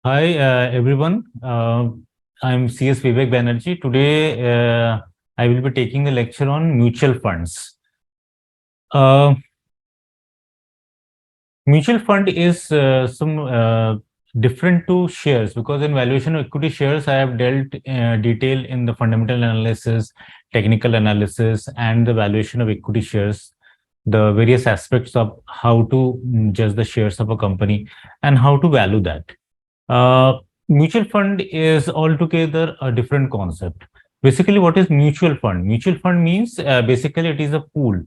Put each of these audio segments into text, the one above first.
Hi, everyone. I'm CS Vivek Banerjee. Today, I will be taking a lecture on mutual funds. Uh, Mutual fund is some different to shares because in valuation of equity shares, I have dealt detail in the fundamental analysis, technical analysis, and the valuation of equity shares, the various aspects of how to judge the shares of a company and how to value that. Uh, Mutual fund is altogether a different concept. Basically, what is mutual fund? Mutual fund means basically it is a pool.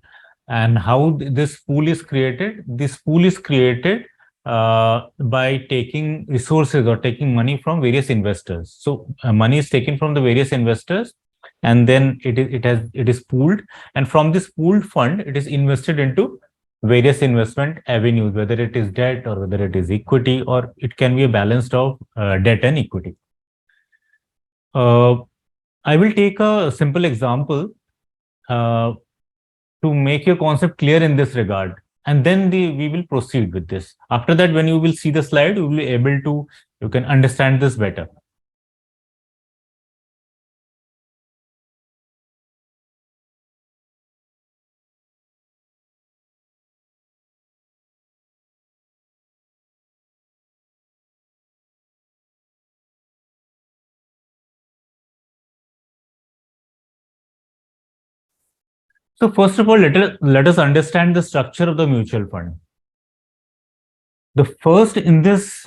And how this pool is created? This pool is created by taking resources or taking money from various investors. So money is taken from the various investors, and then it is pooled. And from this pooled fund, it is invested into various investment avenues, whether it is debt or whether it is equity, or it can be a balance of debt and equity. I will take a simple example uh, to make your concept clear in this regard, and then we will proceed with this. After that, when you will see the slide, you will be able to, you can understand this better. So first of all, let us understand the structure of the mutual fund. The first in this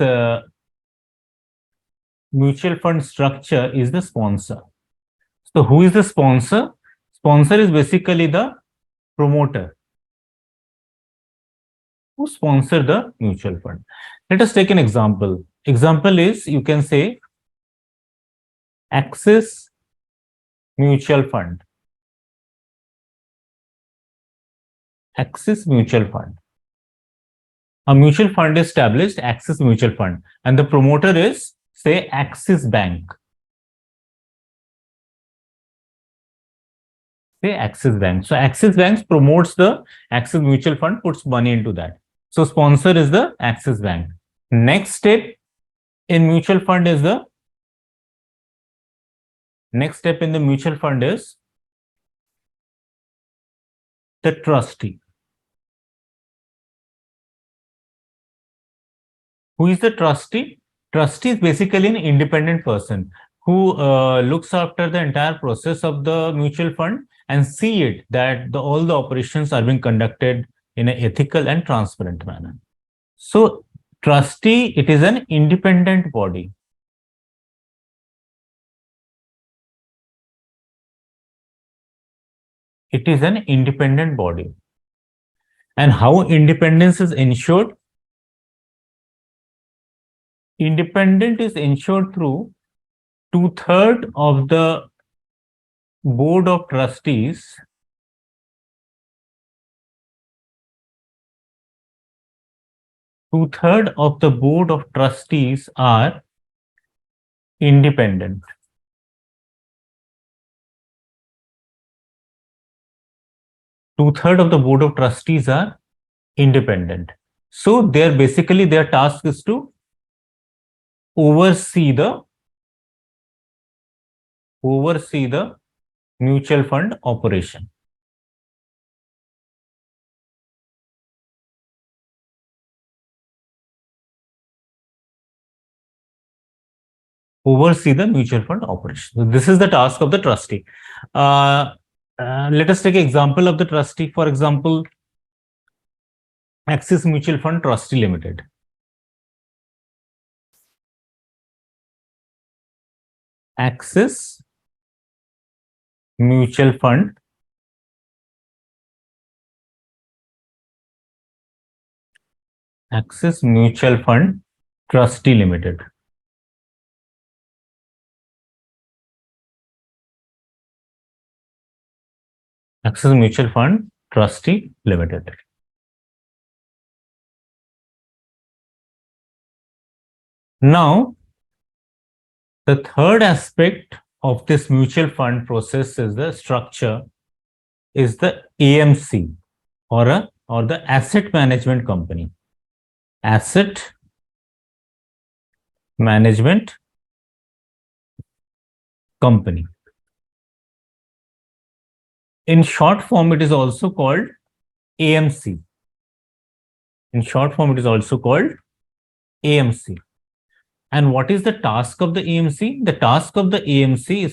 mutual fund structure is the sponsor. So who is the sponsor? Sponsor is basically the promoter who sponsor the mutual fund. Let us take an example. Example is, you can say, Axis Mutual Fund. Axis Mutual Fund. A mutual fund is established, Axis Mutual Fund, and the promoter is, say, Axis Bank. Say Axis Bank. So Axis Bank promotes the Axis Mutual Fund, puts money into that. So sponsor is the Axis Bank. Next step in mutual fund is the the trustee. Who is the trustee? Trustee is basically an independent person who looks after the entire process of the mutual fund and see it that all the operations are being conducted in an ethical and transparent manner. So trustee, it is an independent body. It is an independent body. And how independence is ensured? Independent is ensured through two-thirds of the board of trustees two-thirds of the board of trustees are independent. Two-thirds of the board of trustees are independent. So their task is to oversee the mutual fund operation. Oversee the mutual fund operation. So this is the task of the trustee. Let us take an example of the trustee. For example, Axis Mutual Fund Trustee Limited. Axis Mutual Fund Axis Mutual Fund Trustee Limited. Axis Mutual Fund Trustee Limited. Now, the third aspect of this mutual fund process is the structure, is the AMC or the asset management company. Asset management company. In short form, it is also called AMC. In short form, it is also called AMC. And what is the task of the AMC? The task of the AMC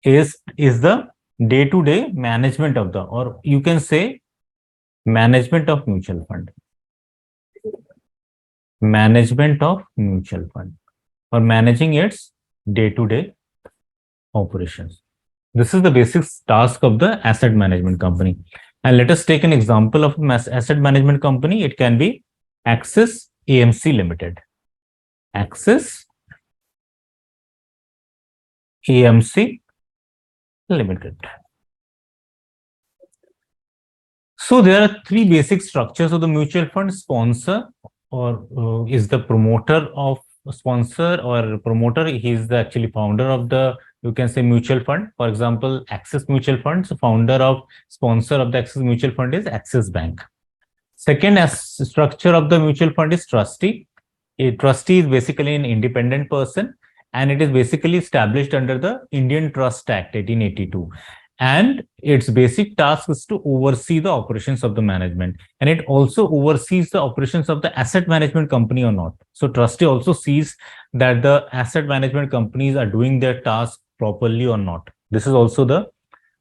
is the day-to-day management of the, or you can say management of mutual fund. Management of mutual fund, or managing its day-to-day operations. This is the basic task of the asset management company. And let us take an example of asset management company. It can be Axis AMC Limited. Axis AMC Limited. So there are three basic structures of the mutual fund: sponsor, or is the promoter of sponsor or promoter. He is the actually founder of the, you can say, mutual fund. For example, Axis Mutual Fund. So founder of sponsor of the Axis Mutual Fund is Axis Bank. Second structure of the mutual fund is trustee. A trustee is basically an independent person, and it is basically established under the Indian Trust Act 1882. And its basic task is to oversee the operations of the management, and it also oversees the operations of the asset management company or not. So trustee also sees that the asset management companies are doing their task properly or not. This is also the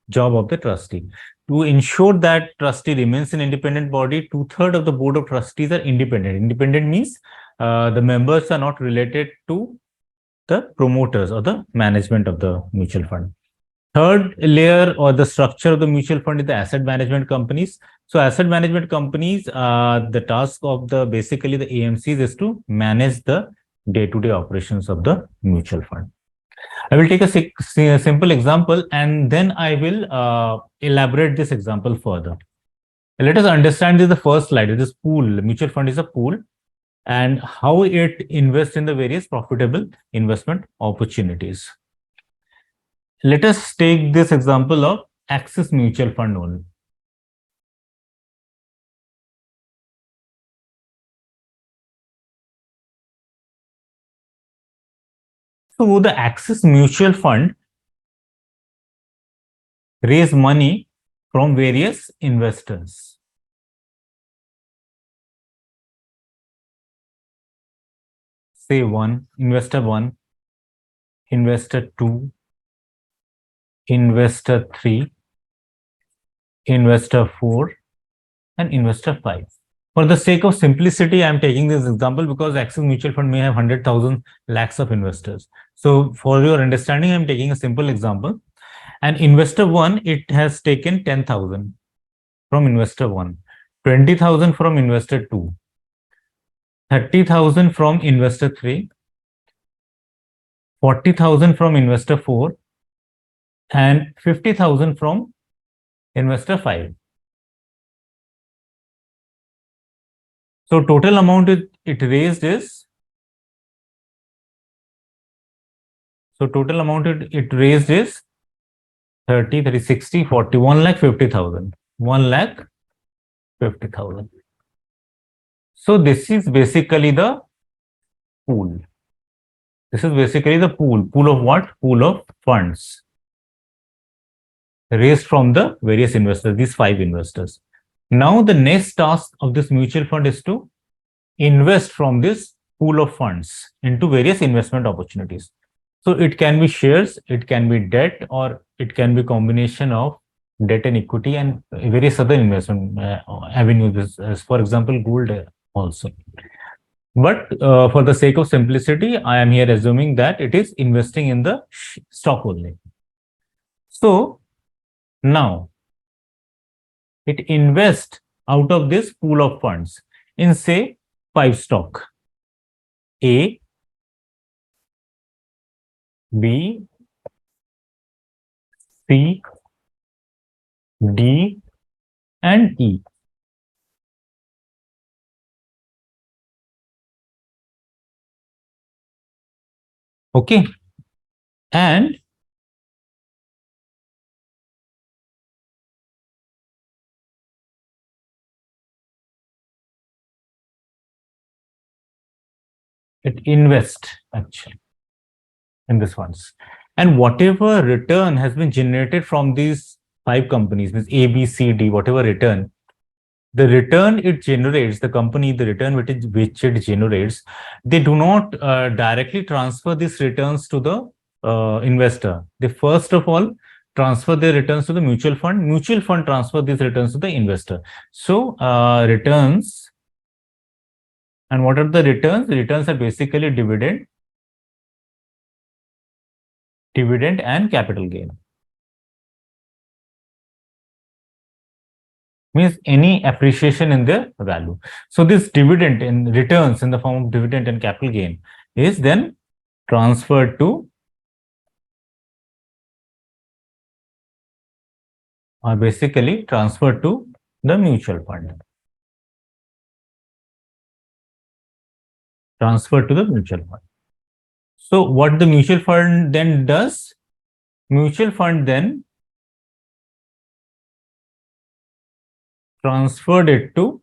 job of the trustee. To ensure that trustee remains an independent body, 2/3 of the board of trustees are independent. Independent means the members are not related to the promoters or the management of the mutual fund. Third layer or the structure of the mutual fund is the asset management companies. So asset management companies, the task of the basically the AMCs is to manage the day-to-day operations of the mutual fund. I will take a simple example, and then I will elaborate this example further. Let us understand this, the first slide. This pool, mutual fund is a pool, and how it invests in the various profitable investment opportunities. Let us take this example of Axis Mutual Fund only. So the Axis Mutual Fund raise money from various investors. Say investor one, investor two, investor three, investor four, and investor five. For the sake of simplicity, I am taking this example because Axis Mutual Fund may have 100,000 lakhs of investors. So for your understanding, I am taking a simple example. And investor one, it has taken 10,000 from investor one, 20,000 from investor two, 30,000 from investor three, 40,000 from investor four, and 50,000 from investor five. So total amount it raised is, it raised is 30, 30, 60, 40, 1,50,000. 1,50,000. So this is basically the pool. This is basically the pool. Pool of what? Pool of funds raised from the various investors, these five investors. Now the next task of this mutual fund is to invest from this pool of funds into various investment opportunities. So it can be shares, it can be debt, or it can be combination of debt and equity and various other investment avenues, as for example, gold also. But for the sake of simplicity, I am here assuming that it is investing in the stock only. So now it invests out of this pool of funds in, say, 5 stock: A, B, C, D, and E. Okay. And It invests actually in these funds. And whatever return has been generated from these five companies, means A, B, C, D, whatever return, the return it generates, the company, the return which it generates, they do not directly transfer these returns to the investor. They first of all transfer their returns to the mutual fund. Mutual fund transfer these returns to the investor. So returns, and what are the returns? The returns are basically dividend and capital gain. Means any appreciation in their value. So this dividend in returns in the form of dividend and capital gain is then transferred to, or basically transferred to, the mutual fund. Transferred to the mutual fund. So what the mutual fund then does? Mutual fund then transferred it to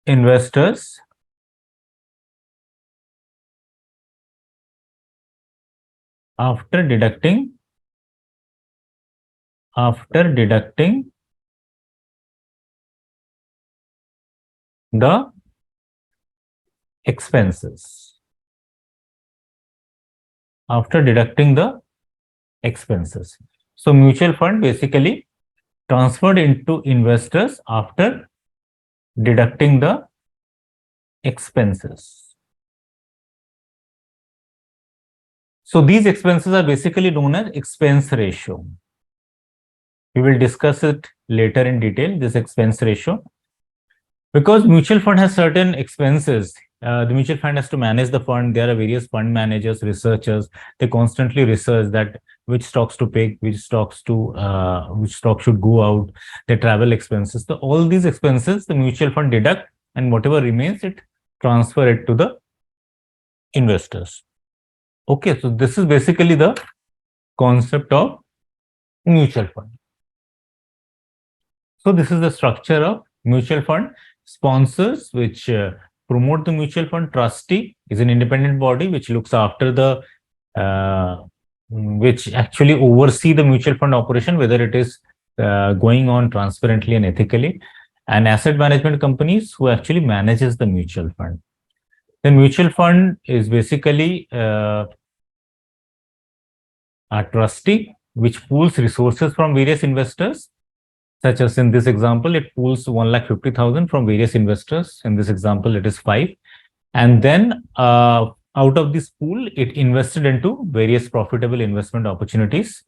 investors after deducting the expenses. After deducting the expenses. So mutual fund basically transferred into investors after deducting the expenses. So these expenses are basically known as expense ratio. We will discuss it later in detail, this expense ratio. Because mutual fund has certain expenses, the mutual fund has to manage the fund. There are various fund managers, researchers. They constantly research that which stocks to pick, which stocks should go out, their travel expenses. So all these expenses, the mutual fund deduct, and whatever remains, it transfer it to the investors. Okay, so this is basically the concept of mutual fund. So this is the structure of mutual fund. Sponsors, which promote the mutual fund. Trustee is an independent body which looks after the, which actually oversee the mutual fund operation, whether it is going on transparently and ethically. And asset management companies who actually manages the mutual fund. The mutual fund is basically a trustee which pools resources from various investors, such as in this example, it pools 1,50,000 from various investors. In this example, it is 5. And then out of this pool, it invested into various profitable investment opportunities.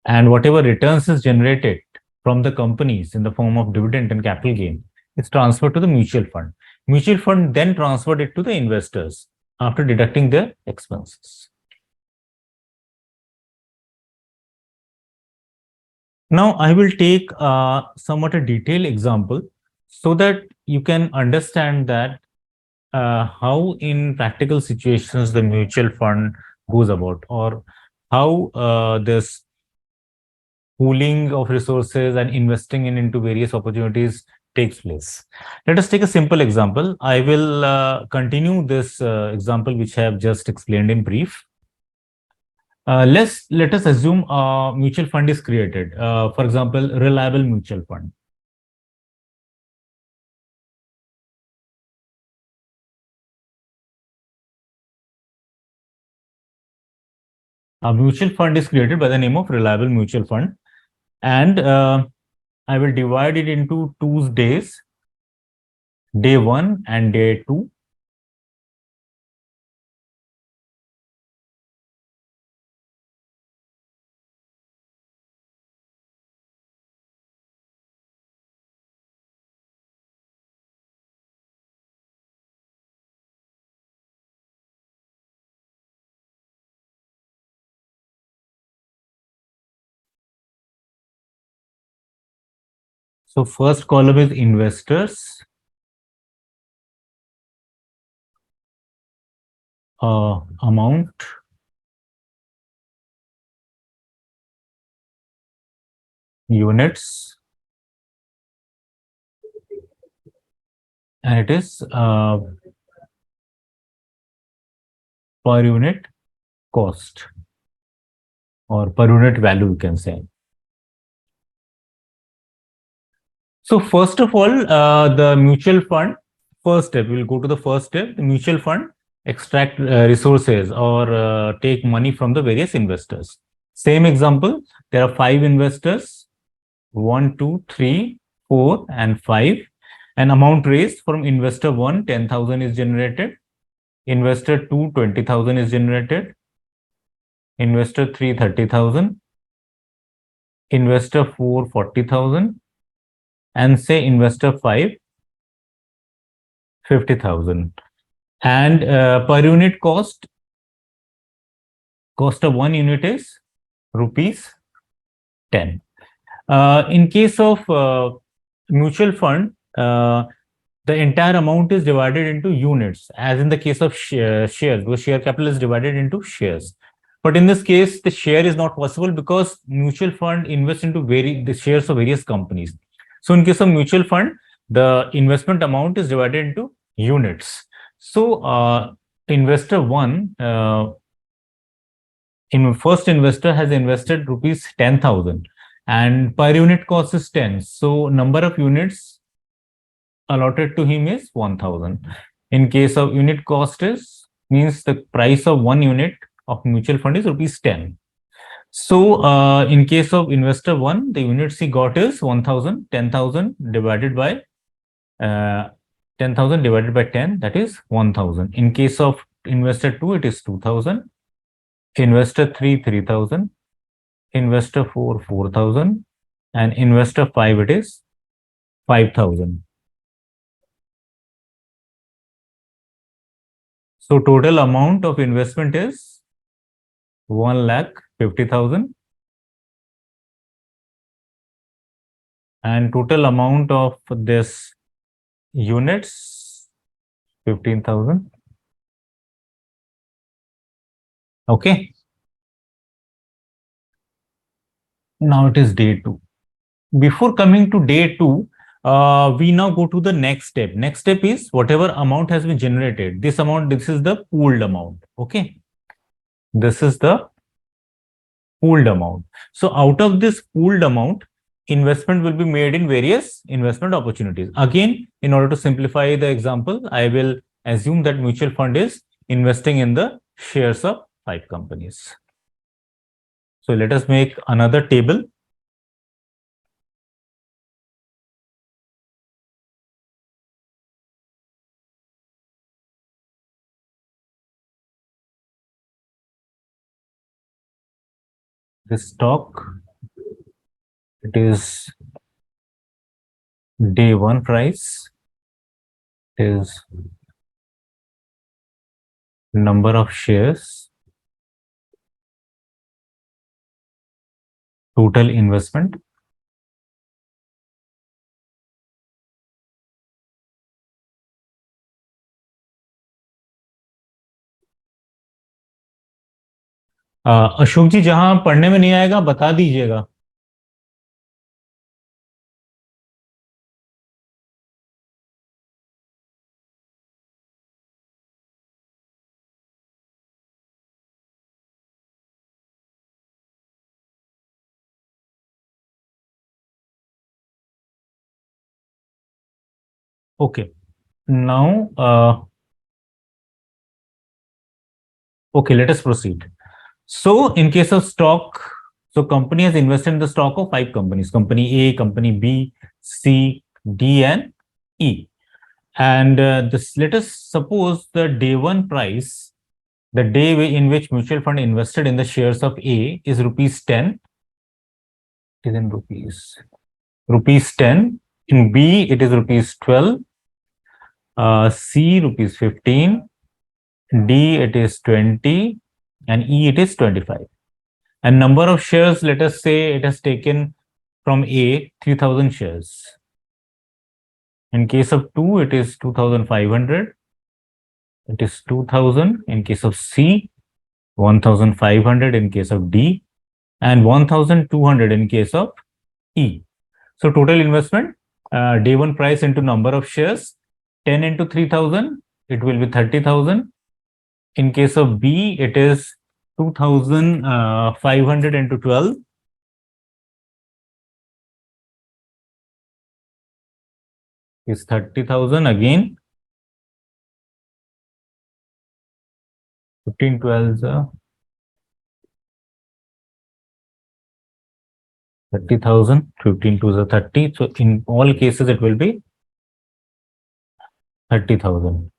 And whatever returns is generated from the companies in the form of dividend and capital gain, it's transferred to the mutual fund. Mutual fund then transferred it to the investors after deducting their expenses. Now, I will take somewhat a detailed example so that you can understand that how in practical situations the mutual fund goes about, or how this pooling of resources and investing into various opportunities takes place. Let us take a simple example. I will continue this example which I have just explained in brief. Let us assume a mutual fund is created. For example, reliable mutual fund. A mutual fund is created by the name of reliable mutual fund, and I will divide it into 2 days, day 1 and day 2. So first column is investors, amount, units, and it is per unit cost or per unit value, you can say. So first of all, the mutual fund, first step, we'll go to the first step, the mutual fund extract resources or take money from the various investors. Same example, there are 5 investors, 1, 2, 3, 4, and 5. An amount raised from investor 1, 10,000 is generated. Investor 2, 20,000 is generated. Investor 3, 30,000. Investor 4, 40,000. And say investor 5, 50,000. And per unit cost of 1 unit is rupees 10. In case of mutual fund, the entire amount is divided into units, as in the case of shares, because share capital is divided into shares. But in this case, the share is not possible because mutual fund invests into the shares of various companies. So in case of mutual fund, the investment amount is divided into units. So investor 1, first investor has invested rupees 10,000 and per unit cost is 10. So number of units allotted to him is 1,000. In case of unit cost means the price of 1 unit of mutual fund is rupees 10. So in case of investor 1, the units he got is 1,000, 10,000 divided by 10,000 divided by 10, that is 1,000. In case of investor 2, it is 2,000. Investor 3, 3,000. Investor 4, 4,000. And investor 5, it is 5,000. So total amount of investment is 1,50,000. And total amount of this units 15,000. Okay. Now it is day 2. Before coming to day 2, we now go to the next step. Next step is whatever amount has been generated. This amount, this is the pooled amount. Okay. This is the pooled amount. So out of this pooled amount, investment will be made in various investment opportunities. Again, in order to simplify the example, I will assume that mutual fund is investing in the shares of 5 companies. So let us make another table. This stock, it is day 1 price, it is number of shares, total investment, Ashok जी जहां पढ़ने में नहीं आएगा बता दीजिएगा. Okay. Now, okay, let us proceed. So, in case of stock, so company has invested in the stock of 5 companies: company A, company B, C, D, and E. And let us suppose the day 1 price, the day in which mutual fund invested in the shares of A is rupees 10. It is in rupees 10. In B, it is rupees 12. C, rupees 15. D, it is 20. And E, it is 25. And number of shares, let us say it has taken from A 3,000 shares. In case of 2, it is 2,500. It is 2,000 in case of C, 1,500 in case of D, and 1,200 in case of E. So total investment, day one price into number of shares, 10 into 3,000, it will be 30,000. In case of B, it is 2,500 into 12. Is 30,000 again. 15 12 30,000. 15 to the 30. So in all cases, it will be 30,000.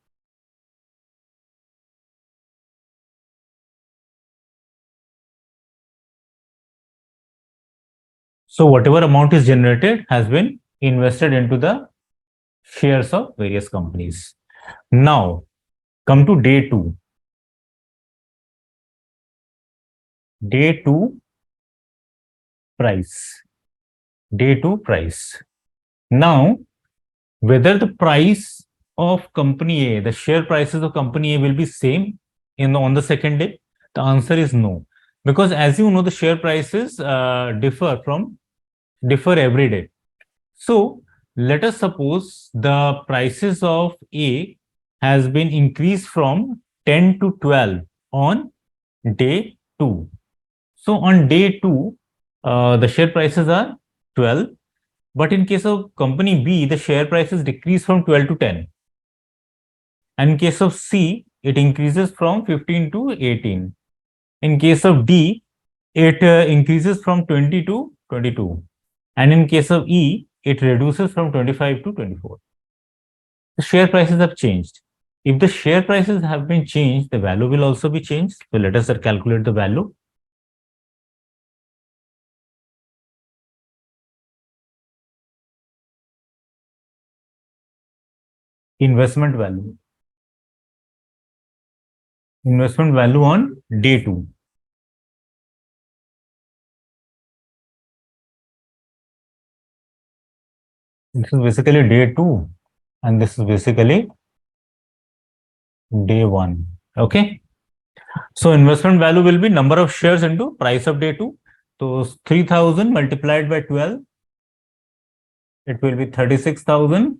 So whatever amount is generated has been invested into the shares of various companies. Now, come to day two. Day two price. Day two price. Now, whether the price of company A, the share prices of company A will be same on the second day, the answer is no, because as you know, the share prices differ every day. So let us suppose the prices of A has been increased from 10 to 12 on day 2. So on day 2, the share prices are 12, but in case of company B, the share prices decrease from 12 to 10. And in case of C, it increases from 15 to 18. In case of D, it increases from 20 to 22. And in case of E, it reduces from 25 to 24. The share prices have changed. If the share prices have been changed, the value will also be changed. So let us calculate the value. Investment value. Investment value on day 2. This is basically day 2, and this is basically day 1. Okay. So investment value will be number of shares into price of day 2. So 3,000 multiplied by 12, it will be 36,000.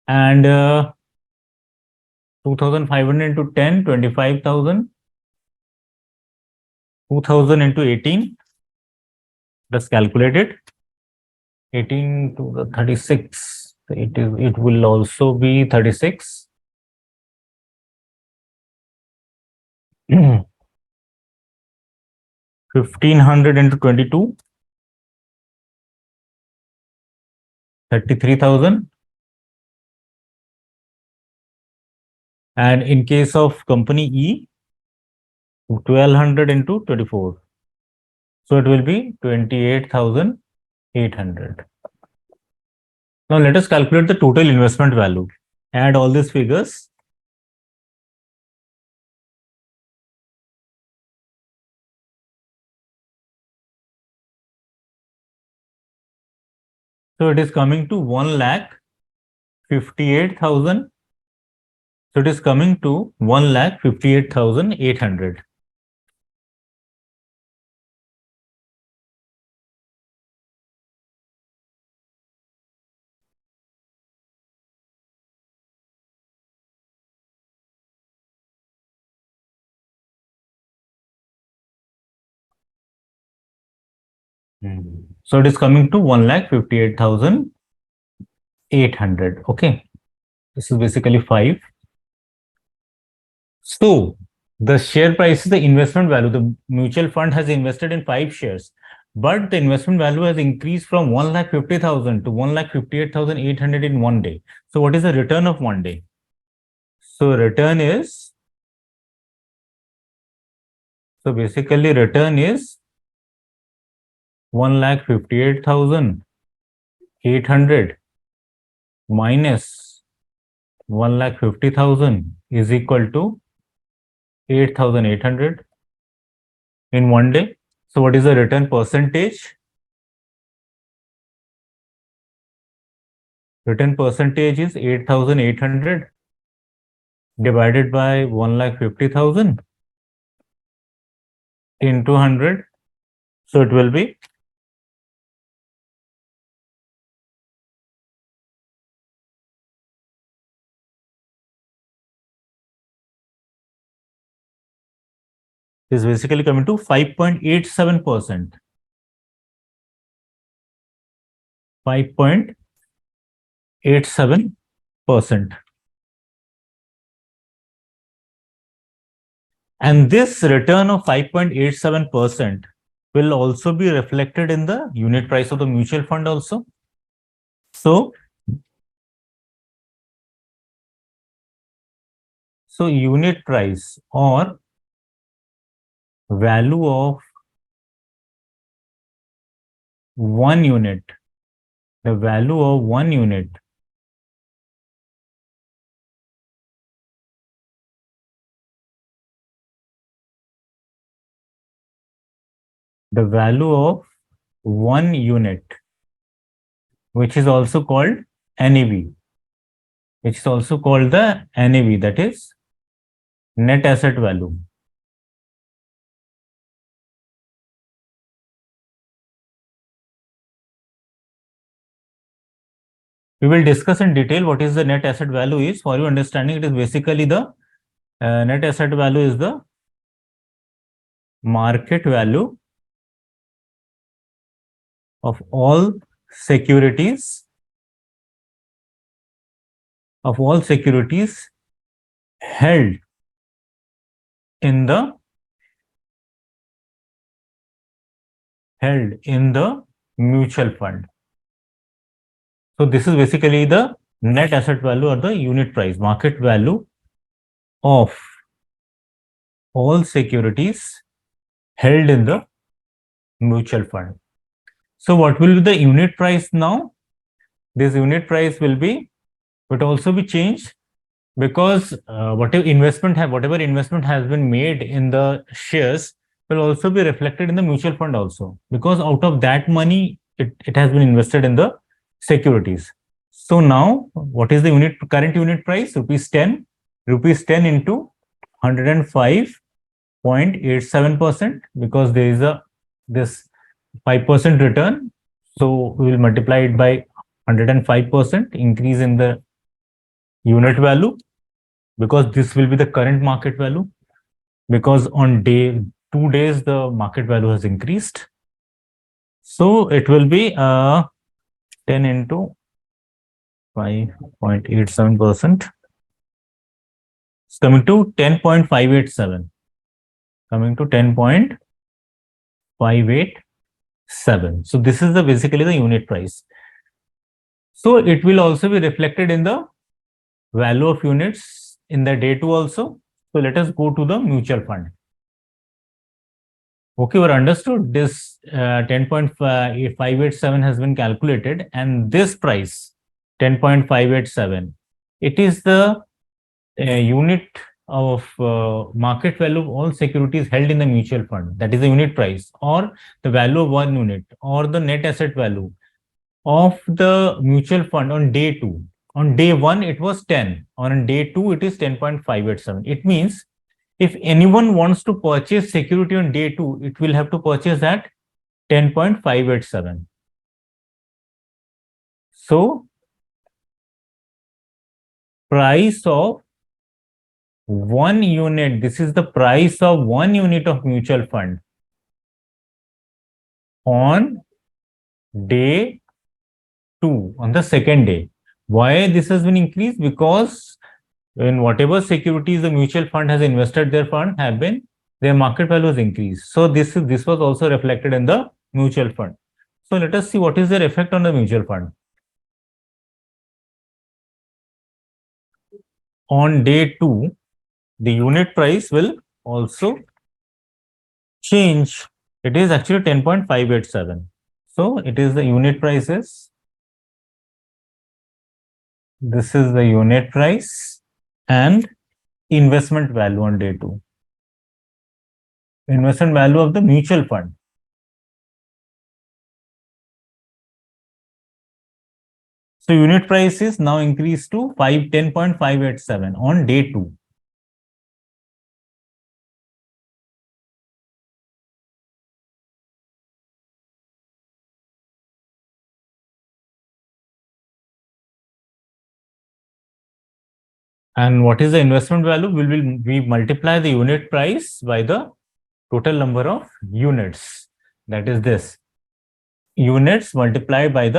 And 2,500 into 10, 25,000. 2,000 into 18. Just calculate it. 18 to the 36. It will also be 36. 1,500 into 22. 33,000. And in case of company E, 1,200 into 24. So it will be 28,800. Now let us calculate the total investment value. Add all these figures. So it is coming to 1,58,000. So it is coming to 1,58,800. So it is coming to 1,58,800. Okay. This is basically 5. So the share price is the investment value. The mutual fund has invested in 5 shares, but the investment value has increased from 1,50,000 to 1,58,800 in one day. So what is the return of one day? So return is, so basically return is 1,58,800 minus 1,50,000 is equal to 8,800 in one day. So what is the return percentage? Return percentage is 8,800 divided by 1,50,000 into 100. So it will be is basically coming to 5.87%. 5.87%. And this return of 5.87% will also be reflected in the unit price of the mutual fund also. So unit price or value of one unit, the value of one unit the value of one unit, which is also called NAV, which is also called the NAV, that is net asset value. We will discuss in detail what is the net asset value is. For your understanding, it is basically the net asset value is the market value of all securities held in the mutual fund. So this is basically the net asset value or the unit price, market value of all securities held in the mutual fund. So what will be the unit price now? This unit price will also be changed, because whatever investment has been made in the shares will also be reflected in the mutual fund also, because out of that money it has been invested in the securities. So now what is the current unit price? Rupees 10 into 105.87%, because there is this 5% return. So we will multiply it by 105% increase in the unit value, because this will be the current market value, because on 2 days the market value has increased. So it will be 10 into 5.87%. It's coming to 10.587. Coming to 10.587. So this is basically the unit price. So it will also be reflected in the value of units in the day 2 also. So let us go to the mutual fund. Okay, we understood this 10.587 has been calculated, and this price 10.587, it is the unit of market value of all securities held in the mutual fund. That is the unit price, or the value of one unit, or the net asset value of the mutual fund on day 2. On day 1 it was 10, on day 2 it is 10.587. It means if anyone wants to purchase security on day 2, it will have to purchase at 10.587. So price of one unit, this is the price of one unit of mutual fund on day 2, on the second day. Why this has been increased? Because in whatever securities the mutual fund has invested, their market value has increased. So this was also reflected in the mutual fund. So let us see what is their effect on the mutual fund. On day 2, the unit price will also change. It is actually 10.587. So it is the unit prices. This is the unit price and investment value on day 2. Investment value of the mutual fund. So unit price is now increased to 10.587 on day 2. And what is the investment value? We multiply the unit price by the total number of units, that is this units multiplied by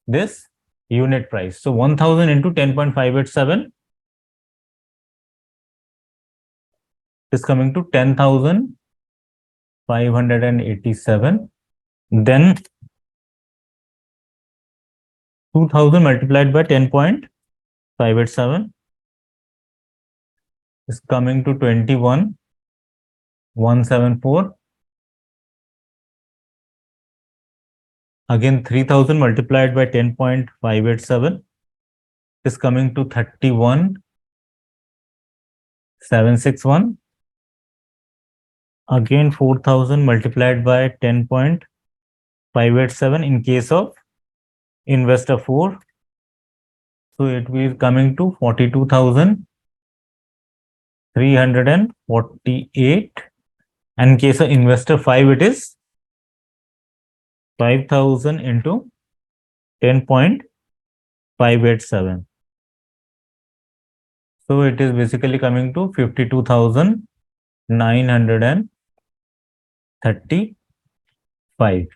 this unit price. So 1000 into 10.587 is coming to 10,587. Then 2000 multiplied by 10.587 is coming to 21,174. Again, 3000 multiplied by 10.587 is coming to 31,761. Again, 4000 multiplied by 10.587 in case of investor 4. So it will be coming to 42,348. And in case of investor 5, it is 5,000 into 10.587. So it is basically coming to 52,935.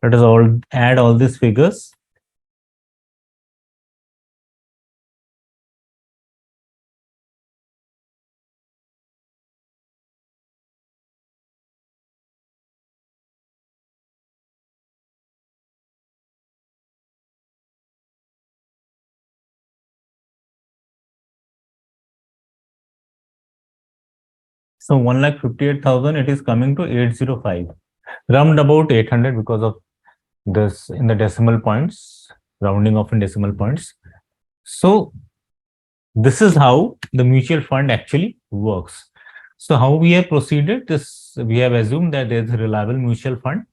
Let us all add all these figures. So 1,58,000, it is coming to 805. Round about 800 because of this in the decimal points, rounding off in decimal points. So this is how the mutual fund actually works. So how we have proceeded, this we have assumed that there is a reliable mutual fund.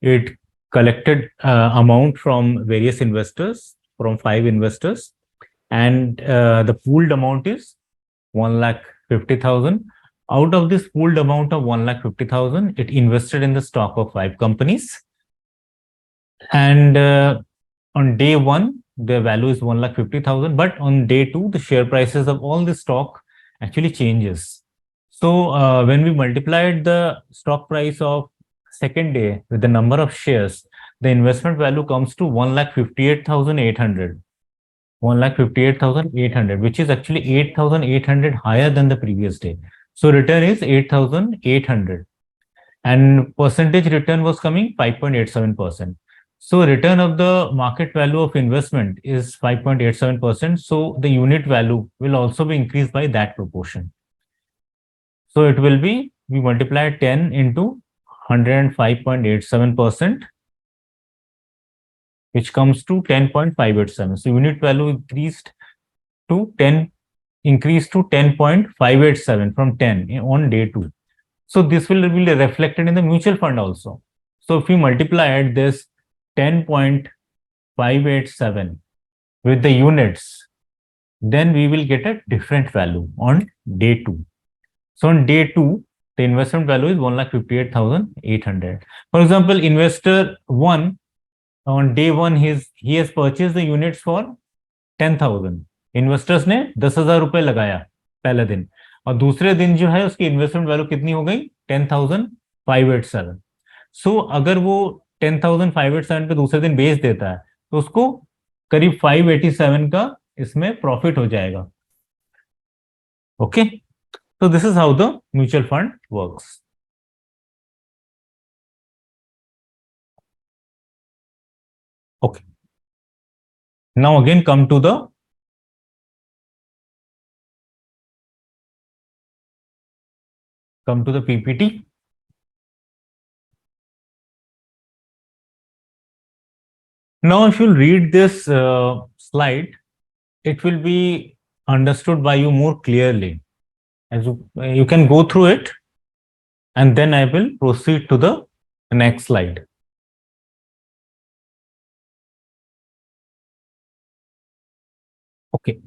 It collected amount from various investors, from 5 investors, and the pooled amount is 1,50,000. Out of this pooled amount of 1,50,000, it invested in the stock of 5 companies. And on day 1, the value is 1,50,000. But on day 2, the share prices of all the stock actually changes. So when we multiplied the stock price of second day with the number of shares, the investment value comes to 1,58,800. 1,58,800, which is actually 8,800 higher than the previous day. So return is 8,800, and percentage return was coming 5.87%. So return of the market value of investment is 5.87%. So the unit value will also be increased by that proportion. So it will be, we multiply 10 into 105.87%, which comes to 10.587. So unit value increased to 10.587 from 10 on day 2. So this will be reflected in the mutual fund also. So if we multiply this 10.587 with the units, then we will get a different value on day 2. So on day 2, the investment value is 1,58,800. For example, investor 1, on day 1, he has purchased the units for 10,000. Investors ने 10,000 रुपए लगाया पहले दिन, और दूसरे दिन जो है उसकी इन्वेस्टमेंट वैल्यू कितनी हो गई 10,587. सो अगर वो 10,587 पे दूसरे दिन बेच देता है तो उसको करीब 587 का इसमें प्रॉफिट हो जाएगा. Okay, so this is how the mutual fund works. Okay, now again come to the PPT. Now if you read this slide, it will be understood by you more clearly. As you can go through it, and then I will proceed to the next slide. Okay.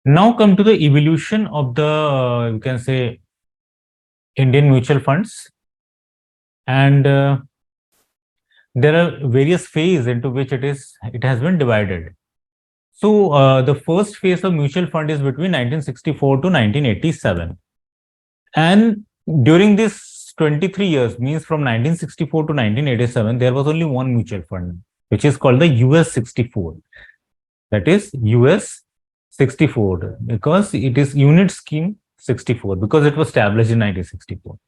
Now come to the evolution of the, you can say, Indian mutual funds. And there are various phases into which it has been divided. So the first phase of mutual fund is between 1964 to 1987. And during this 23 years, means from 1964 to 1987, there was only one mutual fund, which is called the US 64. That is US 64, because it is unit scheme 64, because it was established in 1964.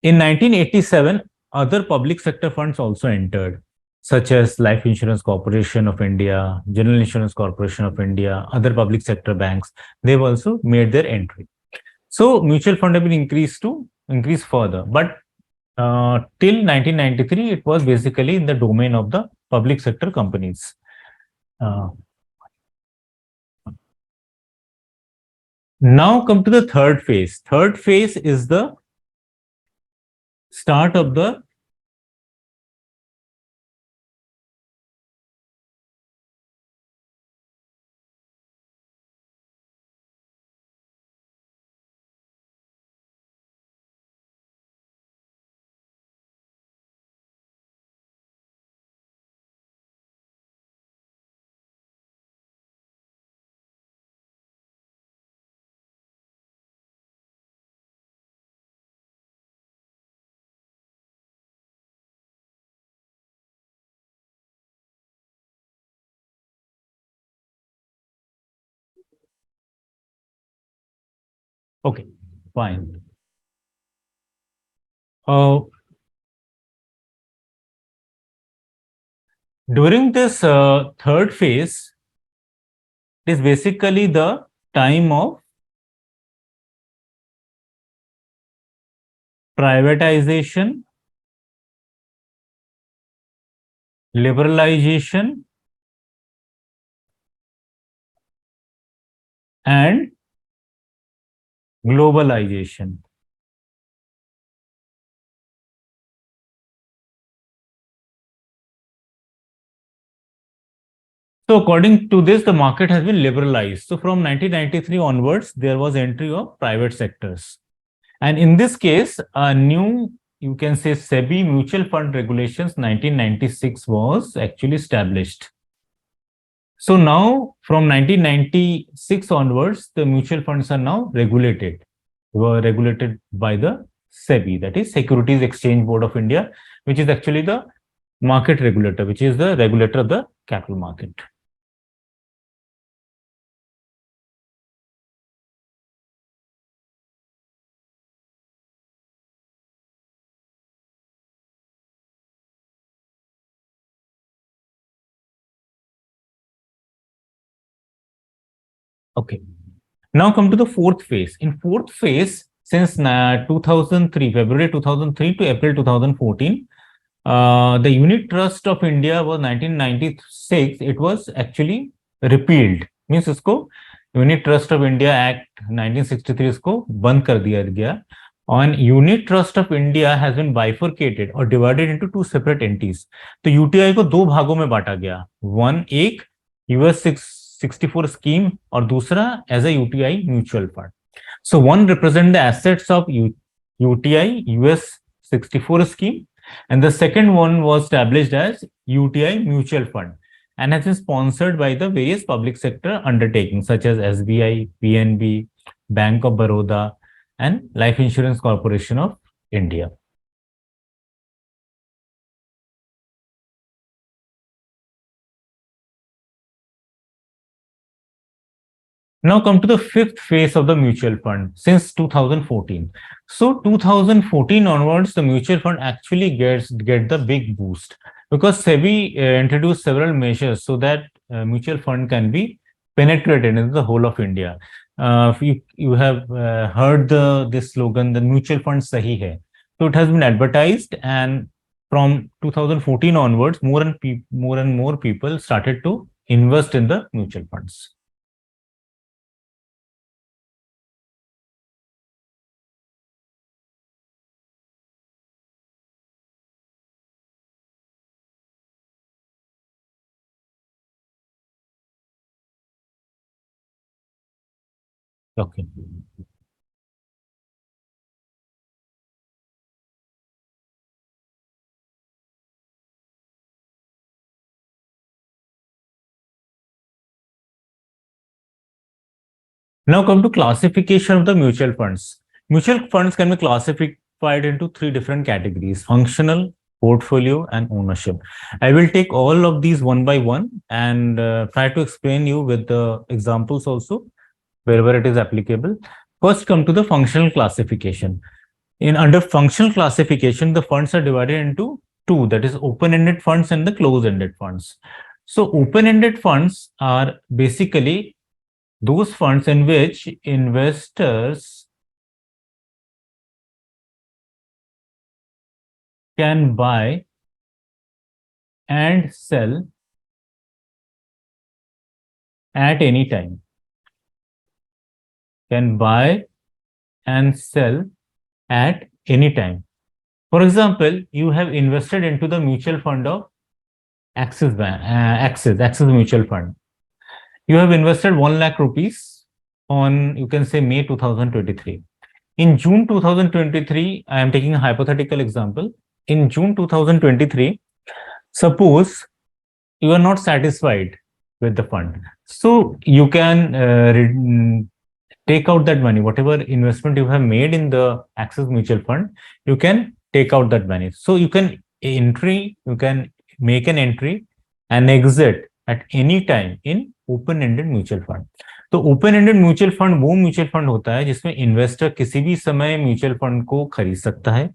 In 1987, other public sector funds also entered, such as Life Insurance Corporation of India, General Insurance Corporation of India, other public sector banks. They've also made their entry. So mutual fund have been increased further, but till 1993, it was basically in the domain of the public sector companies. Uh, Now come to the third phase. Third phase is the start of the okay, fine. Uh, During this third phase, it is basically the time of privatization, liberalization, and globalization. So according to this, the market has been liberalized. So from 1993 onwards, there was entry of private sectors. And in this case, a new, you can say, SEBI Mutual Fund Regulations 1996 was actually established. So now from 1996 onwards, the mutual funds are now regulated. Were regulated by the SEBI, that is Securities Exchange Board of India, which is actually the market regulator, which is the regulator of the capital market. Okay. Now come to the fourth phase. In fourth phase, since 2003, February 2003 to April 2014, the Unit Trust of India was 1996. It was actually repealed. Means इसको Unit Trust of India Act 1963 इसको बंद कर दिया गया. On Unit Trust of India has been bifurcated or divided into two separate entities. तो UTI को दो भागों में बांटा गया. One एक US 64 scheme और दूसरा as a UTI mutual fund. So one represent the assets of UTI US 64 scheme, and the second one was established as UTI mutual fund and has been sponsored by the various public sector undertakings such as SBI, PNB, Bank of Baroda, and Life Insurance Corporation of India. Now come to the fifth phase of the mutual fund since 2014. So 2014 onwards, the mutual fund actually get the big boost because SEBI introduced several measures so that mutual fund can be penetrated into the whole of India. If you have heard this slogan, the mutual fund sahi hai. So it has been advertised, and from 2014 onwards, more and more people started to invest in the mutual funds. Okay. Now come to classification of the mutual funds. Mutual funds can be classified into three different categories: functional, portfolio, and ownership. I will take all of these one by one and try to explain you with the examples also wherever it is applicable. First, come to the functional classification. In under functional classification, the funds are divided into two, that is open-ended funds and the closed-ended funds. So open-ended funds are basically those funds in which investors can buy and sell at any time. Can buy and sell at any time. For example, you have invested into the mutual fund of Axis Bank, Axis Mutual Fund. You have invested 1 lakh rupees on, you can say, May 2023. In June 2023, I am taking a hypothetical example. In June 2023, suppose you are not satisfied with the fund. So you can take out that money, whatever investment you have made in the Axis Mutual Fund, you can take out that money. So you can make an entry and exit at any time in open-ended mutual fund. तो open ended mutual fund वो mutual fund होता है जिसमें investor किसी भी समय mutual fund को खरीद सकता है,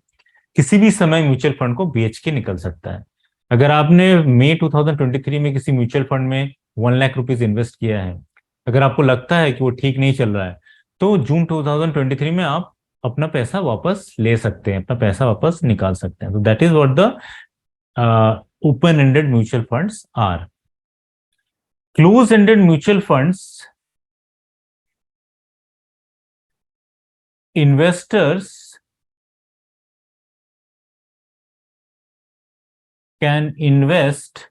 किसी भी समय म्यूचुअल फंड को बेच के निकल सकता है. अगर आपने मई 2023 में किसी म्यूचुअल फंड में 1 लाख रुपीज इन्वेस्ट किया है, अगर आपको लगता है कि वो ठीक नहीं चल रहा है, तो जून 2023 में आप अपना पैसा वापस ले सकते हैं, अपना पैसा वापस निकाल सकते हैं. तो that is what the open ended mutual funds are. Close ended mutual funds, investors can invest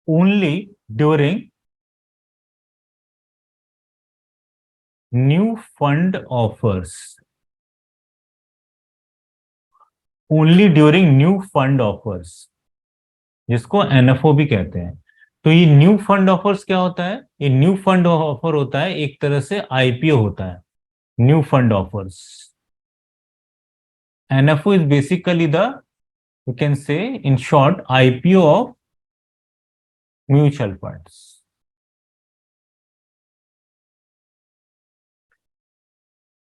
only during new fund offers. Only during new fund offers, जिसको एनएफओ भी कहते हैं. तो ये न्यू फंड ऑफर्स क्या होता है? ये न्यू फंड ऑफर होता है, एक तरह से आईपीओ होता है. New fund offers, NFO is basically the, you can से in short, IPO of mutual funds.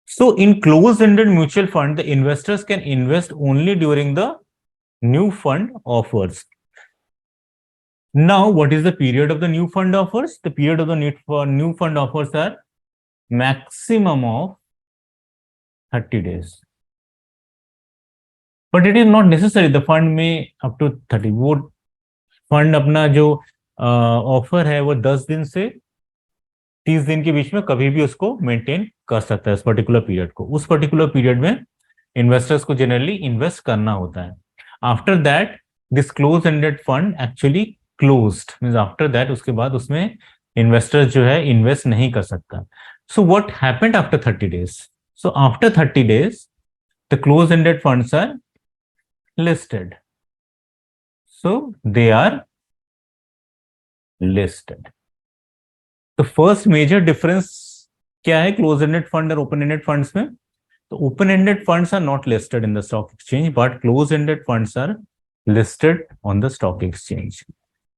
So in closed-ended mutual fund, the investors can invest only during the new fund offers. Now, what is the period of the new fund offers? The period of the new fund offers are maximum of 30 days. But it is not necessary. The fund may up to 30. वो fund अपना जो offer है वो 10 दिन से 30 दिन के बीच में कभी भी उसको मेंटेन कर सकता है, उस पर्टिकुलर पीरियड को. उस पर्टिकुलर पीरियड में इन्वेस्टर्स को जनरली इन्वेस्ट करना होता है. After that this close ended fund actually closed, means after that उसके बाद उसमें इन्वेस्टर्स जो है इन्वेस्ट नहीं कर सकता. So what happened after 30 days? So after 30 days the close ended funds are listed. So they are listed. The first major difference क्या है क्लोज एंडेड फंड और ओपन एंडेड फंड्स में? तो open ended funds are not listed in the stock exchange, but close ended funds are listed on the stock exchange.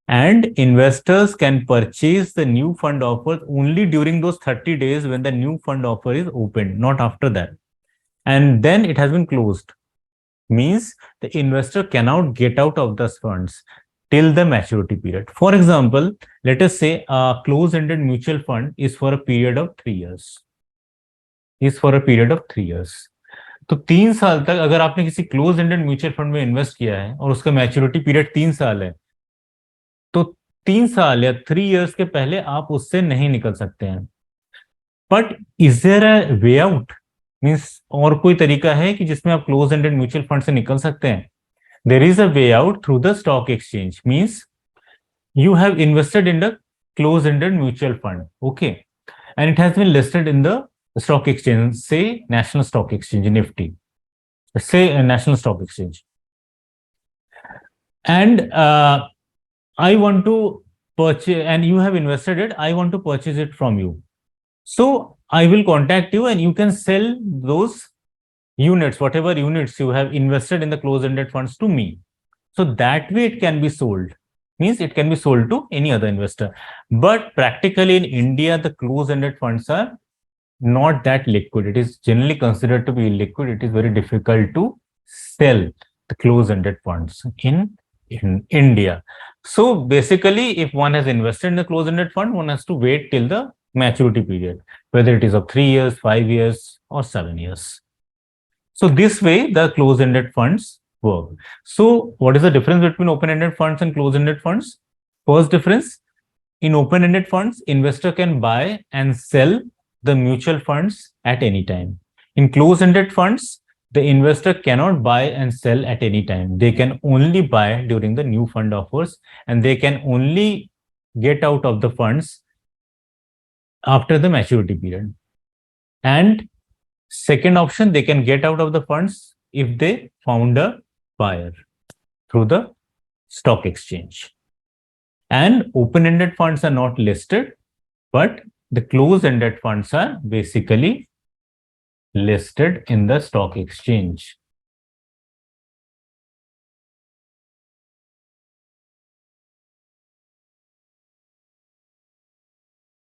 And investors can purchase the new fund offers only during those 30 days when the new fund offer is opened, not after that. And then it has been closed. Means the investor cannot get out of those funds till the maturity period. For example, let us say a closed-ended mutual fund is for a period of 3 years. Is for a period of 3 years. तो 3 साल तक अगर आपने किसी close ended mutual fund में invest किया है और उसका मैच्योरिटी पीरियड 3 साल है, तो 3 साल या 3 इयर्स के पहले आप उससे नहीं निकल सकते हैं. But is there a way out? Means और कोई तरीका है कि जिसमें आप क्लोज एंडेड म्यूचुअल फंड से निकल सकते हैं? There is a way out through the stock exchange. Means you have invested in the closed-ended mutual fund, okay, and it has been listed in the stock exchange, say National Stock Exchange, Nifty, say a National Stock Exchange, and I want to purchase, and you have invested it, I want to purchase it from you. So I will contact you and you can sell those units, whatever units you have invested in the closed-ended funds to me. So that way it can be sold. Means it can be sold to any other investor. But practically in India, the closed-ended funds are not that liquid. It is generally considered to be illiquid. It is very difficult to sell the closed-ended funds in India. So basically, if one has invested in the closed-ended fund, one has to wait till the maturity period, whether it is of 3 years, 5 years, or 7 years. So this way, the closed-ended funds work. So what is the difference between open-ended funds and closed-ended funds? First difference, in open-ended funds, investor can buy and sell the mutual funds at any time. In closed-ended funds, the investor cannot buy and sell at any time. They can only buy during the new fund offers, and they can only get out of the funds after the maturity period. And second option, they can get out of the funds if they found a buyer through the stock exchange. And open-ended funds are not listed, but the closed-ended funds are basically listed in the stock exchange.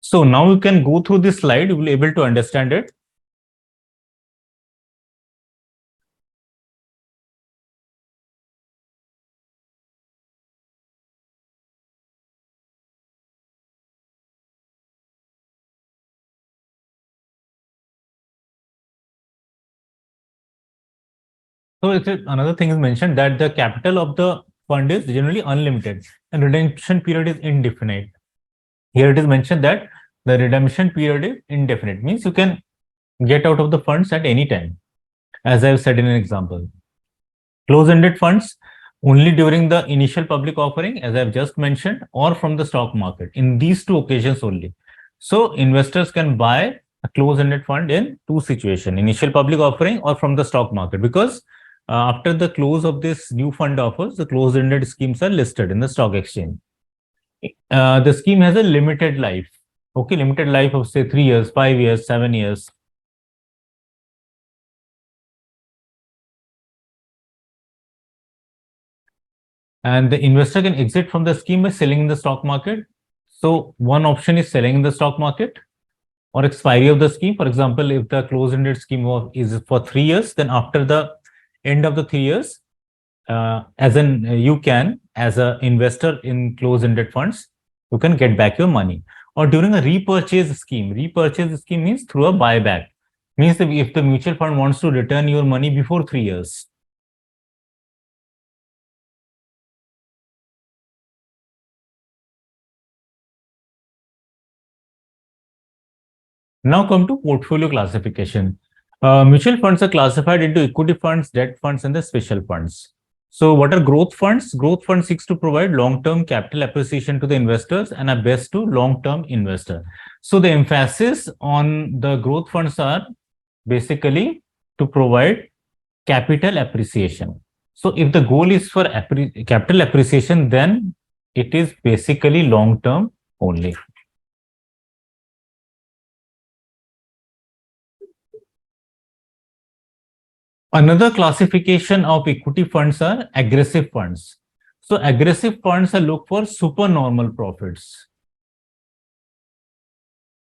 So now you can go through this slide, you will be able to understand it. So another thing is mentioned that the capital of the fund is generally unlimited and redemption period is indefinite. Here it is mentioned that the redemption period is indefinite, means you can get out of the funds at any time, as I've said in an example. Closed-ended funds only during the initial public offering, as I've just mentioned, or from the stock market. In these two occasions only. So investors can buy a closed-ended fund in two situations, initial public offering or from the stock market, because after the close of this new fund offers, the closed-ended schemes are listed in the stock exchange. The scheme has a limited life. Okay, limited life of say 3 years, 5 years, 7 years. And the investor can exit from the scheme by selling in the stock market. So one option is selling in the stock market or expiry of the scheme. For example, if the closed-ended scheme is for 3 years, then after the end of the 3 years, you can, as an investor in closed-ended funds, you can get back your money. Or during a repurchase scheme means through a buyback. Means that if the mutual fund wants to return your money before 3 years. Now come to portfolio classification. Mutual funds are classified into equity funds, debt funds, and the special funds. So what are growth funds? Growth funds seeks to provide long-term capital appreciation to the investors and are best to long-term investor. So the emphasis on the growth funds are basically to provide capital appreciation. So if the goal is for capital appreciation, then it is basically long-term only. Another classification of equity funds are aggressive funds. So aggressive funds are look for supernormal profits.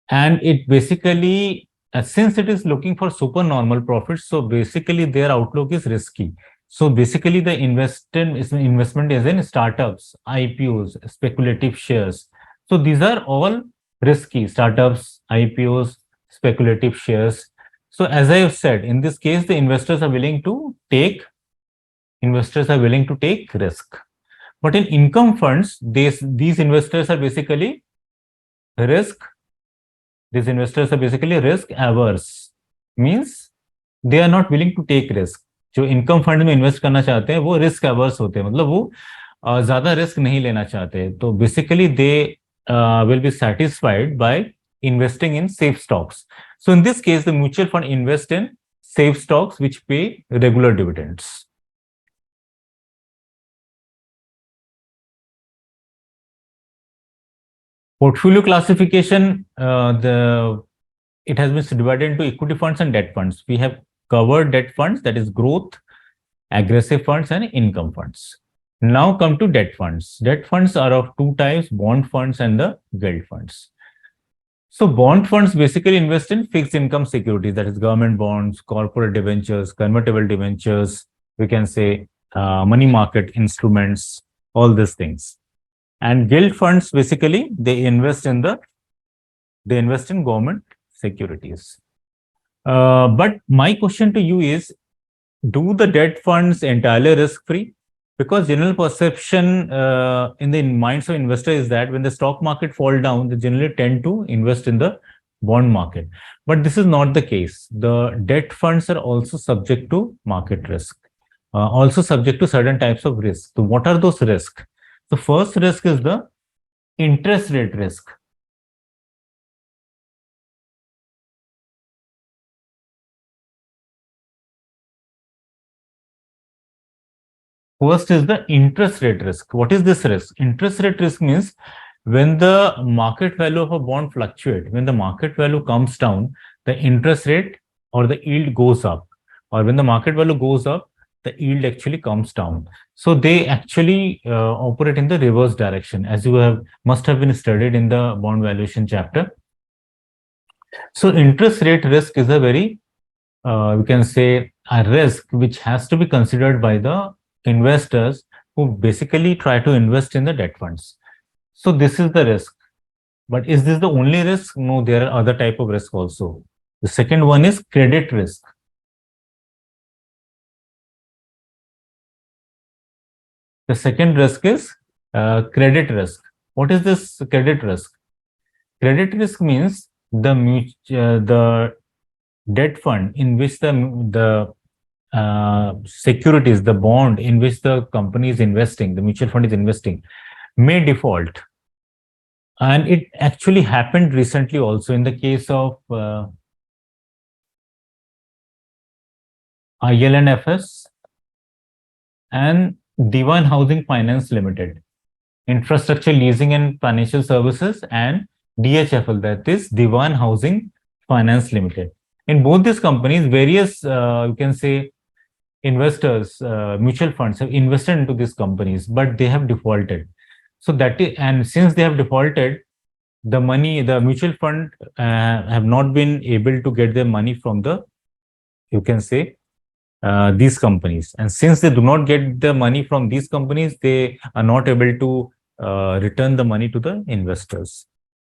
And it basically, since it is looking for supernormal profits, so basically their outlook is risky. So basically the investment is in startups, IPOs, speculative shares. So these are all risky: startups, IPOs, speculative shares. So as I have said, in this case, the investors are willing to take risk. But in income funds, these investors are basically risk. These investors are basically risk averse. Means they are not willing to take risk. जो income fund में invest करना चाहते हैं वो risk averse होते हैं, मतलब वो ज्यादा रिस्क नहीं लेना चाहते. तो basically they will be satisfied by investing in safe stocks. So in this case, the mutual fund invest in safe stocks which pay regular dividends. Portfolio classification, it has been divided into equity funds and debt funds. We have covered debt funds, that is growth, aggressive funds, and income funds. Now come to debt funds. Debt funds are of two types, bond funds and the gilt funds. So bond funds basically invest in fixed income securities, that is government bonds, corporate debentures, convertible debentures, we can say money market instruments, all these things. And gilt funds basically they invest in government securities. But my question to you is, do the debt funds entirely risk free? Because general perception in the minds of investors is that when the stock market fall down, they generally tend to invest in the bond market. But this is not the case. The debt funds are also subject to market risk, also subject to certain types of risk. So what are those risks? The first risk is the interest rate risk. First is the interest rate risk. What is this risk? Interest rate risk means when the market value of a bond fluctuates, when the market value comes down, the interest rate or the yield goes up. Or when the market value goes up, the yield actually comes down. So they actually operate in the reverse direction, as you must have been studied in the bond valuation chapter. So interest rate risk is a very, we can say, a risk which has to be considered by the investors who basically try to invest in the debt funds. So this is the risk. But is this the only risk? No, there are other type of risk also. The second one is credit risk. The second risk is credit risk. What is this credit risk? Credit risk means the debt fund in which the securities, the bond in which the company is investing, the mutual fund is investing, may default. And it actually happened recently also in the case of ILNFS and Divan Housing Finance Limited, Infrastructure Leasing and Financial Services, and DHFL, that is Divan Housing Finance Limited. In both these companies, various, you can say, investors, mutual funds have invested into these companies, but they have defaulted. So that is, and since they have defaulted, the money, the mutual fund have not been able to get their money from the, you can say, these companies. And since they do not get the money from these companies, they are not able to return the money to the investors.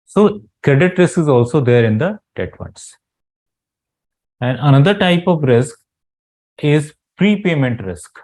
So credit risk is also there in the debt funds. And another type of risk is prepayment risk.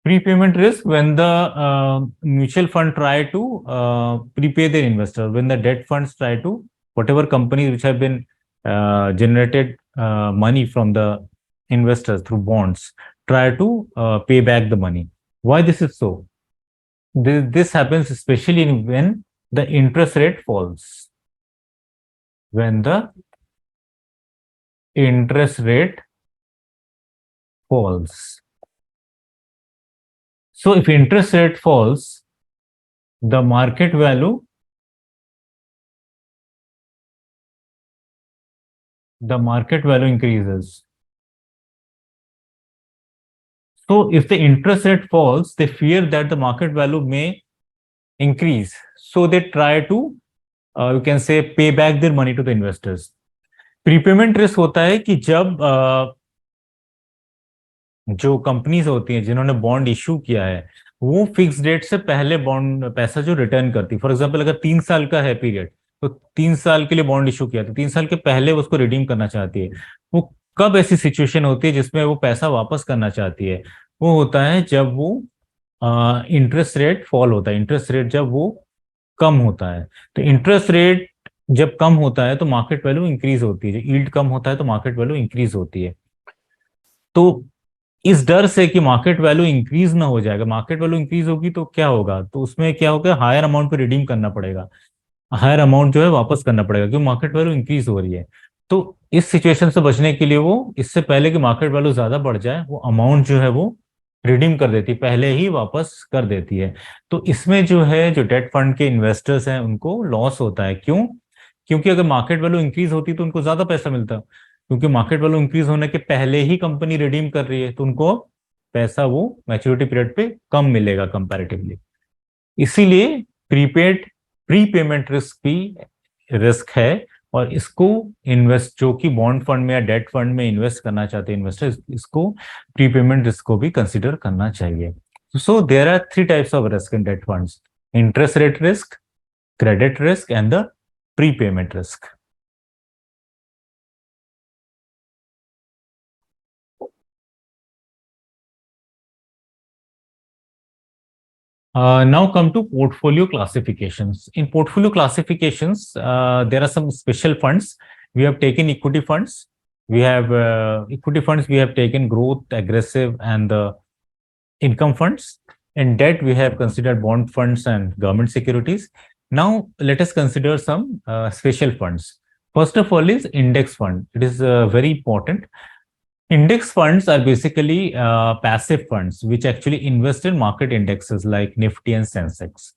Prepayment risk when the mutual fund try to prepay their investor, when the debt funds try to, whatever companies which have been generated money from the investors through bonds, try to pay back the money. Why this is so? This happens especially when the interest rate falls. When the interest rate falls. So if interest rate falls, the market value increases. So if the interest rate falls, they fear that the market value may increase. So they try to, you can say, pay back their money to the investors. Prepayment risk होता है कि जब जो companies होती हैं जिन्होंने bond issue किया है वो फिक्स डेट से पहले बॉन्ड पैसा जो रिटर्न करती, फॉर एग्जांपल अगर 3 साल का है पीरियड, तो 3 साल के लिए बॉन्ड इशू किया तो 3 साल के पहले उसको रिडीम करना चाहती है। वो कब ऐसी सिचुएशन होती है जिसमें वो पैसा वापस करना चाहती है? वो होता है जब वो इंटरेस्ट रेट फॉल होता है, इंटरेस्ट रेट जब वो कम होता है। तो इंटरेस्ट रेट जब कम होता है तो मार्केट वैल्यू इंक्रीज होती है, जब यील्ड कम होता है तो मार्केट वैल्यू इंक्रीज होती है। तो इस डर से कि मार्केट वैल्यू इंक्रीज ना हो जाएगा, मार्केट वैल्यू इंक्रीज होगी तो क्या होगा, तो उसमें क्या होगा, हायर अमाउंट पे रिडीम करना पड़ेगा, हायर अमाउंट जो है वापस करना पड़ेगा क्योंकि मार्केट वैल्यू इंक्रीज हो रही है। तो इस सिचुएशन से बचने के लिए वो इससे पहले कि मार्केट वैल्यू ज्यादा बढ़ जाए, वो अमाउंट जो है वो रिडीम कर देती है, पहले ही वापस कर देती है। तो इसमें जो है, जो डेट फंड के इन्वेस्टर्स हैं उनको लॉस होता है। क्यों? क्योंकि अगर मार्केट वैल्यू इंक्रीज होती तो उनको ज्यादा पैसा मिलता, क्योंकि मार्केट वैल्यू इंक्रीज होने के पहले ही कंपनी रिडीम कर रही है, तो उनको पैसा वो मैच्योरिटी पीरियड पे कम मिलेगा कंपैरेटिवली। इसीलिए प्रीपेड प्रीपेमेंट रिस्क भी रिस्क है। और इसको इन्वेस्ट जो कि बॉन्ड फंड में या डेट फंड में इन्वेस्ट करना चाहते हैं इन्वेस्टर, इसको प्रीपेमेंट रिस्क को भी कंसिडर करना चाहिए। So there are three types of risk in debt funds: interest rate risk, credit risk and the prepayment risk. Now come to portfolio classifications. In portfolio classifications, there are some special funds. We have taken equity funds. We have equity funds. We have taken growth, aggressive, and the income funds. In debt, we have considered bond funds and government securities. Now, let us consider some special funds. First of all is index fund. It is very important. Index funds are basically passive funds which actually invest in market indexes like Nifty and Sensex.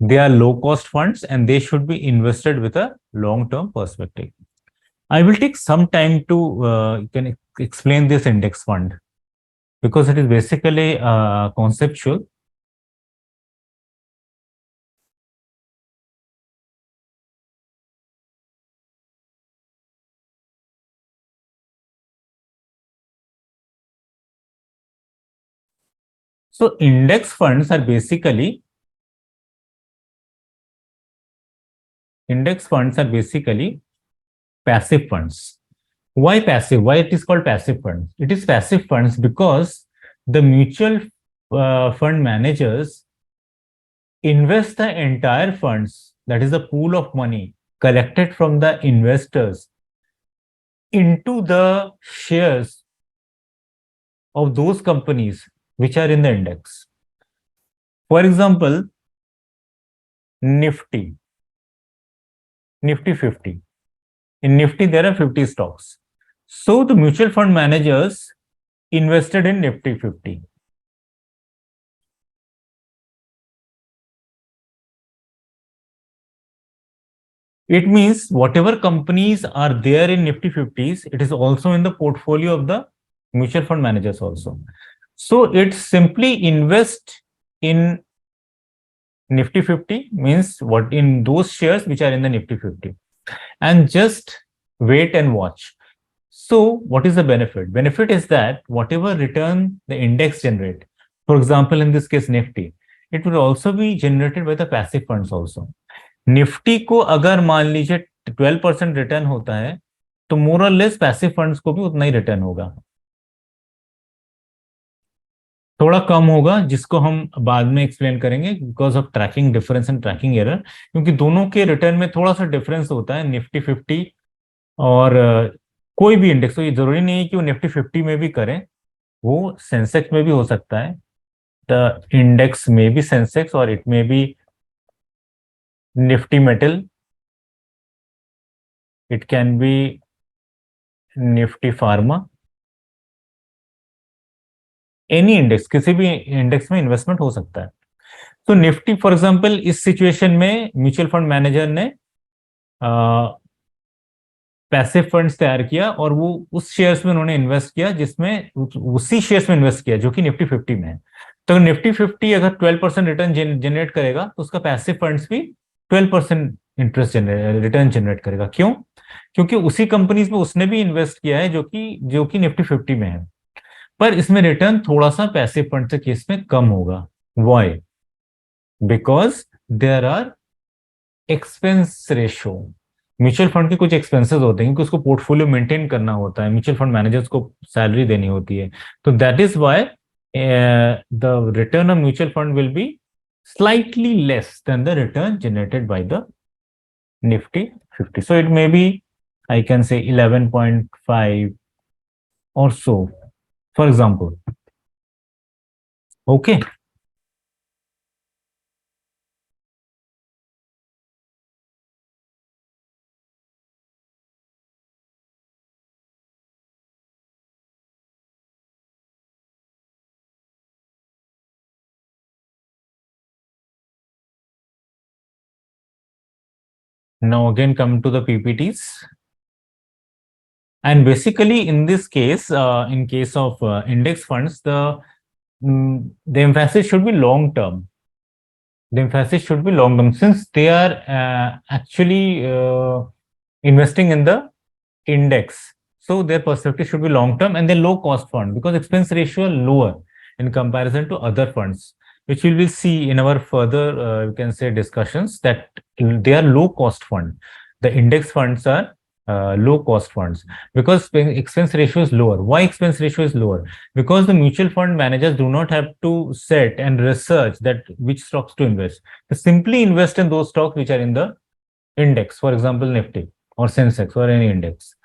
They are low cost funds and they should be invested with a long term perspective. I will take some time to explain this index fund because it is basically conceptual. So index funds are basically passive funds. Why passive? Why it is called passive funds? It is passive funds because the mutual fund managers invest the entire funds, that is the pool of money collected from the investors, into the shares of those companies which are in the index. For example, Nifty, Nifty 50. In Nifty, there are 50 stocks. So the mutual fund managers invested in Nifty 50. It means whatever companies are there in Nifty 50s, it is also in the portfolio of the mutual fund managers also. So it simply invest in Nifty 50, means what, in those shares which are in the Nifty 50, and just wait and watch. So what is the benefit? Benefit is that whatever return the index generate, for example, in this case Nifty, it will also be generated by the passive funds also. Nifty को अगर मान लीजिए 12% return होता है, तो मोर और less passive funds को भी उतना ही रिटर्न होगा। थोड़ा कम होगा जिसको हम बाद में एक्सप्लेन करेंगे because of tracking difference and tracking error, क्योंकि दोनों के रिटर्न में थोड़ा सा डिफरेंस होता है निफ्टी 50 और कोई भी इंडेक्स। तो ये जरूरी नहीं है कि वो निफ्टी 50 में भी करें, वो सेंसेक्स में भी हो सकता है। द इंडेक्स में भी सेंसेक्स और it may be Nifty metal, it can be Nifty pharma, any index, किसी भी इंडेक्स में इन्वेस्टमेंट हो सकता है। तो निफ्टी फॉर एग्जांपल इस सिचुएशन में म्यूचुअल फंड मैनेजर ने पैसिव फंड्स तैयार किया और वो उस शेयर्स में उन्होंने इन्वेस्ट किया जिसमें उसी शेयर्स में इन्वेस्ट किया जो कि निफ्टी 50 में है। तो निफ्टी 50 अगर 12% रिटर्न जनरेट करेगा तो उसका पैसिव फंड्स भी 12% इंटरेस्ट रिटर्न जनरेट करेगा। क्यों? क्योंकि उसी कंपनीज में उसने भी इन्वेस्ट किया है जो कि निफ्टी 50 में है, पर इसमें रिटर्न थोड़ा सा पैसिव फंड के केस में कम होगा। Why? Because there are expense ratio. Mutual fund के कुछ एक्सपेंसेस होते हैं क्योंकि उसको पोर्टफोलियो मेंटेन करना होता है, म्यूचुअल फंड मैनेजर्स को सैलरी देनी होती है। तो that is why the return of mutual fund will be slightly less than the return generated by the Nifty 50. So it may be, I can say 11.5 or so, for example. Okay. Now again come to the PPTs. And basically in this case, in case of index funds, the emphasis should be long term. The emphasis should be long term since they are actually investing in the index. So their perspective should be long term, and they're low cost fund because expense ratio are lower in comparison to other funds, which we will see in our further you can say discussions, that they are low cost fund. The index funds are low cost funds because expense ratio is lower. Why expense ratio is lower? Because the mutual fund managers do not have to set and research that which stocks to invest. They simply invest in those stocks which are in the index, for example Nifty or Sensex or any index.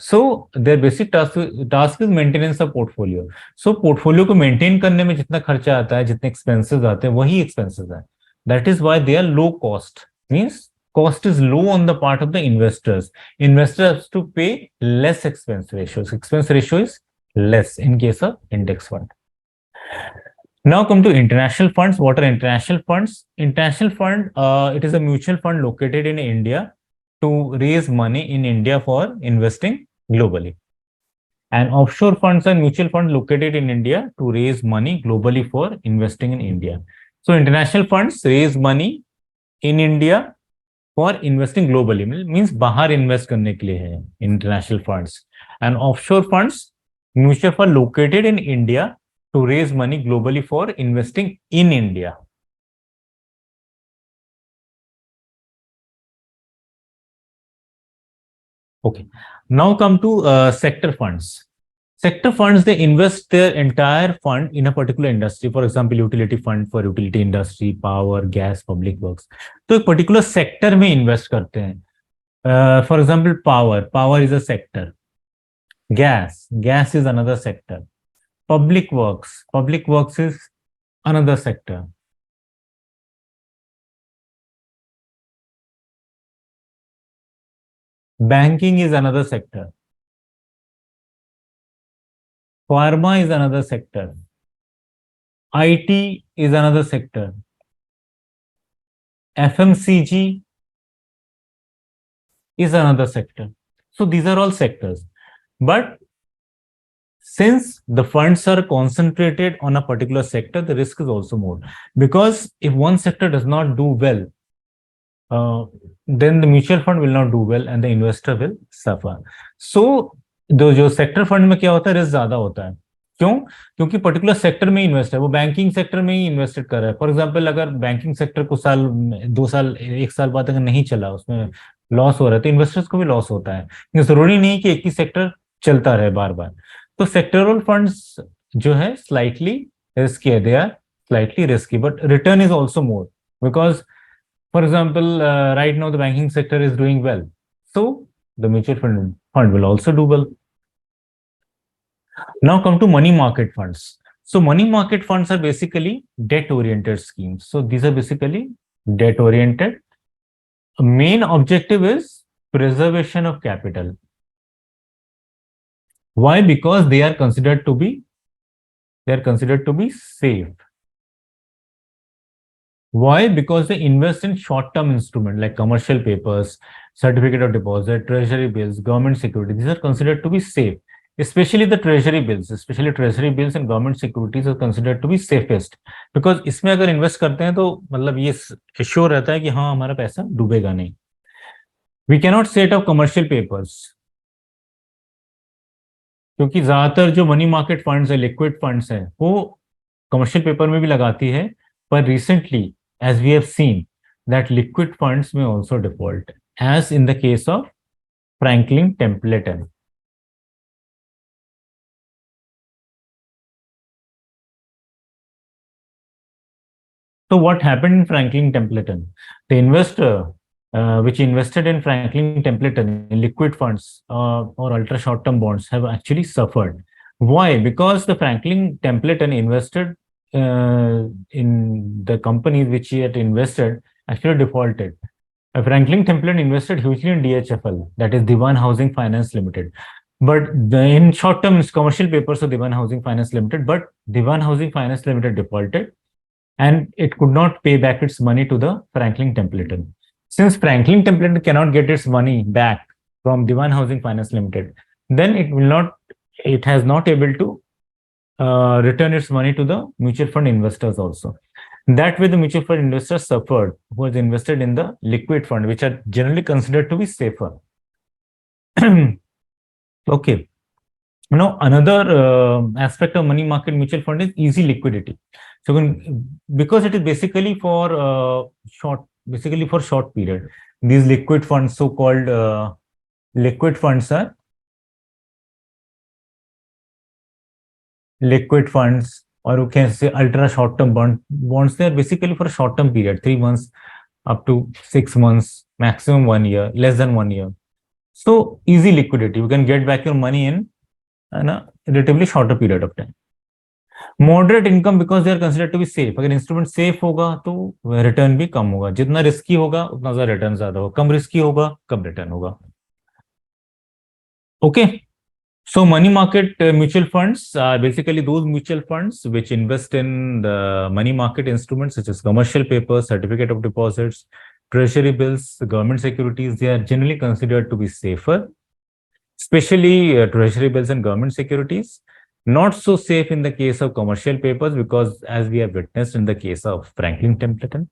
So their basic task is maintenance of portfolio. So portfolio को maintain करने में जितना खर्चा आता है, जितने expenses आते हैं, वही expenses है. That is why they are low cost. Means cost is low on the part of the investors. Investors have to pay less expense ratios. Expense ratio is less in case of index fund. Now come to international funds. What are international funds? International fund, it is a mutual fund located in India to raise money in India for investing globally. And offshore funds are mutual funds located in India to raise money globally for investing in India. So international funds raise money in India for investing globally, means bahar invest करने के लिए है international funds. And offshore funds, mutual fund located in India to raise money globally for investing in India. Okay, now come to sector funds. Sector funds, they invest their entire fund in a particular industry. For example, utility fund for utility industry, power, gas, public works. तो एक particular sector में invest करते हैं. For example, power is a sector. Gas is another sector. Public works is another sector. Banking is another sector. Pharma is another sector. IT is another sector. FMCG is another sector. So these are all sectors. But since the funds are concentrated on a particular sector, the risk is also more. Because if one sector does not do well, then the mutual fund will not do well and the investor will suffer. So जो sector fund में क्या होता है, risk ज्यादा होता है. क्यों? क्योंकि पर्टिकुलर सेक्टर में इन्वेस्ट है, वो बैंकिंग सेक्टर में ही इन्वेस्टेड कर रहा है. फॉर एग्जांपल अगर बैंकिंग सेक्टर को साल 2 साल 1 साल बाद अगर नहीं चला, उसमें लॉस हो रहा है, तो इन्वेस्टर्स को भी लॉस होता है. जरूरी नहीं कि एक ही सेक्टर चलता रहे बार बार. तो सेक्टरल फंड्स जो है स्लाइटली रिस्की है, they are slightly risky, but return is also more because for example, right now the banking sector is doing well, so the mutual fund will also do well. Now come to money market funds. So money market funds are basically debt oriented schemes. So these are basically debt oriented. Main objective is preservation of capital. Why? Because they are considered to be safe. Why? Because they invest in short-term instruments like commercial papers, certificate of deposit, treasury bills, government securities. These are considered to be safe. Especially the treasury bills, and government securities are considered to be safest. Because इसमें अगर invest करते हैं तो मतलब ये sure रहता है कि हाँ हमारा पैसा डूबेगा नहीं. We cannot set up commercial papers. क्योंकि ज्यादातर जो मनी मार्केट फंड्स है, लिक्विड फंड्स है, वो कमर्शियल पेपर में भी लगाती है. पर recently as we have seen that liquid funds may also default, as in the case of Franklin Templeton. So what happened in Franklin Templeton? The investor which invested in Franklin Templeton in liquid funds or ultra short-term bonds have actually suffered. Why? Because the Franklin Templeton invested in the companies which he had invested actually defaulted. Franklin Templeton invested hugely in DHFL, that is Diwan Housing Finance Limited. But in short term, it's commercial papers of Diwan Housing Finance Limited, but Diwan Housing Finance Limited defaulted and it could not pay back its money to the Franklin Templeton. Since Franklin Templeton cannot get its money back from Divan Housing Finance Limited, then it has not able to return its money to the mutual fund investors also. That way, the mutual fund investors suffered who was invested in the liquid fund, which are generally considered to be safer. Okay. Now, another aspect of money market mutual fund is easy liquidity. So, because it is basically for short period, these liquid funds, so-called liquid funds, are liquid funds, or you can say ultra short-term bonds. They are basically for a short-term period, 3 months up to 6 months, maximum 1 year, less than 1 year. So easy liquidity. You can get back your money in a relatively shorter period of time. Moderate income because they are considered to be safe. अगर instrument safe होगा तो return भी कम होगा. जितना risky होगा उतना ज्यादा return ज्यादा होगा. कम रिस्की होगा कम रिटर्न होगा. Okay. So money market mutual funds are basically those mutual funds which invest in the money market instruments such as commercial papers, certificate of deposits, treasury bills, government securities. They are generally considered to be safer, especially treasury bills and government securities. Not so safe in the case of commercial papers because, as we have witnessed in the case of Franklin Templeton.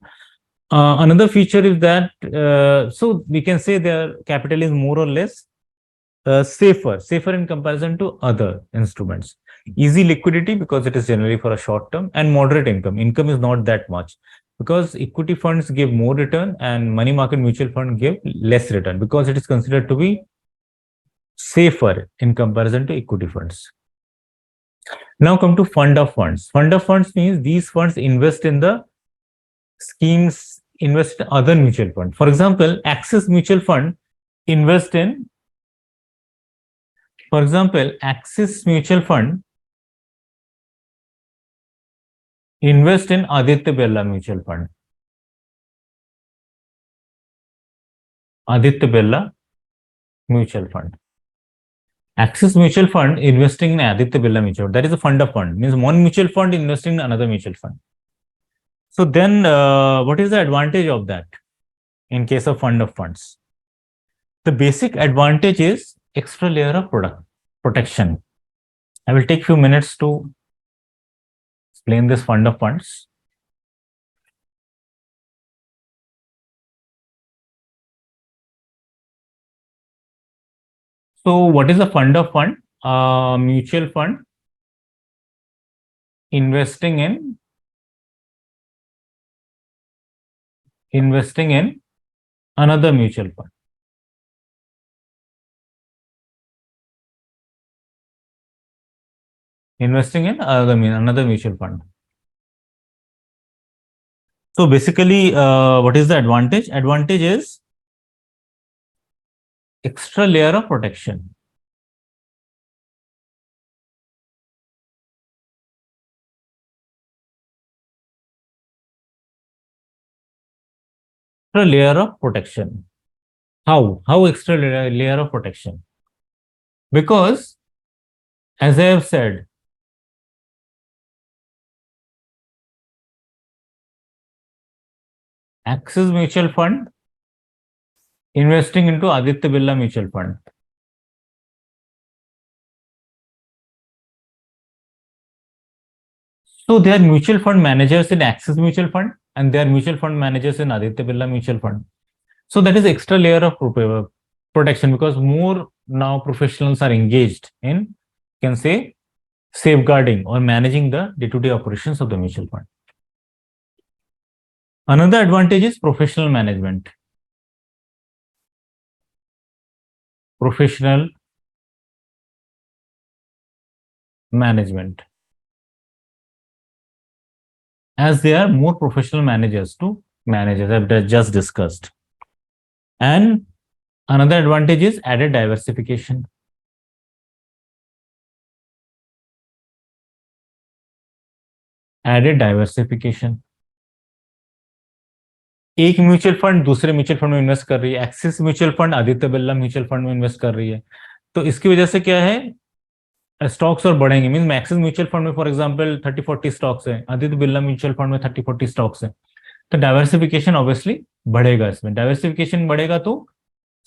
Another feature is that, so we can say their capital is more or less safer in comparison to other instruments. Easy liquidity because it is generally for a short term, and moderate income. Income is not that much because equity funds give more return and money market mutual fund give less return because it is considered to be safer in comparison to equity funds. Now come to fund of funds. Fund of funds means these funds invest in the schemes, invest in other mutual fund. For example, Axis Mutual Fund invest in, for example, Axis Mutual Fund invest in Aditya Birla Mutual Fund. Aditya Birla Mutual Fund. Axis Mutual Fund investing in Aditya Birla Mutual Fund. That is a fund of fund. Means one mutual fund investing in another mutual fund. So then what is the advantage of that in case of fund of funds? The basic advantage is extra layer of protection. I will take few minutes to explain this fund of funds. So what is a fund of fund? Mutual fund investing in another mutual fund. Investing in another mutual fund. So basically, what is the advantage? Advantage is extra layer of protection. Extra layer of protection. How? How extra layer of protection? Because, as I have said, Axis Mutual Fund investing into Aditya Birla Mutual Fund. So they are mutual fund managers in Axis Mutual Fund and they are mutual fund managers in Aditya Birla Mutual Fund. So that is extra layer of protection because more now professionals are engaged in, can say, safeguarding or managing the day-to-day operations of the mutual fund. Another advantage is professional management. Professional management. As they are more professional managers to managers, I've just discussed. And another advantage is added diversification. Added diversification. एक mutual fund दूसरे mutual fund में invest कर रही है, axis mutual fund Aditya Birla mutual fund में invest कर रही है, तो इसकी वजह से क्या है, स्टॉक्स और बढ़ेंगे. मीन एक्सिस म्यूचुअल फंड में फॉर एग्जांपल 30-40 स्टॉक्स है, आदित्य बिरला म्यूचुअल फंड में 30-40 स्टॉक्स है, तो डाइवर्सिफिकेशन ऑब्वियसली बढ़ेगा, इसमें डाइवर्सिफिकेशन बढ़ेगा तो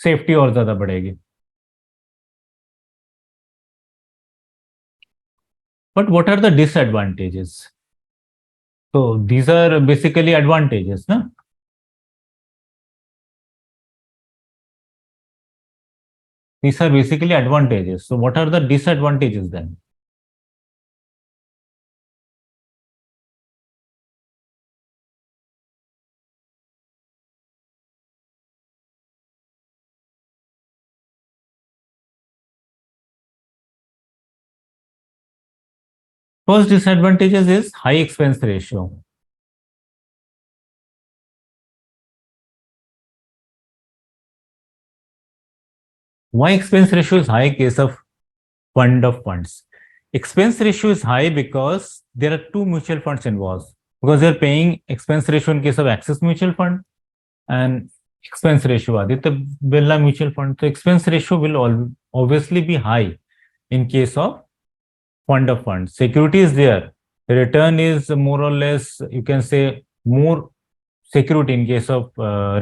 सेफ्टी और ज्यादा बढ़ेगी. But what are the disadvantages? तो दीज आर बेसिकली एडवांटेजेस ना. These are basically advantages. So what are the disadvantages then? First disadvantages is high expense ratio. Why expense ratio is high in case of fund of funds? Expense ratio is high because there are two mutual funds involved. Because you're paying expense ratio in case of Axis Mutual Fund and expense ratio Aditya Birla Mutual Fund. So expense ratio will obviously be high in case of fund of funds. Security is there. The return is more or less, you can say, more security in case of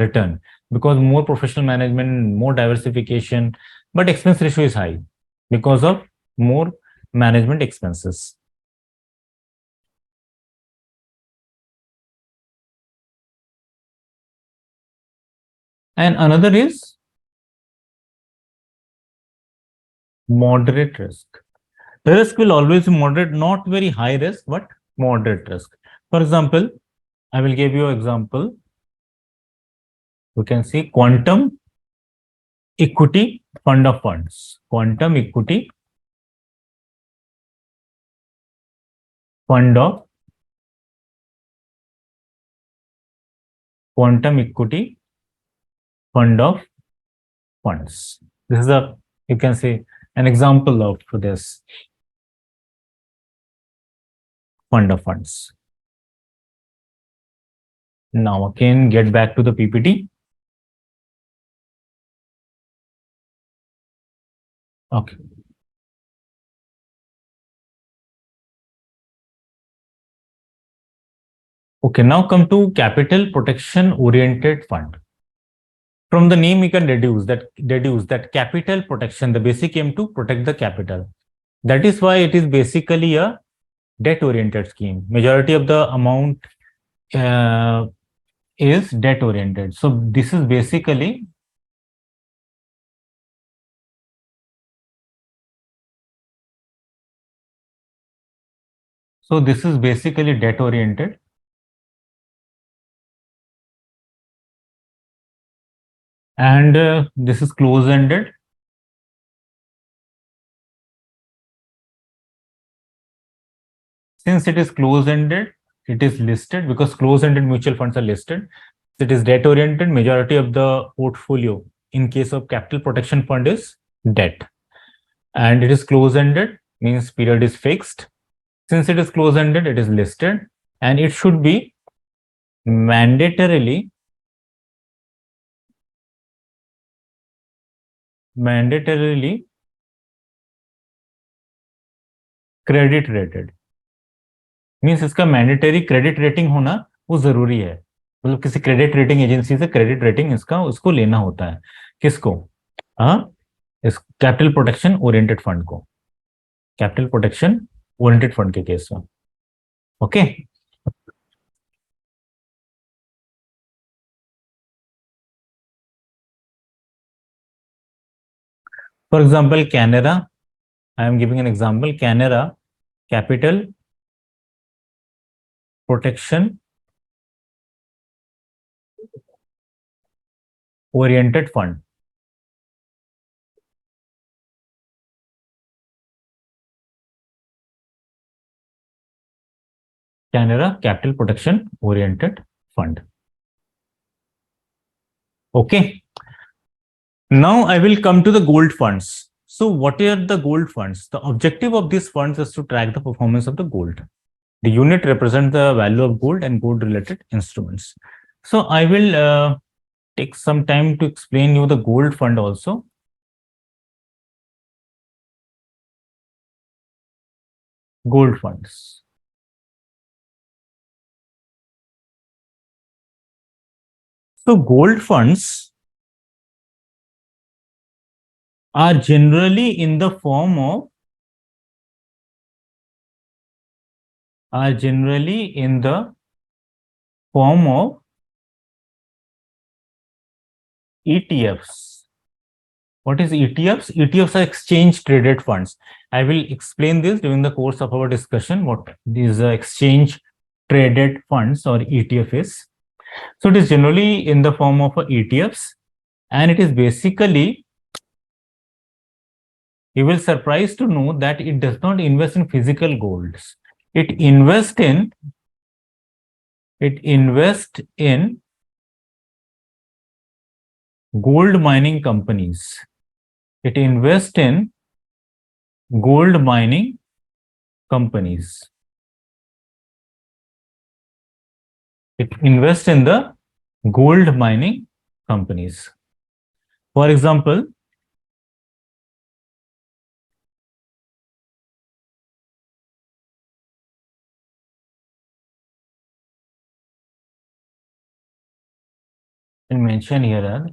return, because more professional management, more diversification, but expense ratio is high because of more management expenses. And another is moderate risk. The risk will always be moderate, not very high risk, but moderate risk. For example, I will give you an example. You can see quantum equity fund of funds. Quantum equity fund of quantum equity fund of funds. This is a, you can say, an example of this fund of funds. Now again, get back to the PPT. Okay. Okay, now come to capital protection oriented fund. From the name, you can deduce that capital protection, the basic aim to protect the capital. That is why it is basically a debt oriented scheme. Majority of the amount is debt oriented. So this is basically debt oriented. And this is close ended. Since it is close ended, it is listed because close ended mutual funds are listed. It is debt oriented. Majority of the portfolio in case of capital protection fund is debt, and it is close ended means period is fixed. Since it is close ended, it is listed, and it should be mandatorily credit rated. Means इसका mandatory credit rating होना वो जरूरी है. मतलब किसी credit rating agency से credit rating इसका उसको लेना होता है. किसको? हाँ, इस कैपिटल प्रोटेक्शन ओरिएंटेड फंड को, कैपिटल प्रोटेक्शन ओरिएंटेड फंड के केस में. Okay. For example Canara, I am giving an example. Canara capital protection oriented fund. Canara capital protection oriented fund. Okay. Now I will come to the gold funds. So what are the gold funds? The objective of these funds is to track the performance of the gold. The unit represents the value of gold and gold related instruments. So I will take some time to explain you the gold fund also. Gold funds. So gold funds are generally in the form of ETFs. What is ETFs? ETFs are exchange traded funds. I will explain this during the course of our discussion, what these exchange traded funds or ETF is. So it is generally in the form of ETFs, and it is basically, you will surprise to know that it does not invest in physical golds. It invests in gold mining companies. It invests in gold mining companies. It invests in the gold mining companies. For example, I mention here,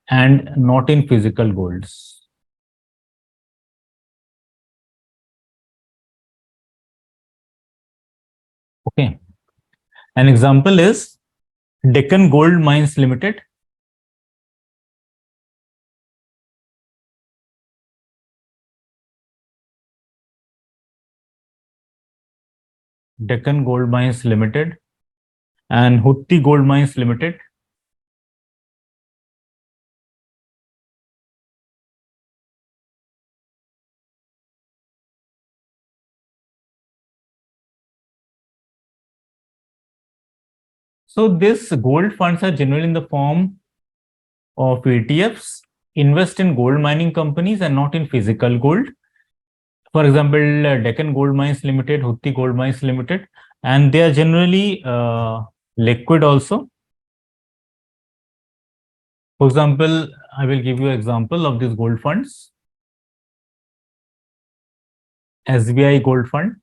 and not in physical golds. Okay. An example is Deccan Gold Mines Limited. Deccan Gold Mines Limited and Hutti Gold Mines Limited. So these gold funds are generally in the form of ETFs, invest in gold mining companies and not in physical gold. For example, Deccan Gold Mines Limited, Hutti Gold Mines Limited, and they are generally liquid also. For example, I will give you an example of these gold funds. SBI Gold Fund,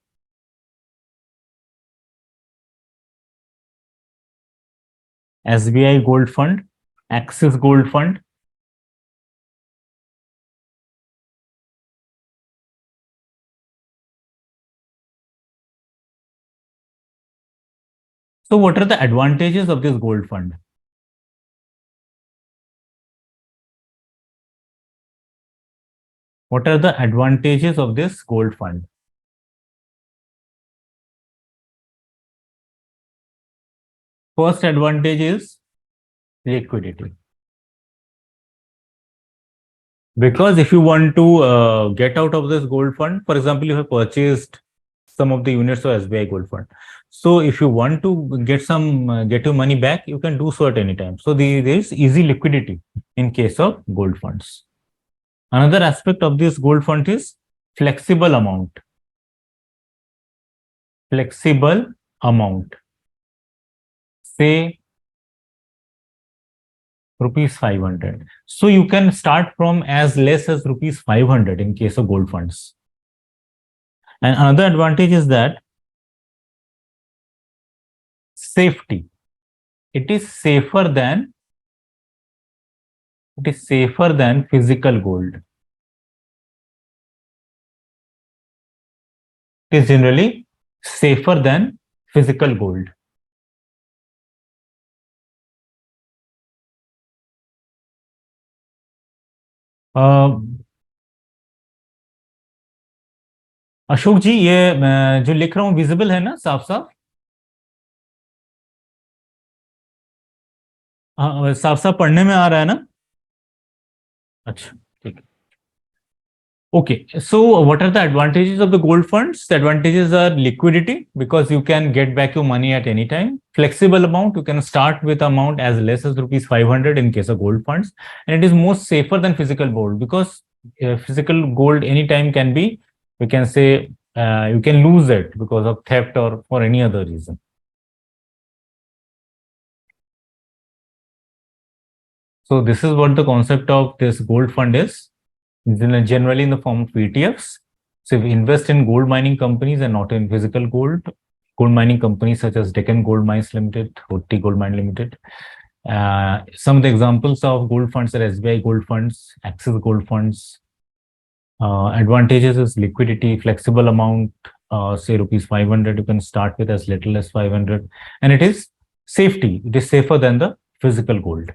SBI Gold Fund, Axis Gold Fund. So what are the advantages of this gold fund? What are the advantages of this gold fund? First advantage is liquidity. Because if you want to get out of this gold fund, for example, you have purchased some of the units of SBI Gold Fund. So if you want to get your money back, you can do so at any time. So there is easy liquidity in case of gold funds. Another aspect of this gold fund is flexible amount. Flexible amount. Say rupees 500. So you can start from as less as rupees 500 in case of gold funds. And another advantage is that safety. It is safer than physical gold. It is generally safer than physical gold. Ashok ji, ये जो लिख रहा हूँ visible है ना साफ साफ? हाँ, साफ साफ पढ़ने में आ रहा है ना? अच्छा, ठीक है. Okay, so what are the advantages of the gold funds? The advantages are liquidity, because you can get back your money at any time. Flexible amount, you can start with amount as less as rupees 500 in case of gold funds. And it is more safer than physical gold, because physical gold anytime can be, we can say, you can lose it because of theft or for any other reason. So this is what the concept of this gold fund is. Generally in the form of ETFs. So we invest in gold mining companies and not in physical gold. Gold mining companies such as Deccan Gold Mines Limited, Hutti Gold Mine Limited. Some of the examples of gold funds are SBI gold funds, Axis gold funds. Advantages is liquidity, flexible amount, say rupees 500. You can start with as little as 500, and it is safety. It is safer than the physical gold.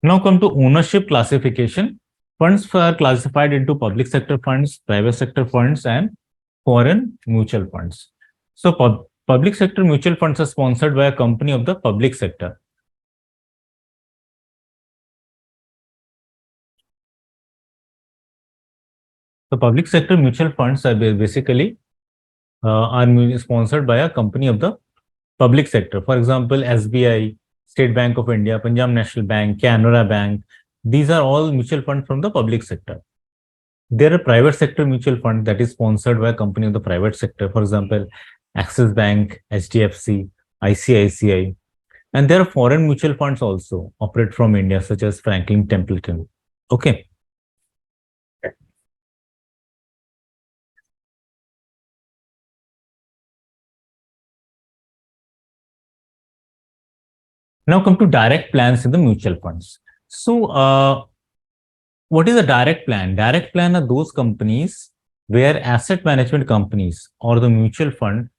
Now come to ownership classification. Funds are classified into public sector funds, private sector funds, and foreign mutual funds. So public sector mutual funds are sponsored by a company of the public sector. The public sector mutual funds are basically are sponsored by a company of the public sector. For example, SBI, State Bank of India, Punjab National Bank, Canara Bank. These are all mutual funds from the public sector. There are private sector mutual fund that is sponsored by a company of the private sector. For example, Axis Bank, HDFC, ICICI. And there are foreign mutual funds also operate from India, such as Franklin Templeton. Okay. Now come to direct plans in the mutual funds. So, what is a direct plan? Direct plan are those companies where asset management companies or the mutual fund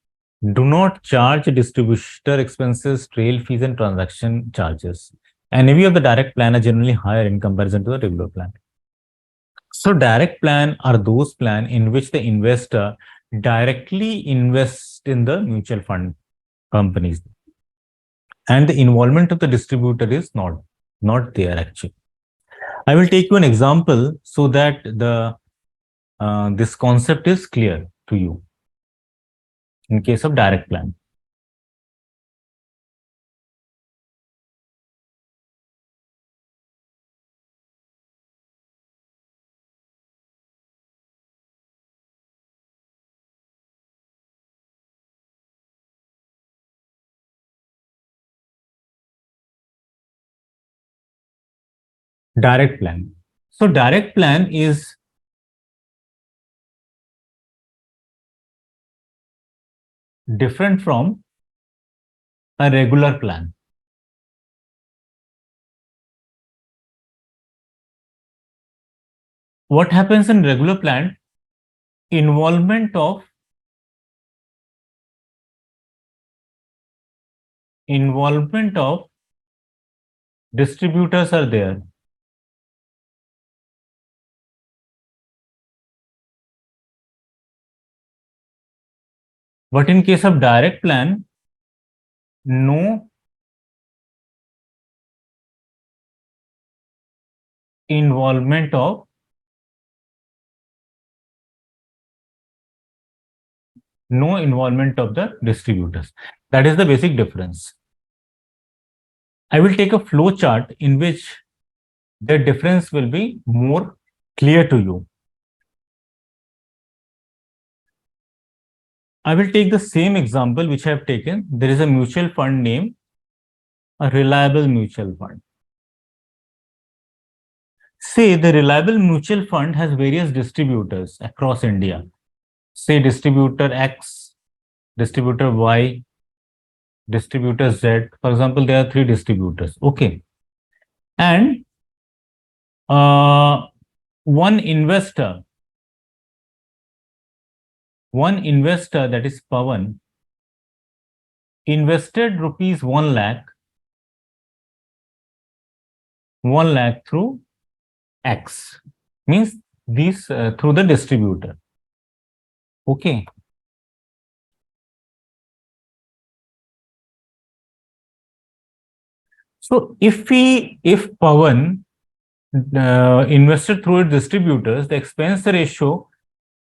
do not charge distributor expenses, trail fees, and transaction charges. And any of the direct plan are generally higher in comparison to the regular plan. So direct plan are those plan in which the investor directly invests in the mutual fund companies, and the involvement of the distributor is not there actually. I will take you an example so that the this concept is clear to you. In case of direct plan, direct plan. So direct plan is different from a regular plan. What happens in regular plan? Involvement of distributors are there. But in case of direct plan, no involvement of the distributors. That is the basic difference. I will take a flow chart in which the difference will be more clear to you. I will take the same example which I have taken. There is a mutual fund name, a reliable mutual fund. Say the reliable mutual fund has various distributors across India. Say distributor X, distributor Y, distributor Z. For example, there are 3 distributors. Okay. And one investor that is Pawan invested rupees 1 lakh through X, means these through the distributor. Okay. So if Pawan invested through its distributors, the expense ratio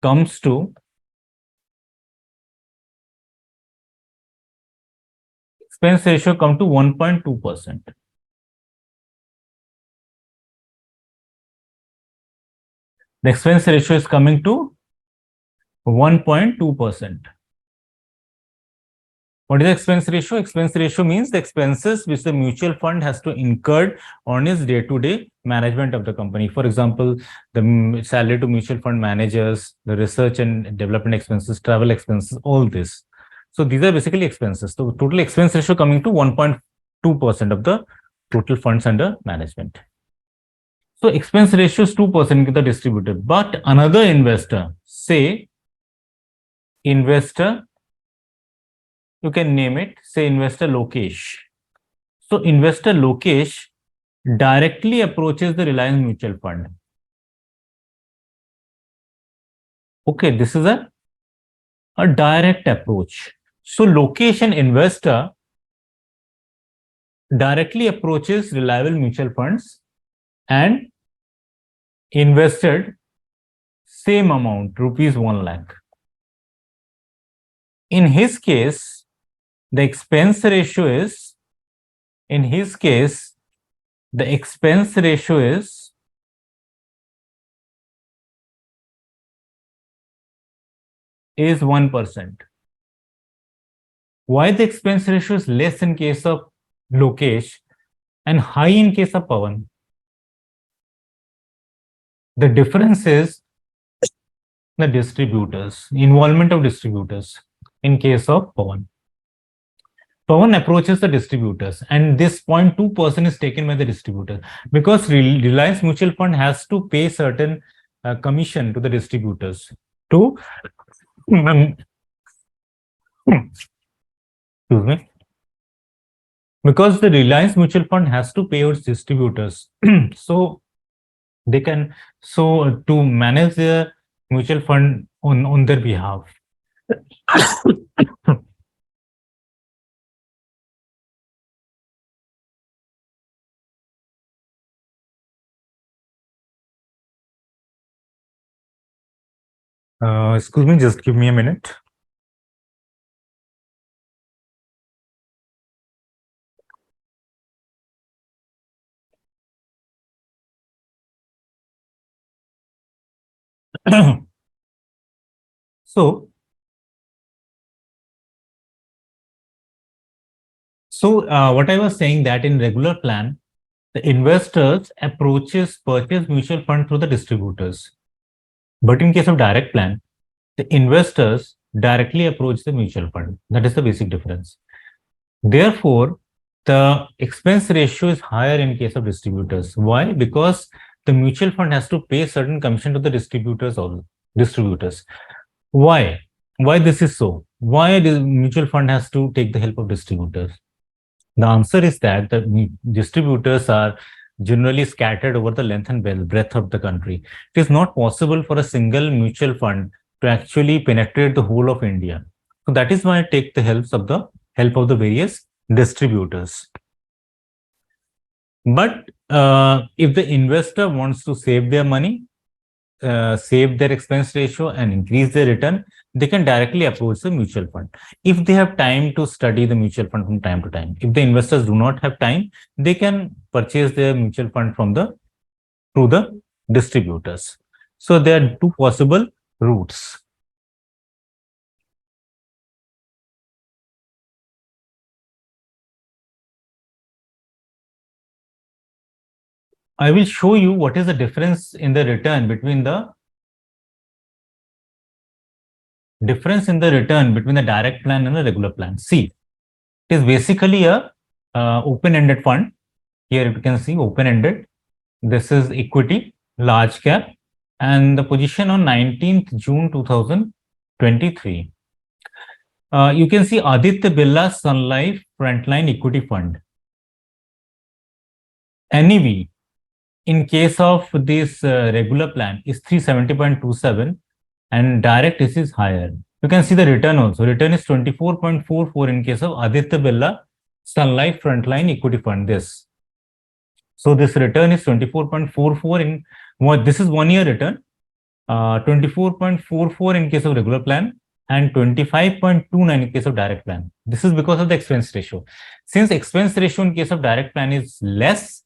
comes to 1.2%. The expense ratio is coming to 1.2%. What is the expense ratio? Expense ratio means the expenses which the mutual fund has to incur on its day-to-day management of the company. For example, the salary to mutual fund managers, the research and development expenses, travel expenses, all this. So these are basically expenses. So total expense ratio coming to 1.2% of the total funds under management. So expense ratio is 2% to the distributor. But another investor, say investor, you can name it, say investor Lokesh. So investor Lokesh directly approaches the Reliance Mutual Fund. Okay, this is a direct approach. So Lokesh, an investor, directly approaches reliable mutual funds and invested same amount, rupees 1 lakh. In his case, the expense ratio is, in his case, the expense ratio is 1%. Why the expense ratio is less in case of Lokesh and high in case of Pawan? The difference is the distributors, involvement of distributors in case of Pawan. Pawan approaches the distributors and this 0.2% is taken by the distributor because Reliance Mutual Fund has to pay certain commission to the distributors to excuse me, because the Reliance Mutual Fund has to pay its distributors so they can to manage their mutual fund on their behalf. Excuse me, just give me a minute. So what I was saying that in regular plan, the investors purchase mutual fund through the distributors. But in case of direct plan, the investors directly approach the mutual fund. That is the basic difference. Therefore, the expense ratio is higher in case of distributors. Why? Because the mutual fund has to pay certain commission to the distributors or distributors. Why? Why this is so? Why the mutual fund has to take the help of distributors? The answer is that the distributors are generally scattered over the length and breadth of the country. It is not possible for a single mutual fund to actually penetrate the whole of India. So that is why I take the help of the various distributors. But if the investor wants to save their money, save their expense ratio and increase their return, they can directly approach the mutual fund. If they have time to study the mutual fund from time to time, if the investors do not have time, they can purchase their mutual fund through the distributors. So there are two possible routes. I will show you what is the difference in the return between the direct plan and the regular plan. See, it is basically a open-ended fund. Here you can see open-ended. This is equity, large cap, and the position on 19th June 2023. You can see Aditya Birla Sun Life Frontline Equity Fund. NEV in case of this regular plan is 370.27 and direct is higher. You can see the return also. Return is 24.44 in case of Aditya Birla Sun Life Frontline Equity Fund. So this return is 24.44 in what this is 1 year return, 24.44 in case of regular plan and 25.29 in case of direct plan. This is because of the expense ratio. Since expense ratio in case of direct plan is less,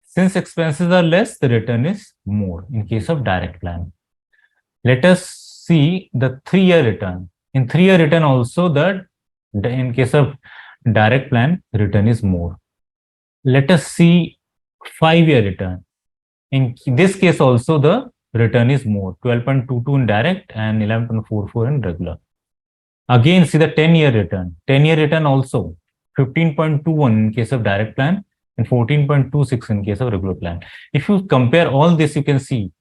since expenses are less, the return is more in case of direct plan. Let us see the 3-year return. In 3-year return also, the In case of direct plan, return is more. Let us see 5-year return. In this case also, the return is more, 12.22 in direct and 11.44 in regular. Again, see the 10-year return. 10-year return also 15.21 in case of direct plan and 14.26 in case of regular plan. If you compare all this, you can see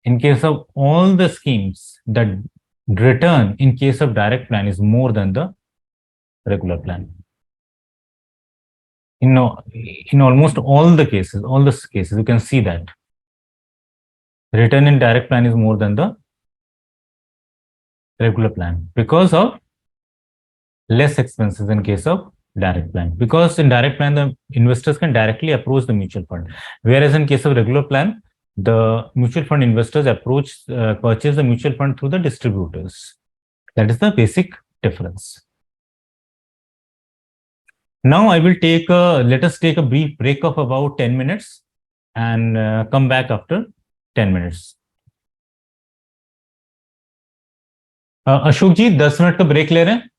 in case of all the schemes, the return in case of direct plan is more than the regular plan. In almost all the cases, you can see that return in direct plan is more than the regular plan because of less expenses in case of direct plan. Because in direct plan, the investors can directly approach the mutual fund, whereas in case of regular plan, the mutual fund investors purchase the mutual fund through the distributors. That is the basic difference. Now I will let us take a brief break of about 10 minutes and come back after 10 minutes. Ashok ji 10 minute का break ले रहे हैं.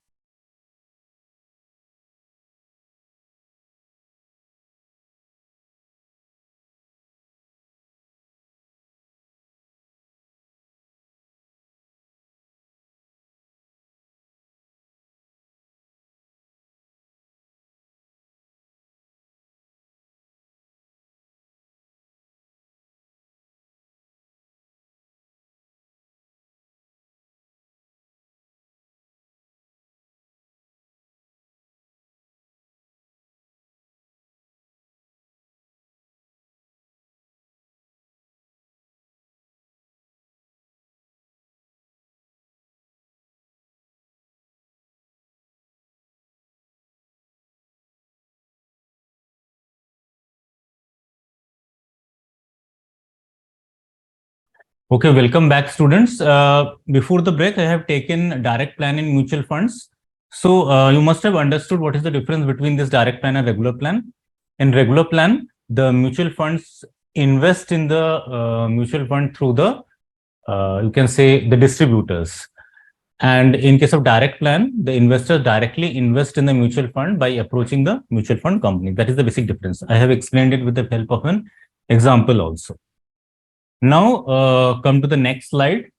Okay, welcome back, students. Before the break, I have taken direct plan in mutual funds. So you must have understood what is the difference between this direct plan and regular plan. In regular plan, the mutual funds invest in the mutual fund through the, you can say, the distributors. And in case of direct plan, the investors directly invest in the mutual fund by approaching the mutual fund company. That is the basic difference. I have explained it with the help of an example also. Now, come to the next slide.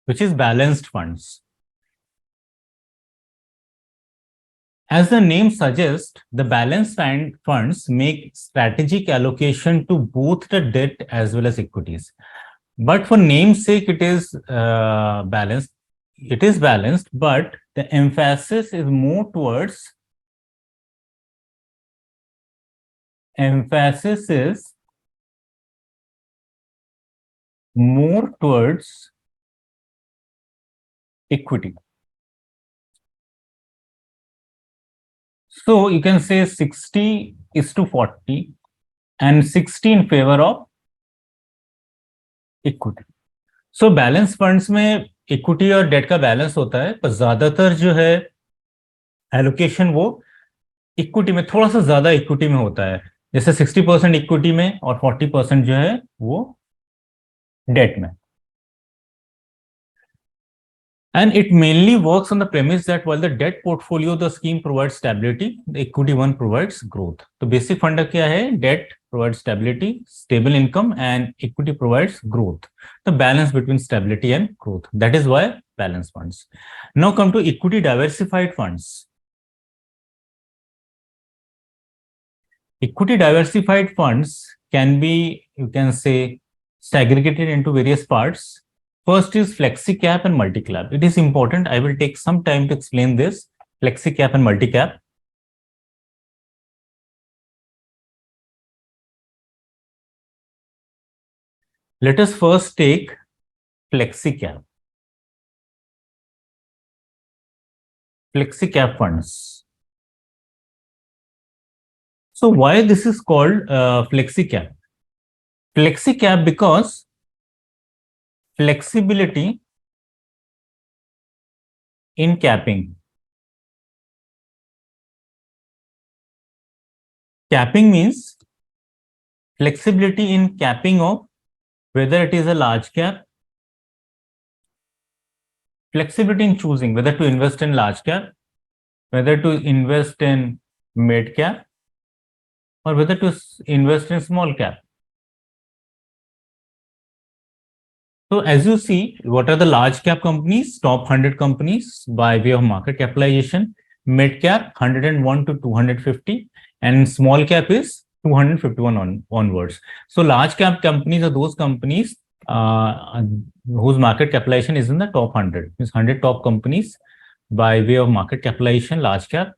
Which is balanced funds. As the name suggests, the balanced funds make strategic allocation to both the debt as well as equities. But for namesake, it is balanced. It is balanced, but the emphasis is more towards equity. So you can say 60:40 and 60 in favor of equity. So balance funds में equity और date का balance होता है, पर ज्यादातर जो है allocation वो इक्विटी में, थोड़ा सा ज्यादा इक्विटी में होता है, जैसे 60% इक्विटी में और 40% जो है वो डेट में. And it mainly works on the premise that while the debt portfolio, the scheme provides stability, the equity one provides growth. तो basic fund क्या है? Debt provides stability, stable income, and equity provides growth. The balance between stability and growth. That is why balance funds. Now come to equity diversified funds. Equity diversified funds can be, you can say, segregated into various parts. First is flexi cap and multi cap. It is important. I will take some time to explain this. Flexi cap and multi cap. Let us first take flexi cap. Flexi cap funds. So why this is called flexi cap? Flexi cap because flexibility in capping. Capping means flexibility in capping of whether it is a large cap flexibility in choosing whether to invest in large cap, whether to invest in mid cap, or whether to invest in small cap. So as you see, what are the large cap companies? Top 100 companies by way of market capitalization. Mid cap 101 to 250, and small cap is 251 onwards. So large cap companies are those companies whose market capitalization is in the top 100. Means 100 top companies by way of market capitalization, large cap,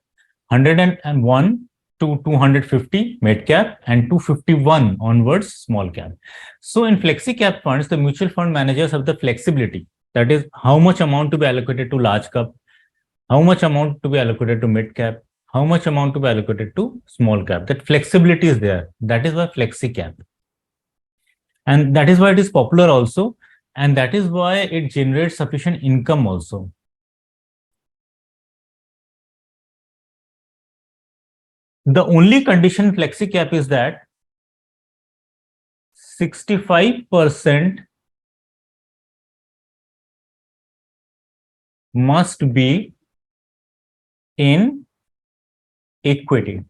101 to 250 mid cap, and 251 onwards small cap. So in flexi cap funds, the mutual fund managers have the flexibility. That is, how much amount to be allocated to large cap, how much amount to be allocated to mid cap, how much amount to be allocated to small cap. That flexibility is there. That is why flexi cap. And that is why it is popular also. And that is why it generates sufficient income also. The only condition flexi cap is that 65% must be in equity.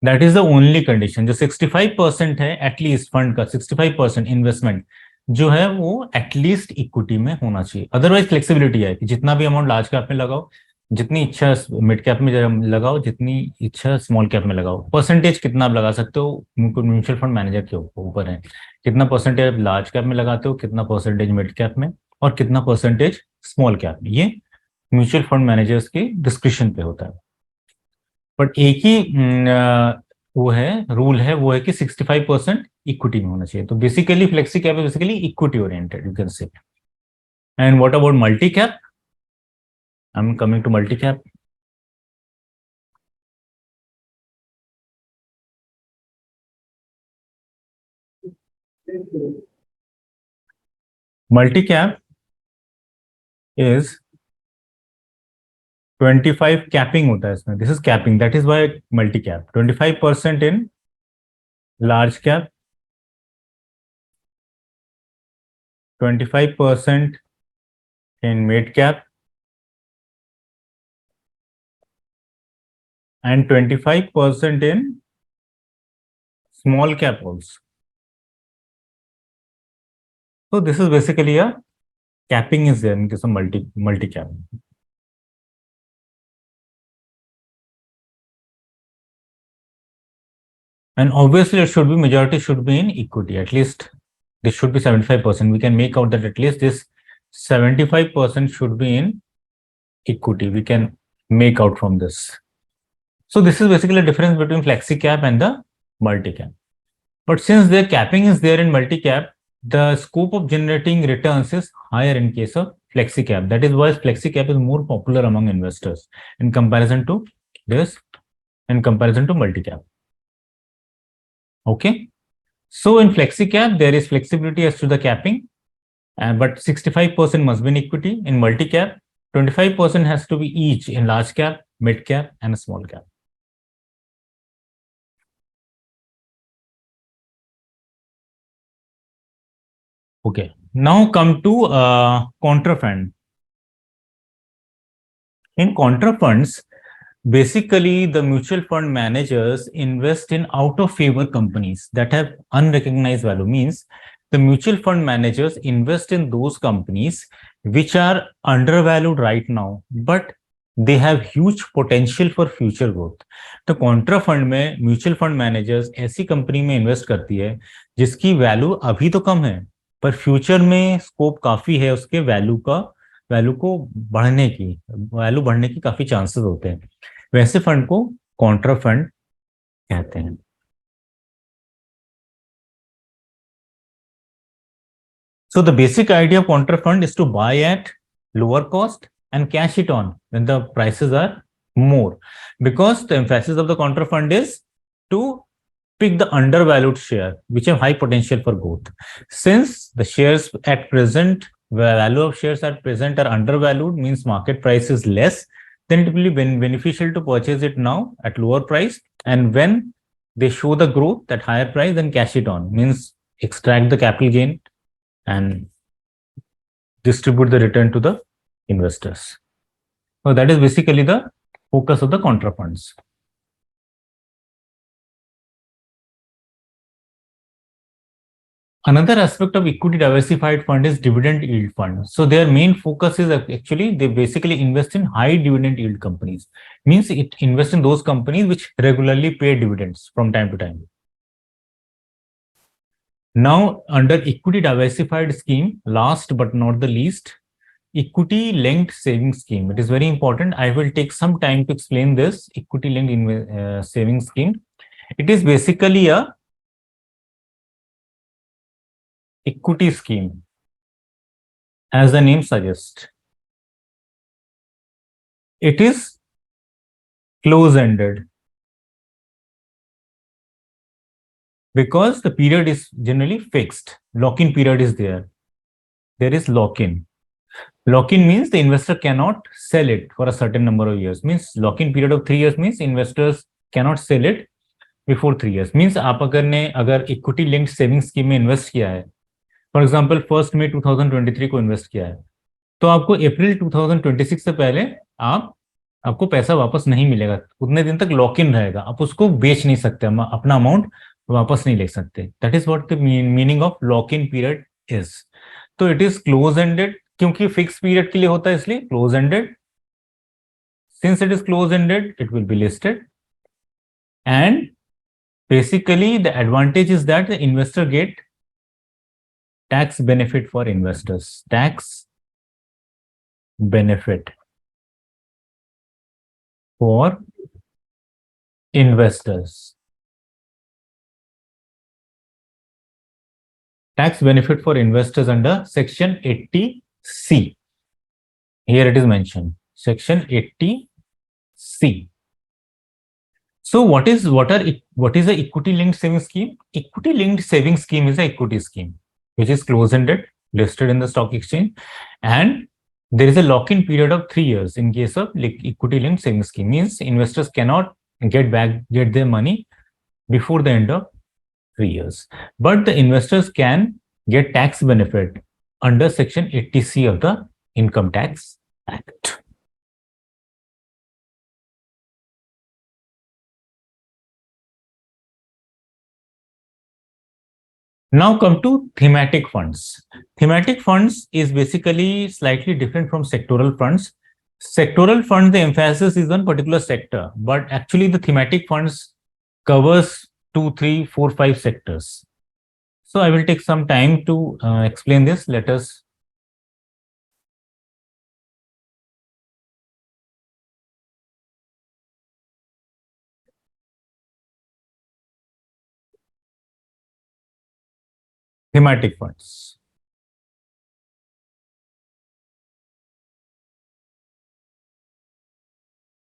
That is the only condition. जो 65% है at least fund का 65% investment जो है वो at least equity में होना चाहिए. Otherwise flexibility है कि जितना भी अमाउंट लार्ज कैप में लगाओ, जितनी इच्छा मिड कैप में लगाओ, जितनी इच्छा स्मॉल कैप में लगाओ. परसेंटेज कितना आप लगा सकते हो म्यूचुअल फंड मैनेजर के ऊपर है. कितना परसेंटेज लार्ज कैप में लगाते हो, कितना परसेंटेज मिड कैप में, और कितना परसेंटेज स्मॉल कैप में, ये म्यूचुअल फंड मैनेजर्स के डिस्क्रिप्शन पे होता है. बट एक ही वो है रूल है, वो है कि 65% इक्विटी में होना चाहिए. तो बेसिकली फ्लेक्सी कैप है basically equity oriented, you can say. And what about multi cap? I am coming to multi cap. Multi cap is 25 capping होता है इसमें. This is capping, that is why multi cap. 25% in large cap, 25% in mid cap, and 25% in small cap also. So this is basically a capping is there in case of multi cap. And obviously it should be, majority should be in equity. At least this should be 75%. We can make out that at least this 75% should be in equity. We can make out from this. So this is basically the difference between flexi cap and the multi cap. But since the capping is there in multi cap, the scope of generating returns is higher in case of flexi cap. That is why flexi cap is more popular among investors in comparison to this, in comparison to multi cap. Okay. So in flexi cap, there is flexibility as to the capping, but 65% must be in equity. In multi cap, 25% has to be each in large cap, mid cap, and a small cap. Okay, now come to contra fund. In contra funds, basically the mutual fund managers invest in out of favor companies that have unrecognized value. Means the mutual fund managers invest in those companies which are undervalued right now, but they have huge potential for future growth. तो Contra fund में mutual fund managers ऐसी company में invest करती है जिसकी value अभी तो कम है, पर फ्यूचर में स्कोप काफी है उसके वैल्यू को बढ़ने की, वैल्यू बढ़ने की काफी चांसेस होते हैं. वैसे फंड को कॉन्ट्रा फंड कहते हैं. So the basic idea of contra fund is to buy at lower cost and cash it on when the prices are more, because the emphasis of the contra fund is to pick the undervalued share which have high potential for growth. Since the shares at present, value of shares at present are undervalued, means market price is less, then it will be beneficial to purchase it now at lower price, and when they show the growth at higher price, then cash it on, means extract the capital gain. And distribute the return to the investors. So that is basically the focus of the contra funds. Another aspect of equity diversified fund is dividend yield fund. So their main focus is actually they basically invest in high dividend yield companies. Means it invests in those companies which regularly pay dividends from time to time. Now, under equity diversified scheme, last but not the least, equity linked savings scheme. It is very important. I will take some time to explain this equity linked savings scheme. It is basically a equity scheme, as the name suggests. It is close-ended because the period is generally fixed. Lock-in period is there. There is lock-in. Lock-in means the investor cannot sell it for a certain number of years. Means lock-in period of 3 years means investors cannot sell it before 3 years. Means आप अगर equity linked savings scheme में invest किया है, for example 1 मई 2023 को invest किया है, तो आपको अप्रैल 2026 से पहले आपको पैसा वापस नहीं मिलेगा. उतने दिन तक लॉक इन रहेगा. आप उसको बेच नहीं सकते, अपना अमाउंट वापस नहीं ले सकते. That is what the meaning of lock in period is. तो इट इज क्लोज एंडेड, क्योंकि फिक्स पीरियड के लिए होता है इसलिए close ended. Since it is close ended it will be listed and basically the advantage is that the investor get tax benefit for investors. Tax benefit for investors. Tax benefit for investors under section 80C. Here it is mentioned, section 80C. So what is the equity linked savings scheme? Equity linked savings scheme is an equity scheme which is close ended, listed in the stock exchange, and there is a lock in period of 3 years in case of equity linked savings scheme. Means investors cannot get their money before the end of 3 years, but the investors can get tax benefit under section 80C of the Income Tax Act. Now come to thematic funds. Thematic funds is basically slightly different from sectoral funds. Sectoral funds, the emphasis is on particular sector, but actually the thematic funds covers 2, 3, 4, 5 sectors. So I will take some time to explain this. Let us thematic funds.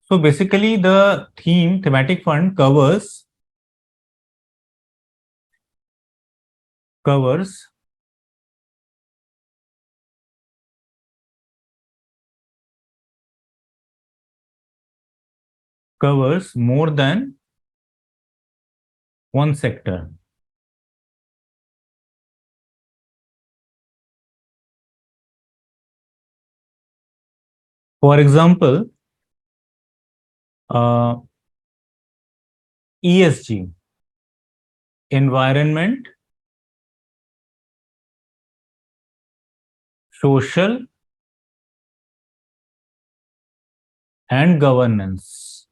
So basically the thematic fund covers more than one sector. For example, ESG, environment, social and governance.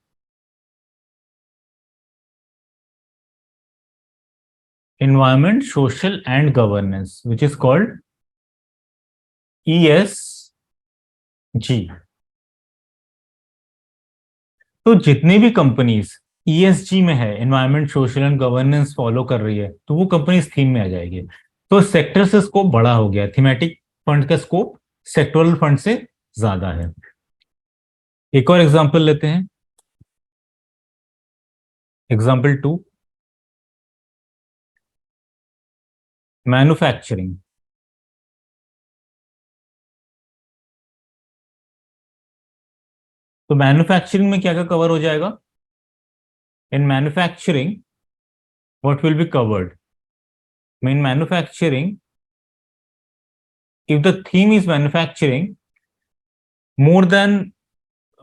Environment, social and governance, which is called ESG. तो जितनी भी companies ESG में है, environment, social and governance follow कर रही है, तो वो कंपनीज थीम में आ जाएगी. तो सेक्टर से स्कोप बड़ा हो गया. थीमेटिक फंड का स्कोप सेक्टोरल फंड से ज्यादा है. एक और एग्जांपल लेते हैं. Example 2, manufacturing. तो मैन्युफैक्चरिंग में क्या क्या कवर हो जाएगा? In manufacturing what will be covered? In manufacturing if the theme is manufacturing, more than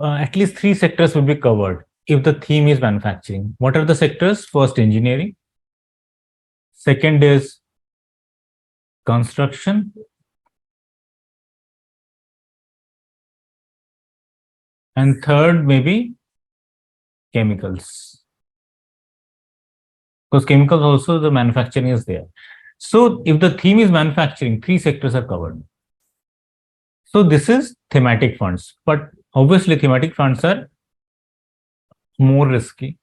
at least three sectors will be covered. If the theme is manufacturing, what are the sectors? First, engineering. Second is construction. And third, maybe chemicals. Because chemicals also, the manufacturing is there. So if the theme is manufacturing, three sectors are covered. So this is thematic funds, but obviously thematic funds are more risky,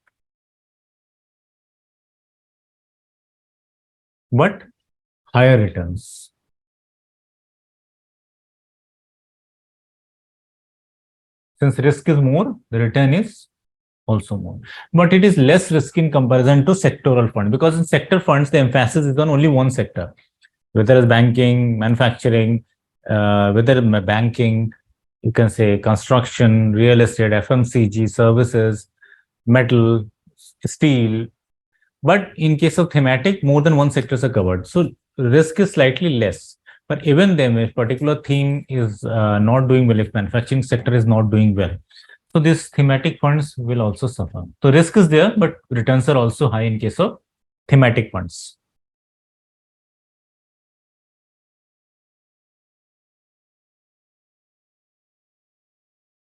but higher returns. Since risk is more, the return is also more. But it is less risk in comparison to sectoral fund, because in sector funds, the emphasis is on only one sector, whether it's banking, manufacturing, whether banking, you can say construction, real estate, FMCG, services, metal, steel. But in case of thematic, more than one sectors are covered. So risk is slightly less. But even then, if particular theme is not doing well, if manufacturing sector is not doing well, so these thematic funds will also suffer. So risk is there, but returns are also high in case of thematic funds.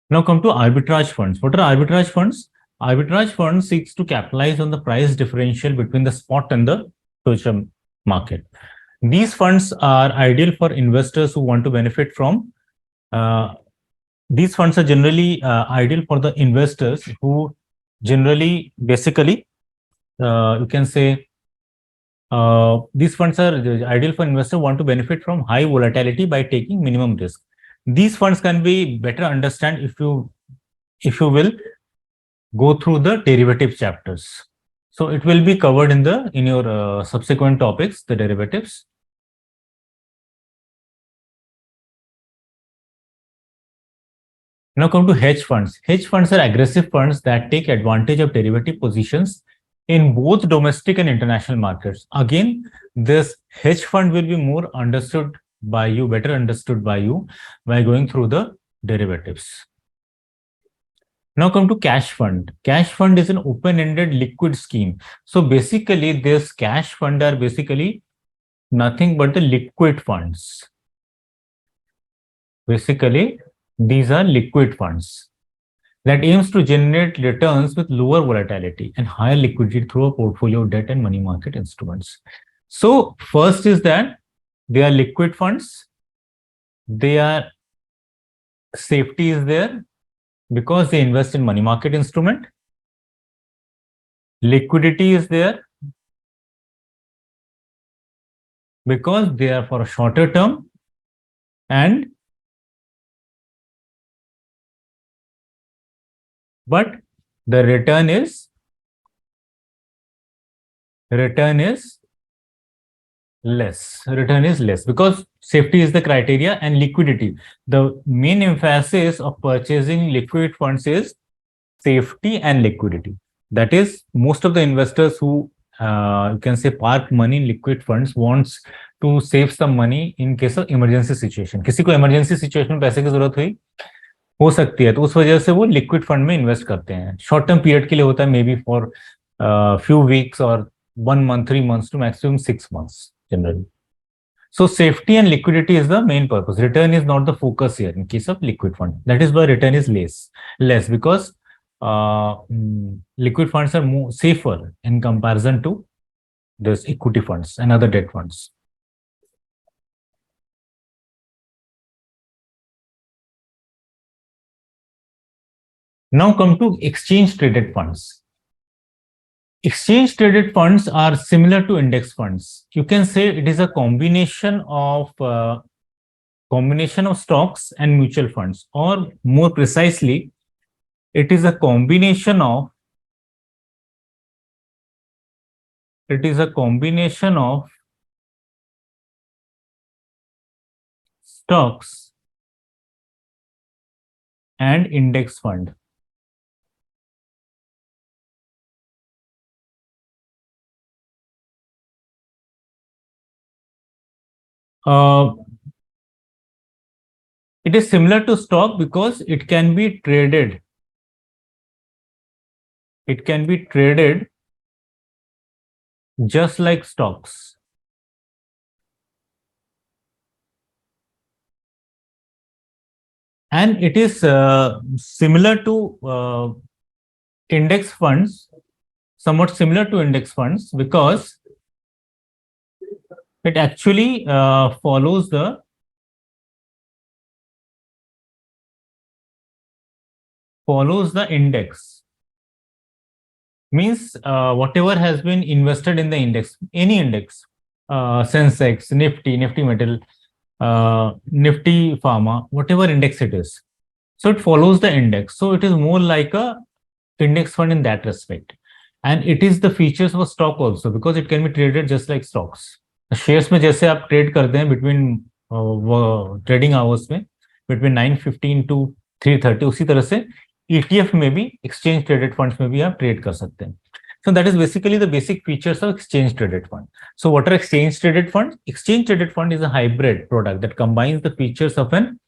Now come to arbitrage funds. What are arbitrage funds? Arbitrage funds seeks to capitalize on the price differential between the spot and the future market. These funds are ideal for investors who want to benefit from. These funds are generally ideal for the investors who generally, basically, you can say, these funds are ideal for investors who want to benefit from high volatility by taking minimum risk. These funds can be better understand if you will go through the derivative chapters. So it will be covered in your subsequent topics, the derivatives. Now come to hedge funds. Hedge funds are aggressive funds that take advantage of derivative positions in both domestic and international markets. Again, this hedge fund will be more understood by you, better understood by you by going through the derivatives. Now come to cash fund. Cash fund is an open-ended liquid scheme. So basically, this cash fund are basically nothing but the liquid funds. Basically, these are liquid funds that aims to generate returns with lower volatility and higher liquidity through a portfolio of debt and money market instruments. So first is that they are liquid funds. They are safety is there because they invest in money market instrument. Liquidity is there because they are for a shorter term, and but the return is less because safety is the criteria and liquidity. The main emphasis of purchasing liquid funds is safety and liquidity. That is, most of the investors who you can say park money in liquid funds wants to save some money in case of emergency situation. किसी को emergency situation में पैसे की जरूरत हुई हो सकती है, तो उस वजह से वो लिक्विड फंड में इन्वेस्ट करते हैं. शॉर्ट टर्म पीरियड के लिए होता है, may be for few weeks और 1 month, 3 months to maximum 6 months generally. So safety and liquidity is the main purpose. Return is not the focus here in case of liquid fund. That is why return is less because liquid funds are more safer in comparison to this equity funds and other debt funds. Now come to exchange traded funds. Exchange traded funds are similar to index funds. You can say it is a combination of stocks and mutual funds, or more precisely, it is a combination of stocks and index fund. It is similar to stock because it can be traded. It can be traded just like stocks. And it is similar to index funds, somewhat similar to index funds, because it actually follows the index. Means whatever has been invested in the index, any index, Sensex, Nifty, Nifty Metal, Nifty Pharma, whatever index it is. So it follows the index. So it is more like a index fund in that respect. And it is the features of a stock also, because it can be traded just like stocks. Shares में जैसे आप trade करते हैं between trading hours में between 9:15 to 3:30, उसी तरह से ETF में भी, एक्सचेंज ट्रेडेड फंड्स में भी आप ट्रेड कर सकते हैं. So that is basically the basic features of exchange traded fund. So what are exchange traded funds? Exchange traded fund is a hybrid product that combines the features of an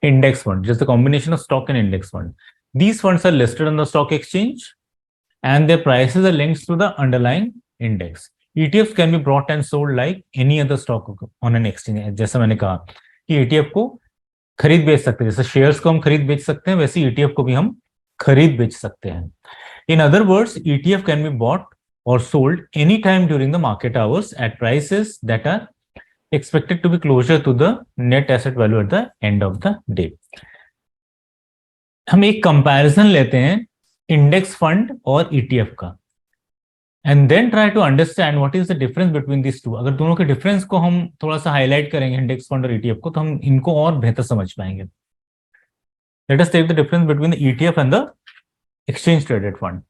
index fund, just a combination of stock and index fund. These funds are listed on the stock exchange and their prices are linked to the underlying index. ETFs can be bought and sold like any other stock on an exchange. जैसा मैंने कहा कि ETF को खरीद बेच सकते हैं, जैसे शेयर्स को हम खरीद बेच सकते हैं, वैसे ETF को भी हम खरीद बेच सकते हैं. In other words, ETF can be bought or sold anytime during the market hours at prices that are expected to be closer to the net asset value at the end of the day. हम एक comparison लेते हैं index fund और ETF का, and then try to understand what is the difference between this two. अगर दोनों के difference को हम थोड़ा सा हाईलाइट करेंगे, इंडेक्स फंड और ETF को, तो हम इनको और बेहतर समझ पाएंगे. Let us take the difference between the ETF and the exchange traded fund.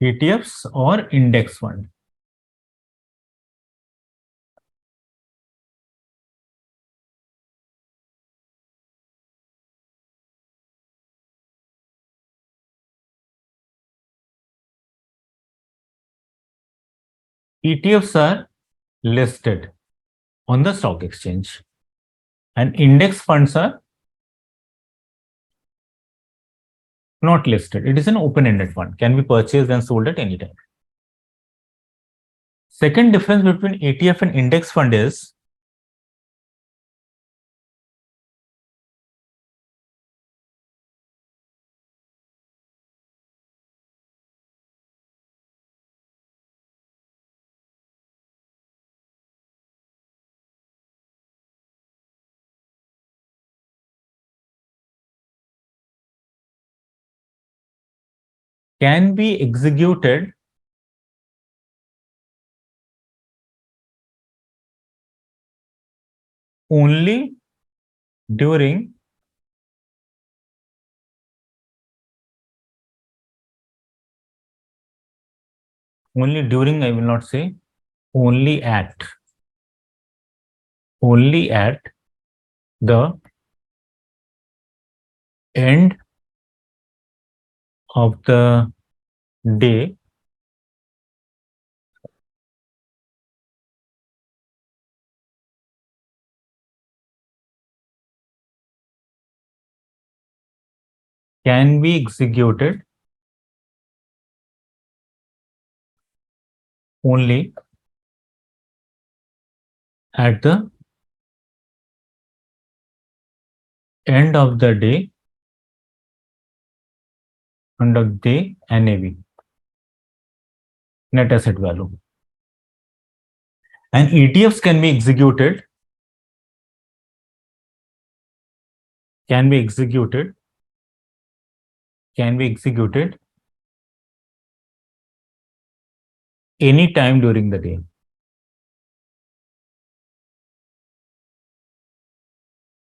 ETFs or index fund. ETFs are listed on the stock exchange and index funds are not listed. It is an open-ended fund, can be purchased and sold at any time. Second difference between ETF and index fund is can be executed only during I will not say only at the end of the day can be executed only at the end of the day under the NAV, net asset value. And ETFs can be executed any time during the day.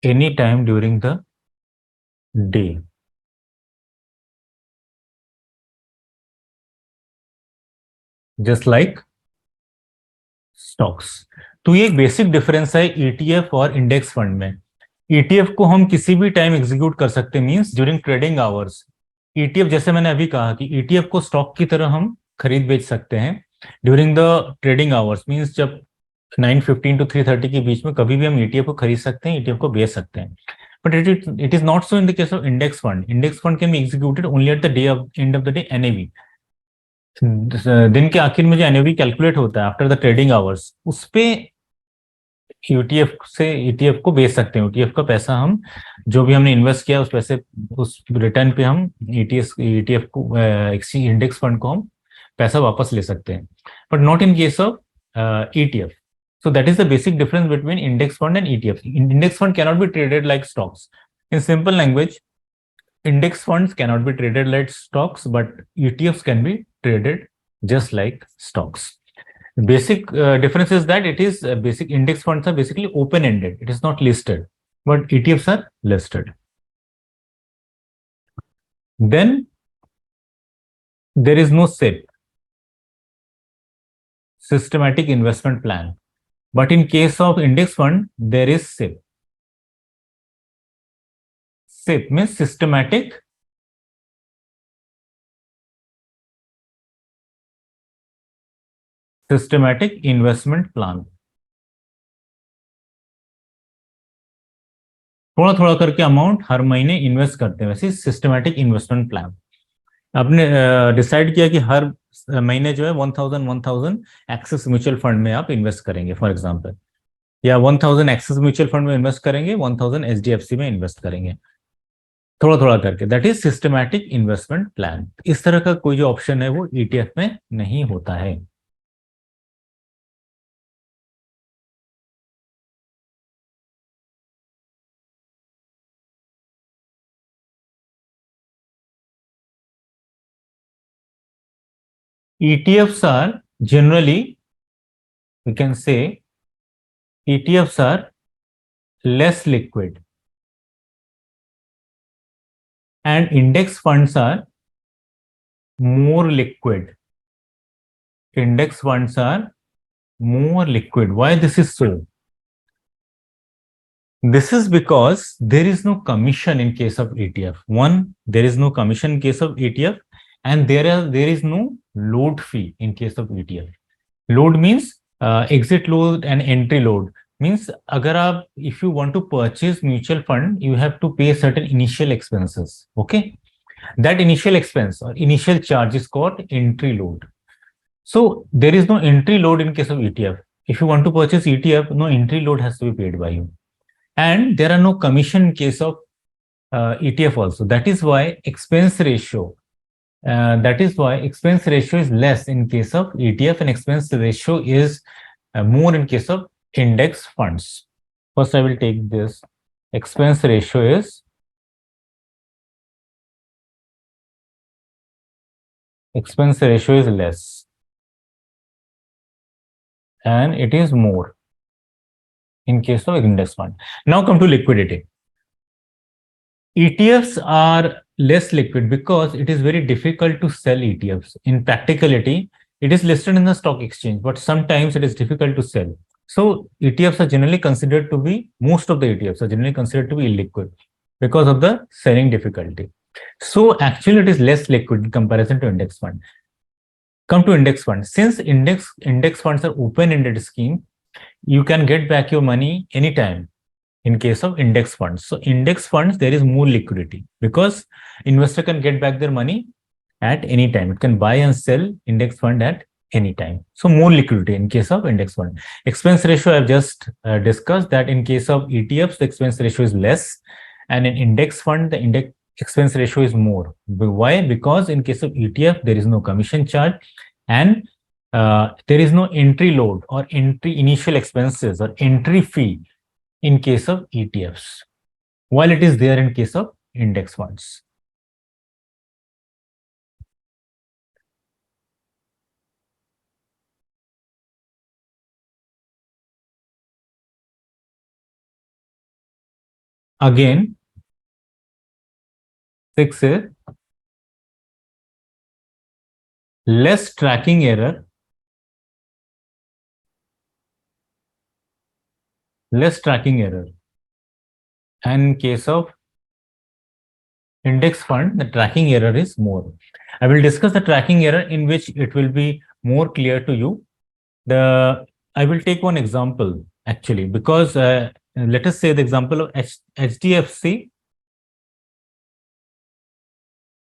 Any time during the day. Just like stocks. तो ये एक basic difference है ETF और index fund में. ETF को हम किसी भी टाइम एग्जीक्यूट कर सकते हैं, means during trading hours. ETF जैसे मैंने अभी कहा कि ETF को स्टॉक की तरह हम खरीद बेच सकते हैं during the trading hours, means जब 9:15 to 3:30 के बीच में कभी भी हम ETF को खरीद सकते हैं, ETF को बेच सकते हैं. But it is not so in the case of index fund. Index fund can be executed only at the end of the day NAV. दिन के आखिर में जो NAV कैलकुलेट होता है आफ्टर द ट्रेडिंग आवर्स, उस पे यूटीएफ से ETF को बेच सकते हैं. यूटीएफ का पैसा हम जो भी हमने इन्वेस्ट किया उस पैसे, उस रिटर्न पे हम ETF को, एक्सचेंज इंडेक्स फंड को हम पैसा वापस ले सकते हैं. But not in case of ETF. So that is the basic difference between index fund and ETF. Index fund cannot be traded like stocks. In simple language, index funds cannot be traded like stocks, but ETFs can be traded just like stocks. Basic difference is that it is basic index funds are basically open-ended. It is not listed, but ETFs are listed. Then there is no SIP, systematic investment plan. But in case of index fund, there is SIP. SIP means systematic investment plan. थोड़ा थोड़ा करके amount हर महीने invest करते हैं, वैसे systematic investment plan. आपने decide किया कि हर महीने जो है 1000 एक्सेस म्यूचुअल फंड में आप इन्वेस्ट करेंगे फॉर एग्जांपल, या 1000 एक्सेस म्यूचुअल फंड में इन्वेस्ट करेंगे, 1000 HDFC में इन्वेस्ट करेंगे, थोड़ा थोड़ा करके. That is systematic investment plan. इस तरह का कोई जो ऑप्शन है वो ETF में नहीं होता है. ETFs are generally, we can say, ETFs are less liquid and index funds are more liquid. Index funds are more liquid. Why this is so? This is because there is no commission in case of ETF. One, there is no commission in case of ETF, and there is no load fee in case of ETF. Load means exit load and entry load. Means agar aap, if you want to purchase mutual fund, you have to pay certain initial expenses. Okay, that initial expense or initial charge is called entry load. So there is no entry load in case of ETF. If you want to purchase ETF, no entry load has to be paid by you, and there are no commission in case of ETF also. That is why expense ratio. Is less in case of ETF, and expense ratio is more in case of index funds. First, I will take this. Expense ratio is less, and it is more in case of index fund. Now come to liquidity. ETFs are less liquid because it is very difficult to sell ETFs. In practicality, it is listed in the stock exchange, but sometimes it is difficult to sell. So ETFs are generally considered to be, most of the ETFs are generally considered to be illiquid because of the selling difficulty. So actually it is less liquid in comparison to index fund. Come to index fund. Since index funds are open-ended scheme, you can get back your money anytime. In case of index funds, so index funds, there is more liquidity because investor can get back their money at any time. It can buy and sell index fund at any time. So more liquidity in case of index fund. Expense ratio, I've just discussed that in case of ETFs, the expense ratio is less, and in index fund, the index expense ratio is more. Why? Because in case of ETF, there is no commission charge, and there is no entry load or entry initial expenses or entry fee in case of ETFs, while it is there in case of index funds. Again, 6 is less tracking error, and in case of index fund, the tracking error is more. I will discuss the tracking error in which it will be more clear to you. The I will take one example actually, because let us say the example of HDFC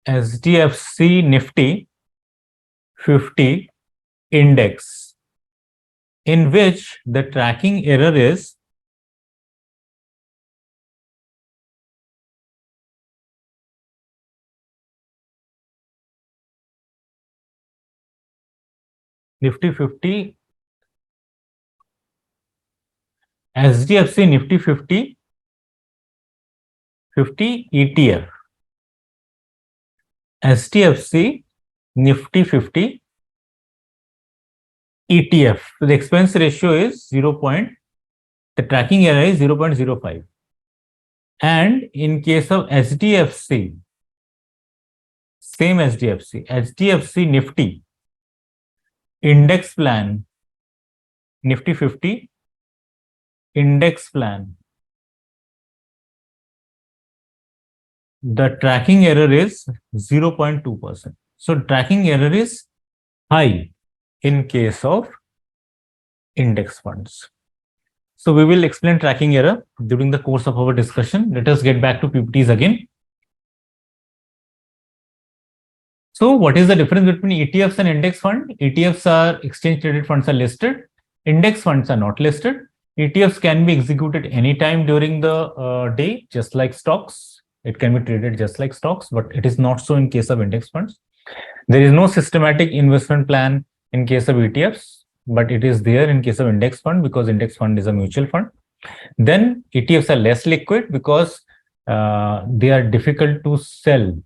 Nifty 50 index, in which the tracking error is Nifty 50, HDFC Nifty 50 ETF, HDFC Nifty 50 ETF. So the expense ratio is 0. The tracking error is 0.05. And in case of HDFC, same HDFC Nifty index plan, Nifty 50 index plan, the tracking error is 0.2%. So tracking error is high in case of index funds. So we will explain tracking error during the course of our discussion. Let us get back to PPTs again. So what is the difference between ETFs and index fund? ETFs are exchange traded funds are listed. Index funds are not listed. ETFs can be executed anytime during the day, just like stocks. It can be traded just like stocks, but it is not so in case of index funds. There is no systematic investment plan in case of ETFs, but it is there in case of index fund, because index fund is a mutual fund. Then ETFs are less liquid because they are difficult to sell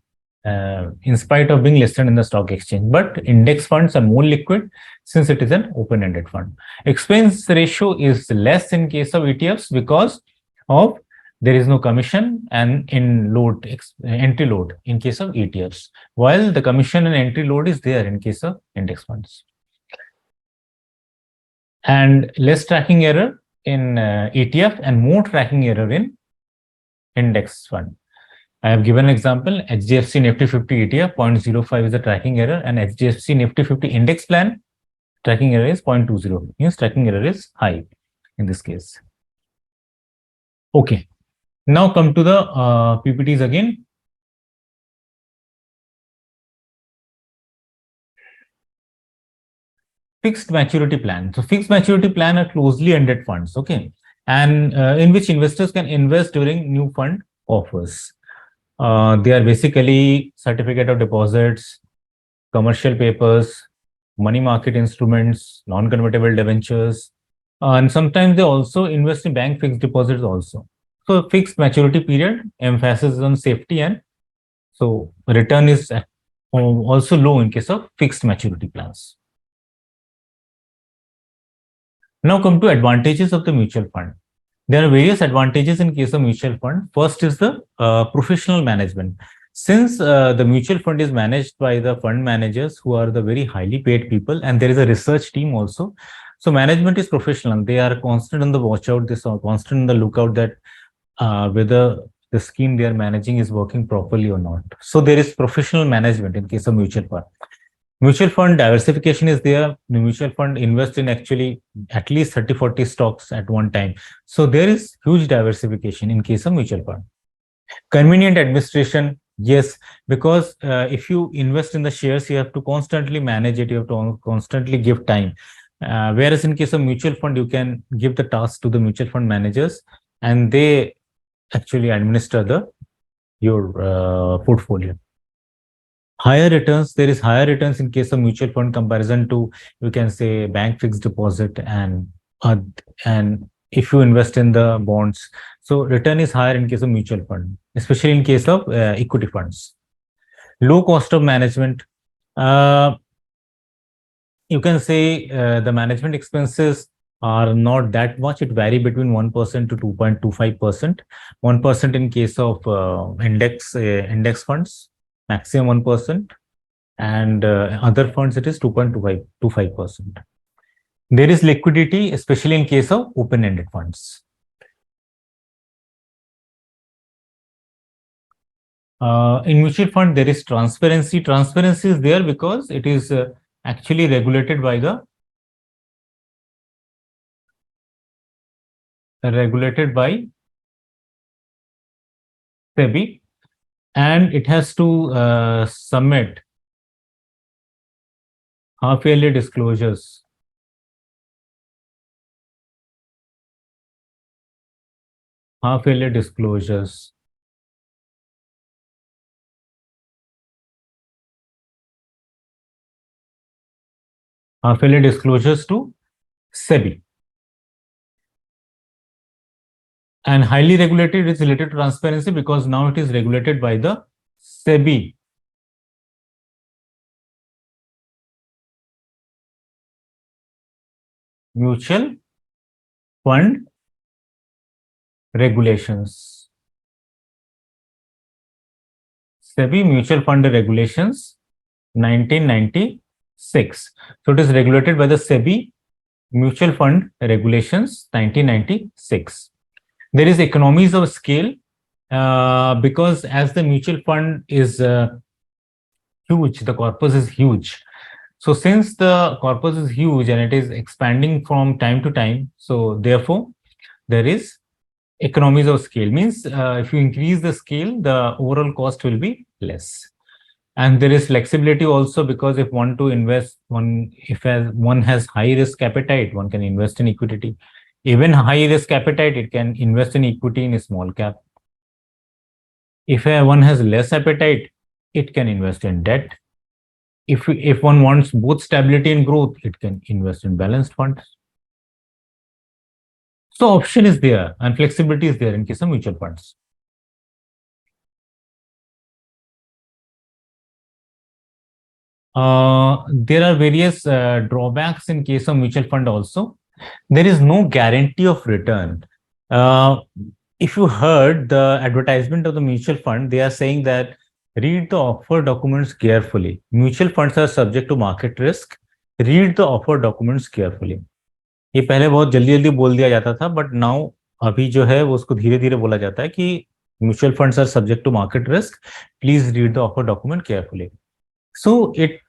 in spite of being listed in the stock exchange. But index funds are more liquid since it is an open-ended fund. Expense ratio is less in case of ETFs because of there is no commission and entry load in case of ETFs, while the commission and entry load is there in case of index funds. And less tracking error in ETF and more tracking error in index fund. I have given an example, HDFC Nifty 50 ETF, 0.05 is the tracking error, and HDFC Nifty 50 index plan, tracking error is 0.20, means tracking error is high in this case. Okay, now come to the PPTs again. Fixed maturity plan. So fixed maturity plan are closely ended funds, okay, and in which investors can invest during new fund offers. They are basically certificate of deposits, commercial papers, money market instruments, non-convertible debentures, and sometimes they also invest in bank fixed deposits also. So fixed maturity period emphasis on safety, and so return is also low in case of fixed maturity plans. Now come to advantages of the mutual fund. There are various advantages in case of mutual fund. First is the professional management. Since the mutual fund is managed by the fund managers who are the very highly paid people, and there is a research team also. So management is professional. They are constant on the watch out. They are constant on the lookout that whether the scheme they are managing is working properly or not. So there is professional management in case of mutual fund. Mutual fund diversification is there. The mutual fund invests in actually at least 30-40 stocks at one time. So there is huge diversification in case of mutual fund. Convenient administration, yes, because if you invest in the shares, you have to constantly manage it. You have to constantly give time. Whereas in case of mutual fund, you can give the task to the mutual fund managers, and they actually administer your portfolio. Higher returns, there is higher returns in case of mutual fund comparison to, you can say, bank fixed deposit, and if you invest in the bonds, so return is higher in case of mutual fund, especially in case of equity funds. Low cost of management, you can say the management expenses are not that much. It vary between 1% to 2.25%. 1% in case of index funds, maximum 1%, and other funds it is 2.25%. There is liquidity, especially in case of open-ended funds. In mutual fund, there is transparency. Transparency is there because it is actually regulated by the regulated by SEBI, and it has to submit half-yearly disclosures. Half-yearly disclosures. Half-yearly disclosures to SEBI. And highly regulated is related to transparency because now it is regulated by the SEBI. Mutual Fund Regulations. SEBI Mutual Fund Regulations 1996. So it is regulated by the SEBI Mutual Fund Regulations 1996. There is economies of scale because as the mutual fund is huge, the corpus is huge. So since the corpus is huge and it is expanding from time to time, so therefore there is economies of scale. Means if you increase the scale, the overall cost will be less. And there is flexibility also because if one to invest, if one has high risk appetite, one can invest in equity. Even high risk appetite, it can invest in equity in a small cap. If one has less appetite, it can invest in debt. If one wants both stability and growth, it can invest in balanced funds. So option is there and flexibility is there in case of mutual funds. There are various drawbacks in case of mutual fund also. There is no guarantee of return. If you heard the advertisement of the mutual fund, they are saying that read the offer documents carefully. Mutual funds are subject to market risk. Read the offer documents carefully. ये पहले बहुत जल्दी जल्दी बोल दिया जाता था, but now अभी जो है वो उसको धीरे धीरे बोला जाता है कि mutual funds are subject to market risk, please read the offer document carefully. So it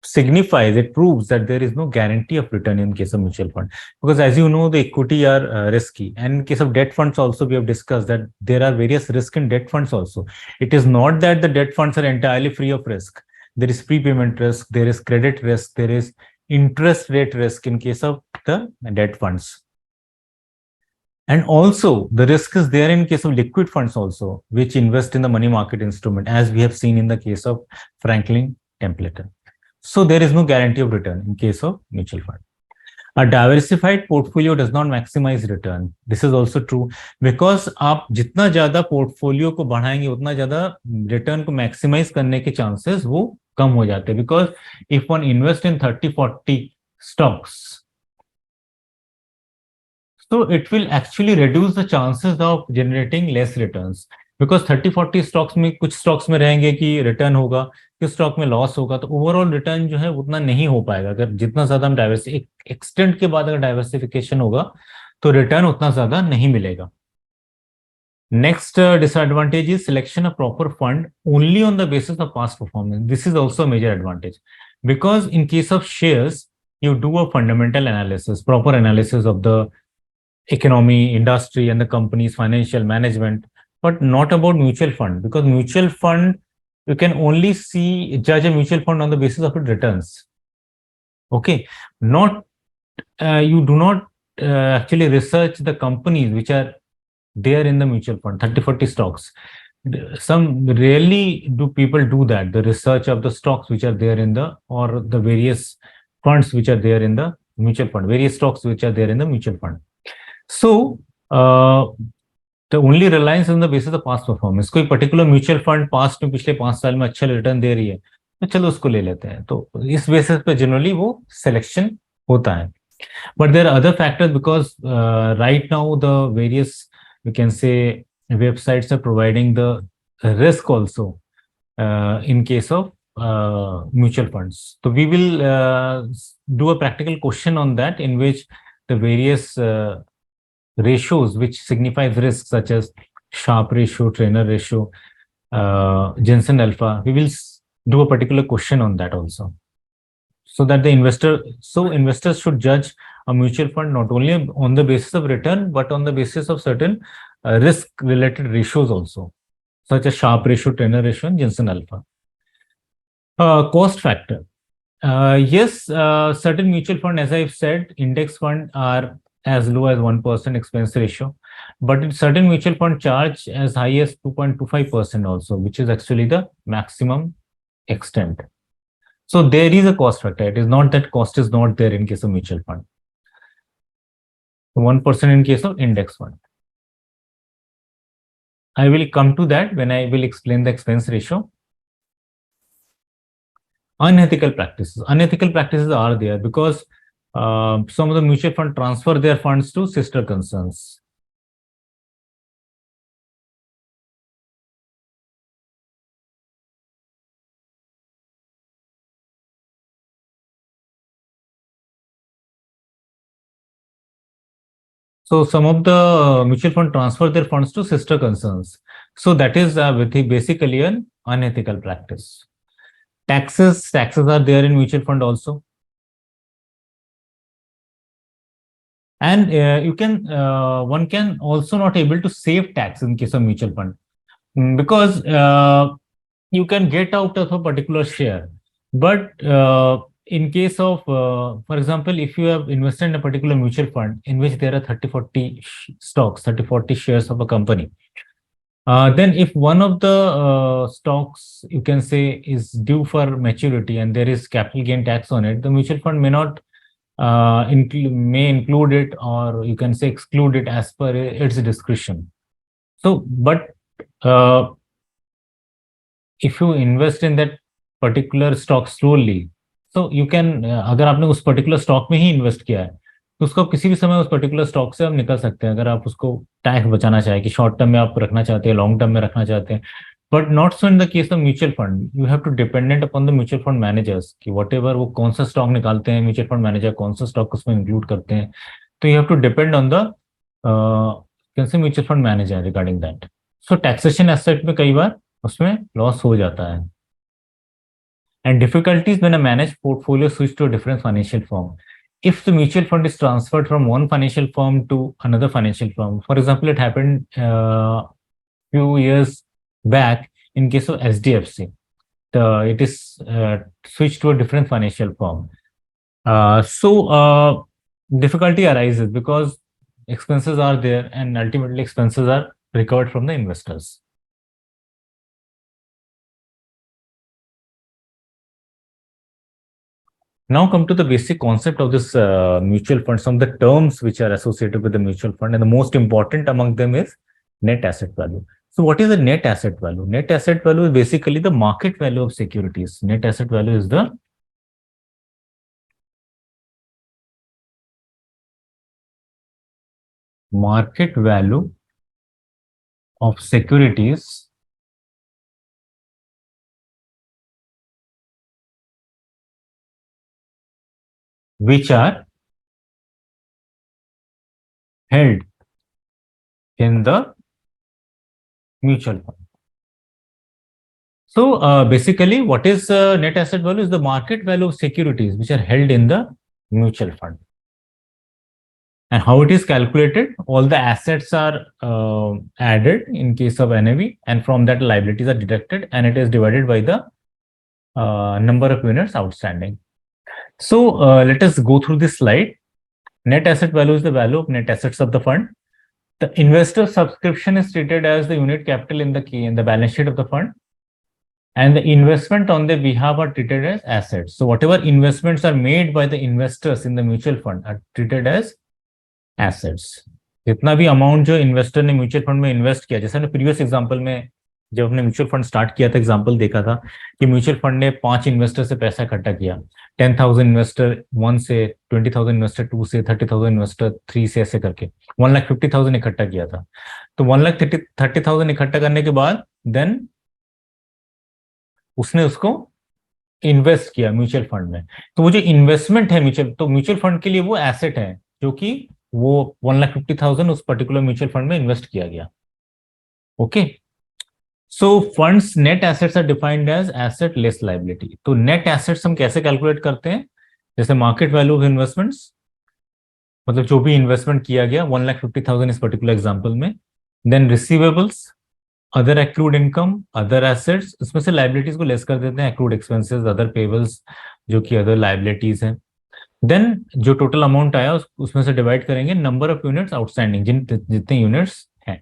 signifies, it proves that there is no guarantee of return in case of mutual fund, because as you know, the equity are risky, and in case of debt funds also we have discussed that there are various risk in debt funds also. It is not that the debt funds are entirely free of risk. There is prepayment risk, there is credit risk, there is interest rate risk in case of the debt funds. And also the risk is there in case of liquid funds also, which invest in the money market instrument, as we have seen in the case of Franklin Templeton. So there is no guarantee of return in case of mutual fund. A diversified portfolio does not maximize return. This is also true because आप जितना ज़्यादा portfolio को बढ़ाएंगे उतना ज़्यादा return को maximize करने के chances वो कम हो जाते हैं. Because if one invest in 30-40 stocks, so it will actually reduce the chances of generating less returns. Because 30-40 stocks में कुछ स्टॉक्स में रहेंगे कि रिटर्न होगा, किस स्टॉक में लॉस होगा, तो ओवरऑल रिटर्न जो है उतना नहीं हो पाएगा. अगर जितना ज्यादा हम एक्सटेंट के बाद अगर डाइवर्सिफिकेशन होगा तो रिटर्न उतना ज्यादा नहीं मिलेगा. Next disadvantage is selection of proper fund only on the basis of past performance. This is also major advantage because in case of shares you do a fundamental analysis, proper analysis of the economy, industry, and the company's financial management, but not about mutual fund, because mutual fund, you can only judge a mutual fund on the basis of its returns. Okay, not you do not actually research the companies which are there in the mutual fund, 30-40 stocks. Some rarely do people do that, the research of the stocks which are there in the, or the various funds which are there in the mutual fund, various stocks which are there in the mutual fund. So the only reliance on the basis of past performance. कोई particular mutual fund past में पिछले 5 साल में अच्छा return दे रही है तो चलो उसको ले लेते हैं, तो इस बेसिस पे जनरली वो सिलेक्शन होता है. But there are other factors because right now the various, we can say, websites are providing the risk also in case of mutual funds. So we will do a practical question on that, in which the various ratios which signifies risk, such as Sharpe ratio, Trainer ratio, Jensen alpha, we will do a particular question on that also. so that investors should judge a mutual fund not only on the basis of return but on the basis of certain risk related ratios also, such as Sharpe ratio, Turner ratio, and Jensen alpha. Cost factor. Yes, certain mutual fund, as I've said, index fund are as low as 1% expense ratio, but certain mutual fund charge as high as 2.25% also, which is actually the maximum extent. So there is a cost factor. It is not that cost is not there in case of mutual fund. 1% in case of index fund. I will come to that when I will explain the expense ratio. Unethical practices. Unethical practices are there because some of the mutual fund transfer their funds to sister concerns. So some of the mutual fund transfer their funds to sister concerns. So that is basically an unethical practice. Taxes are there in mutual fund also. And one can also not able to save tax in case of mutual fund because you can get out of a particular share. But in case of, for example, if you have invested in a particular mutual fund in which there are 30-40 stocks, 30-40 shares of a company, then if one of the stocks, you can say, is due for maturity and there is capital gain tax on it, the mutual fund may not may include it, or you can say exclude it as per its discretion. So, but if you invest in that particular stock slowly, so you can, अगर आपने उस particular stock में ही invest किया है तो उसको आप किसी भी समय उस पर्टिकुलर स्टॉक से आप निकल सकते हैं, अगर आप उसको टैक्स बचाना चाहें कि शॉर्ट टर्म में आप रखना चाहते हैं, लॉन्ग टर्म में रखना चाहते हैं. But not so in the case of mutual fund. You have to dependent upon the mutual fund managers कि वट एवर वो कौन सा स्टॉक निकालते हैं, म्यूचुअल फंड मैनेजर कौन सा स्टॉक उसमें इंक्लूड करते हैं. तो you have to depend on the concerned mutual fund manager regarding that. So taxation aspect में कई बार उसमें लॉस हो जाता है. And difficulties when a managed portfolio switch to a different financial firm. If the mutual fund is transferred from one financial firm to another financial firm, for example, it happened few years back in case of SDFC. It is switched to a different financial firm. So difficulty arises because expenses are there and ultimately expenses are recovered from the investors. Now come to the basic concept of this mutual fund, some of the terms which are associated with the mutual fund, and the most important among them is net asset value. So what is the net asset value? Net asset value is basically the market value of securities. Net asset value is the market value of securities which are held in the mutual fund. So basically, what is net asset value? Is the market value of securities which are held in the mutual fund. And how it is calculated? All the assets are added in case of NAV, and from that liabilities are deducted, and it is divided by the number of units outstanding. So let us go through this slide. Net asset value is the value of net assets of the fund. The investor subscription is treated as the unit capital in the balance sheet of the fund, and the investment on their behalf are treated as assets. So whatever investments are made by the investors in the mutual fund are treated as assets. जितना भी amount जो investor ने mutual fund में invest किया, जैसे हमने previous example में जब हमने म्यूचुअल फंड स्टार्ट किया था एग्जांपल देखा था कि म्यूचुअल फंड ने 5 इन्वेस्टर से पैसा इकट्ठा किया, 10,000 इन्वेस्टर 1 से, 20,000 इन्वेस्टर 2 से, 30,000 इन्वेस्टर 3 से, ऐसे करके 1,50,000 इकट्ठा किया था. तो 1,30,000 इकट्ठा करने के बाद देन उसने उसको इन्वेस्ट किया म्यूचुअल फंड में. तो वो जो इन्वेस्टमेंट है म्यूचुअल फंड के लिए वो एसेट है जो कि वो 1,50,000 उस पर्टिकुलर म्यूचुअल फंड में इन्वेस्ट किया गया. Okay. So funds net assets are defined as asset less liability. तो नेट एसेट्स हम कैसे कैलकुलेट करते हैं? जैसे मार्केट वैल्यू ऑफ इन्वेस्टमेंट्स, मतलब जो भी इन्वेस्टमेंट किया गया 1,50,000 इस पर्टिकुलर एग्जांपल में, then receivables, other accrued income, other assets, इसमें से लाइबिलिटीज को लेस कर देते हैं, एक्रूड एक्सपेंसेस, अदर पेबल्स जो कि अदर लाइबिलिटीज हैं। देन जो टोटल अमाउंट आया उसमें से डिवाइड करेंगे नंबर ऑफ यूनिट्स आउटस्टैंडिंग, जितने यूनिट्स हैं।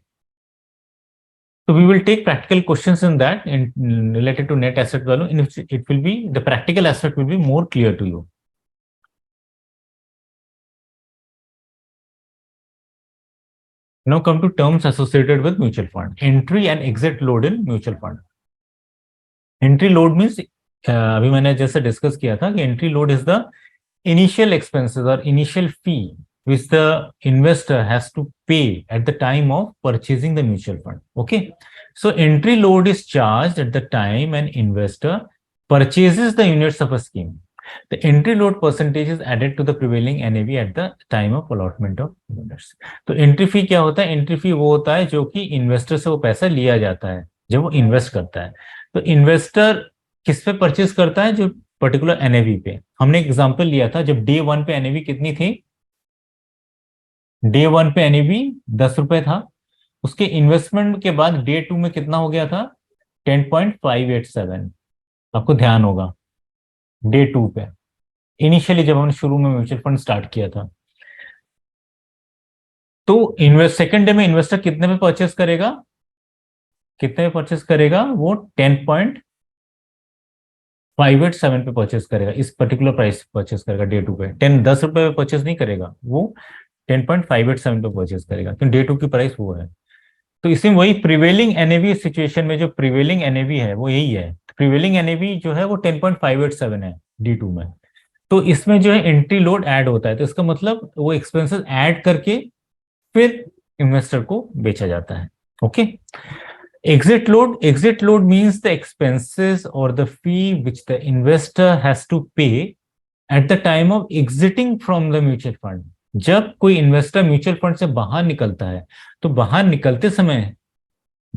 So we will take practical questions in that in related to net asset value, in which it will be the practical aspect will be more clear to you. Now come to terms associated with mutual fund. Entry and exit load in mutual fund. Entry load means अभी मैंने जैसे discuss किया था कि entry load is the initial expenses or initial fee which the investor has to pay at the time of purchasing the mutual fund. Okay, so entry load is charged at the time an investor purchases the units of a scheme. The entry load percentage is added to the prevailing NAV at the time of allotment of units. तो entry fee क्या होता है? Entry fee वो होता है जो कि investor से वो पैसा लिया जाता है जब वो invest करता है। तो investor किस पे परचेज करता है? जो पर्टिकुलर एनएवी पे। हमने एग्जांपल लिया था जब डे 1 पे एनएवी कितनी थी? डे 1 पे एनएवी 10 रुपए था, उसके इन्वेस्टमेंट के बाद डे 2 में कितना हो गया था? 10.587। आपको ध्यान होगा डे 2 पे, इनिशियली जब हमने शुरू में म्यूचुअल फंड स्टार्ट किया था। तो सेकेंड डे में इन्वेस्टर कितने में परचेस करेगा? कितने में परचेस करेगा? वो 10.587 पे परचेस करेगा, इस पर्टिकुलर प्राइस परचेस करेगा डे 2 पे। 10 रुपए पे परचेस नहीं करेगा, वो 10.587 पे परचेस करेगा क्योंकि डे 2 की प्राइस वो है। तो इसमें वही प्रिवेलिंग एनएवी सिचुएशन में जो प्रिवेलिंग एनएवी है वो यही है। प्रिवेलिंग एनएवी जो है वो 10.587 है डी 2 में। तो इसमें जो है एंट्री लोड ऐड होता है, तो इसका मतलब वो एक्सपेंसेस ऐड करके फिर इन्वेस्टर को बेचा जाता है। Okay, exit load means the expenses or the fee which the investor has to pay at the time of exiting from the mutual fund. जब कोई इन्वेस्टर म्यूचुअल फंड से बाहर निकलता है तो बाहर निकलते समय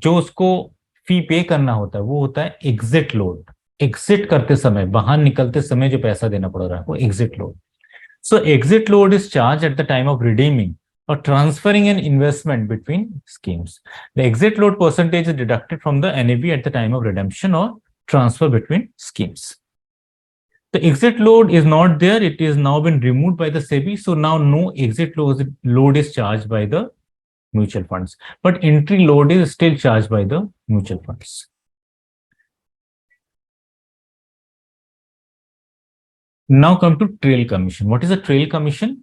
जो उसको फी पे करना होता है वो होता है एग्जिट लोड। एग्जिट करते समय, बाहर निकलते समय जो पैसा देना पड़ रहा है वो exit load. So exit load is charge at the time of redeeming or transferring an investment between schemes. The exit load percentage is deducted from the NAV at the time of redemption or transfer between schemes. The exit load is not there. It is now been removed by the SEBI. So now no exit load is charged by the mutual funds, but entry load is still charged by the mutual funds. Now come to trail commission. What is a trail commission?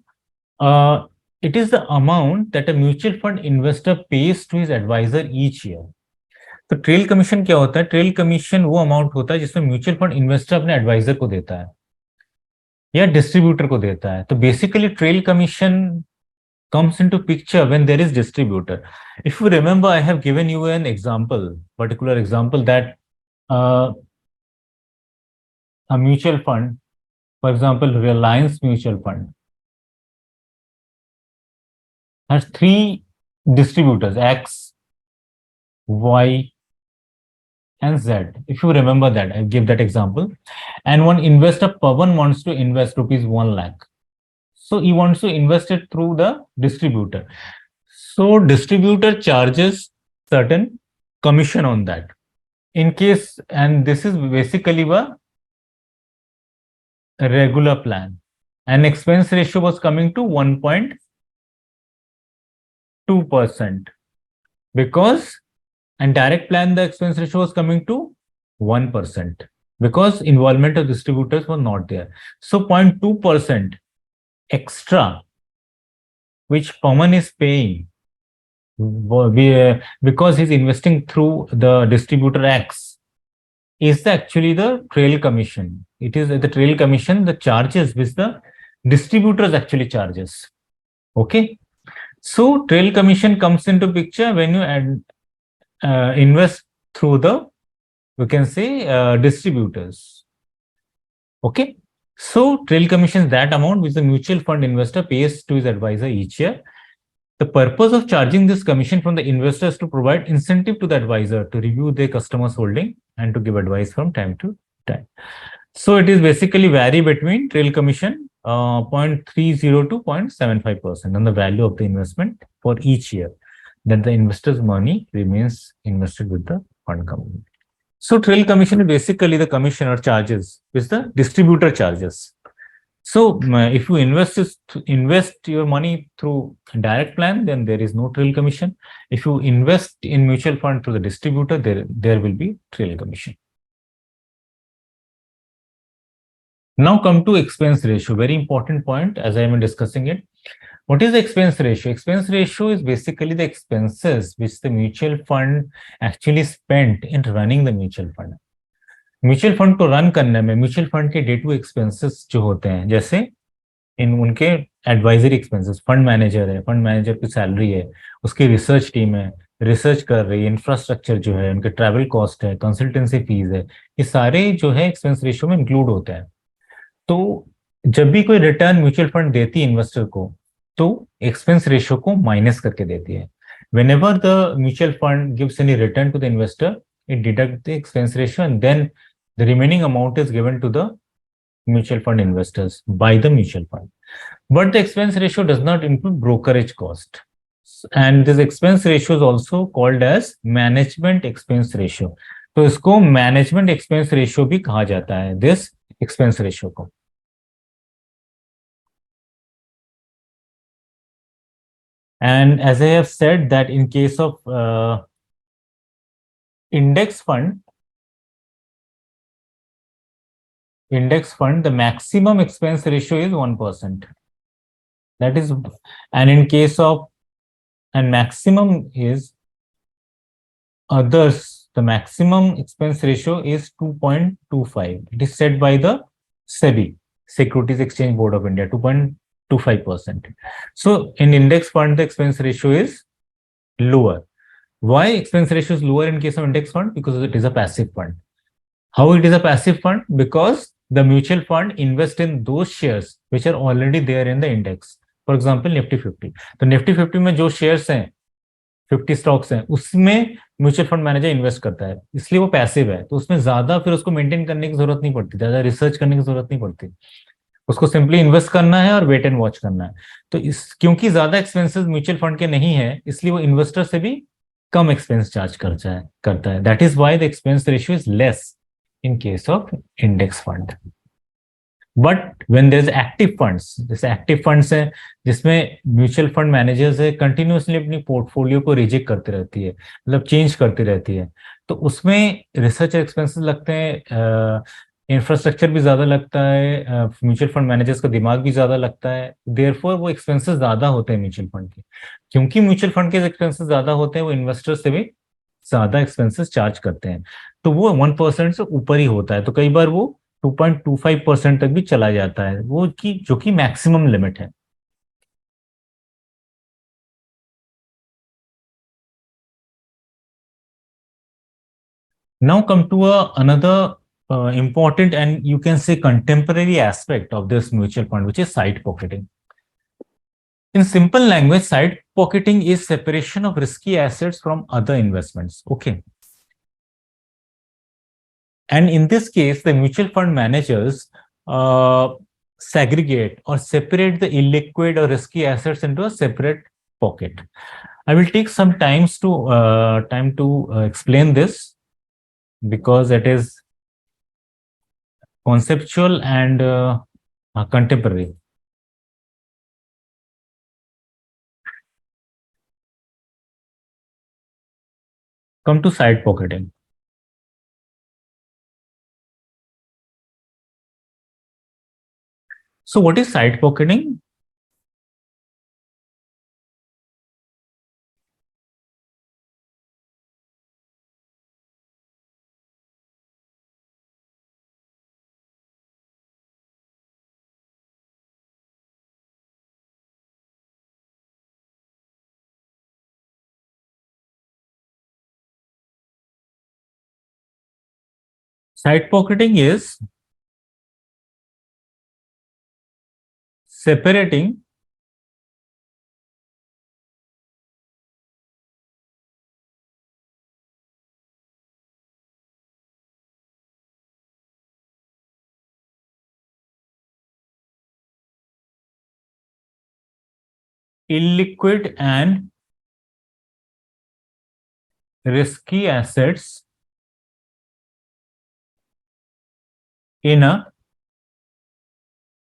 It is the amount that a mutual fund investor pays to his advisor each year. तो trail commission क्या होता है? Trail commission वो amount होता है जिसमें mutual fund investor अपने adviser को देता है या डिस्ट्रीब्यूटर को देता है। तो basically trail commission comes into picture when there is distributor. If you remember, I have given you an example, particular example that a mutual fund, for example, Reliance Mutual Fund, has 3 distributors, X, Y, and Z. If you remember that, I give that example. And one investor, Pawan, wants to invest rupees 1 lakh. So he wants to invest it through the distributor. So distributor charges certain commission on that. In case, and this is basically a regular plan. And expense ratio was coming to 1.2%. Because and direct plan, the expense ratio was coming to 1% because involvement of distributors was not there. So 0.2% extra which Pawan is paying because he's investing through the distributor X is actually the trail commission. It is the trail commission, the charges which the distributors actually charges. Okay, so trail commission comes into picture when you invest through the, we can say, distributors. Okay, so trail commission is that amount which the mutual fund investor pays to his advisor each year. The purpose of charging this commission from the investor is to provide incentive to the advisor to review their customers' holding and to give advice from time to time. So it is basically vary between trail commission 0.30 to 0.75% on the value of the investment for each year that the investor's money remains invested with the fund company. So trail commission is basically the commission or charges which the distributor charges. So if you invest your money through direct plan, then there is no trail commission. If you invest in mutual fund through the distributor, there will be trail commission. Now come to expense ratio, very important point as I am discussing it. What is the expense ratio? Expense ratio is basically the expenses which the mutual fund actually spent in running the mutual fund. Mutual fund को run करने में mutual fund के day to expenses जो होते हैं, जैसे इन उनके advisory expenses, fund manager है, फंड मैनेजर की सैलरी है, उसकी रिसर्च टीम है, रिसर्च कर रही है, इंफ्रास्ट्रक्चर जो है, उनके ट्रैवल कॉस्ट है, कंसल्टेंसी फीस है, ये सारे जो है एक्सपेंस रेशियो में इंक्लूड होते हैं. तो जब भी कोई रिटर्न म्यूचुअल फंड देती है इन्वेस्टर को, तो एक्सपेंस रेशियो को माइनस करके देती है. whenever the mutual fund gives any return to the investor, it deducts the expense ratio and then the remaining amount is given to the mutual fund investors by the mutual fund. But the expense ratio does not include brokerage cost. And this expense ratio is also called as management expense ratio. तो इसको management expense ratio भी कहा जाता है, this expense ratio को. And as I have said that in case of index fund, the maximum expense ratio is 1%. That is, and in case of, and maximum is others, the maximum expense ratio is 2.25. It is set by the SEBI, Securities Exchange Board of India, 2.25%. So in index fund, the expense ratio is lower. Why expense ratio is lower in case of index fund? Because it is a passive fund. How it is a passive fund? Because the mutual fund invest in those shares which are already there in the index. For example, Nifty 50. तो Nifty 50 में जो shares हैं, 50 stocks हैं, उसमें mutual fund manager invest करता है, इसलिए वो पैसिव है. तो उसमें ज्यादा फिर उसको मेंटेन करने की जरूरत नहीं पड़ती, ज्यादा रिसर्च करने की जरूरत नहीं पड़ती. उसको सिंपली इन्वेस्ट करना है और वेट एंड वॉच करना है. तो इस क्योंकि ज्यादा एक्सपेंसेस म्यूचुअल फंड के नहीं है, इसलिए वो इन्वेस्टर से भी कम एक्सपेंस चार्ज करता है. That is why the expense ratio is less in case of index fund. But when there is active funds, जैसे active funds है जिसमें म्यूचुअल फंड मैनेजर्स है कंटिन्यूसली अपनी पोर्टफोलियो को रिजेक्ट करती रहती है, मतलब चेंज करती रहती है, तो उसमें रिसर्च एक्सपेंसेस लगते हैं, इंफ्रास्ट्रक्चर भी ज्यादा लगता है, म्यूचुअल फंड मैनेजर्स का दिमाग भी ज्यादा लगता है. देयरफॉर वो एक्सपेंसेस ज्यादा होते हैं म्यूचुअल फंड के. क्योंकि म्यूचुअल फंड के एक्सपेंसेस ज्यादा होते हैं, वो इन्वेस्टर्स से भी ज्यादा एक्सपेंसेस चार्ज करते हैं. तो वो 1% से ऊपर ही होता है. तो कई बार वो 2.25% तक भी चला जाता है, वो की जो कि मैक्सिमम लिमिट है. Now come to another important and you can say contemporary aspect of this mutual fund, which is side pocketing. In simple language, side pocketing is separation of risky assets from other investments. Okay. And in this case, the mutual fund managers segregate or separate the illiquid or risky assets into a separate pocket. I will take some time to explain this because it is conceptual and contemporary. Come to side pocketing. So what is side pocketing? Side pocketing is separating illiquid and risky assets in a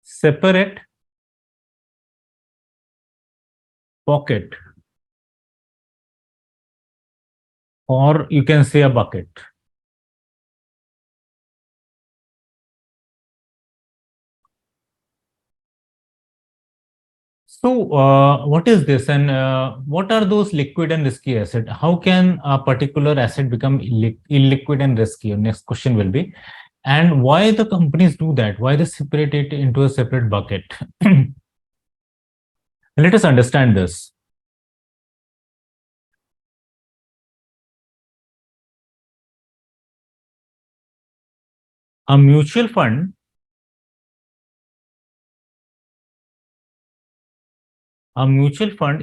separate pocket, or you can say a bucket. So, what is this, and what are those liquid and risky assets? How can a particular asset become illiquid and risky? Next question will be, and why the companies do that? Why they separate it into a separate bucket? Let us understand this. A mutual fund,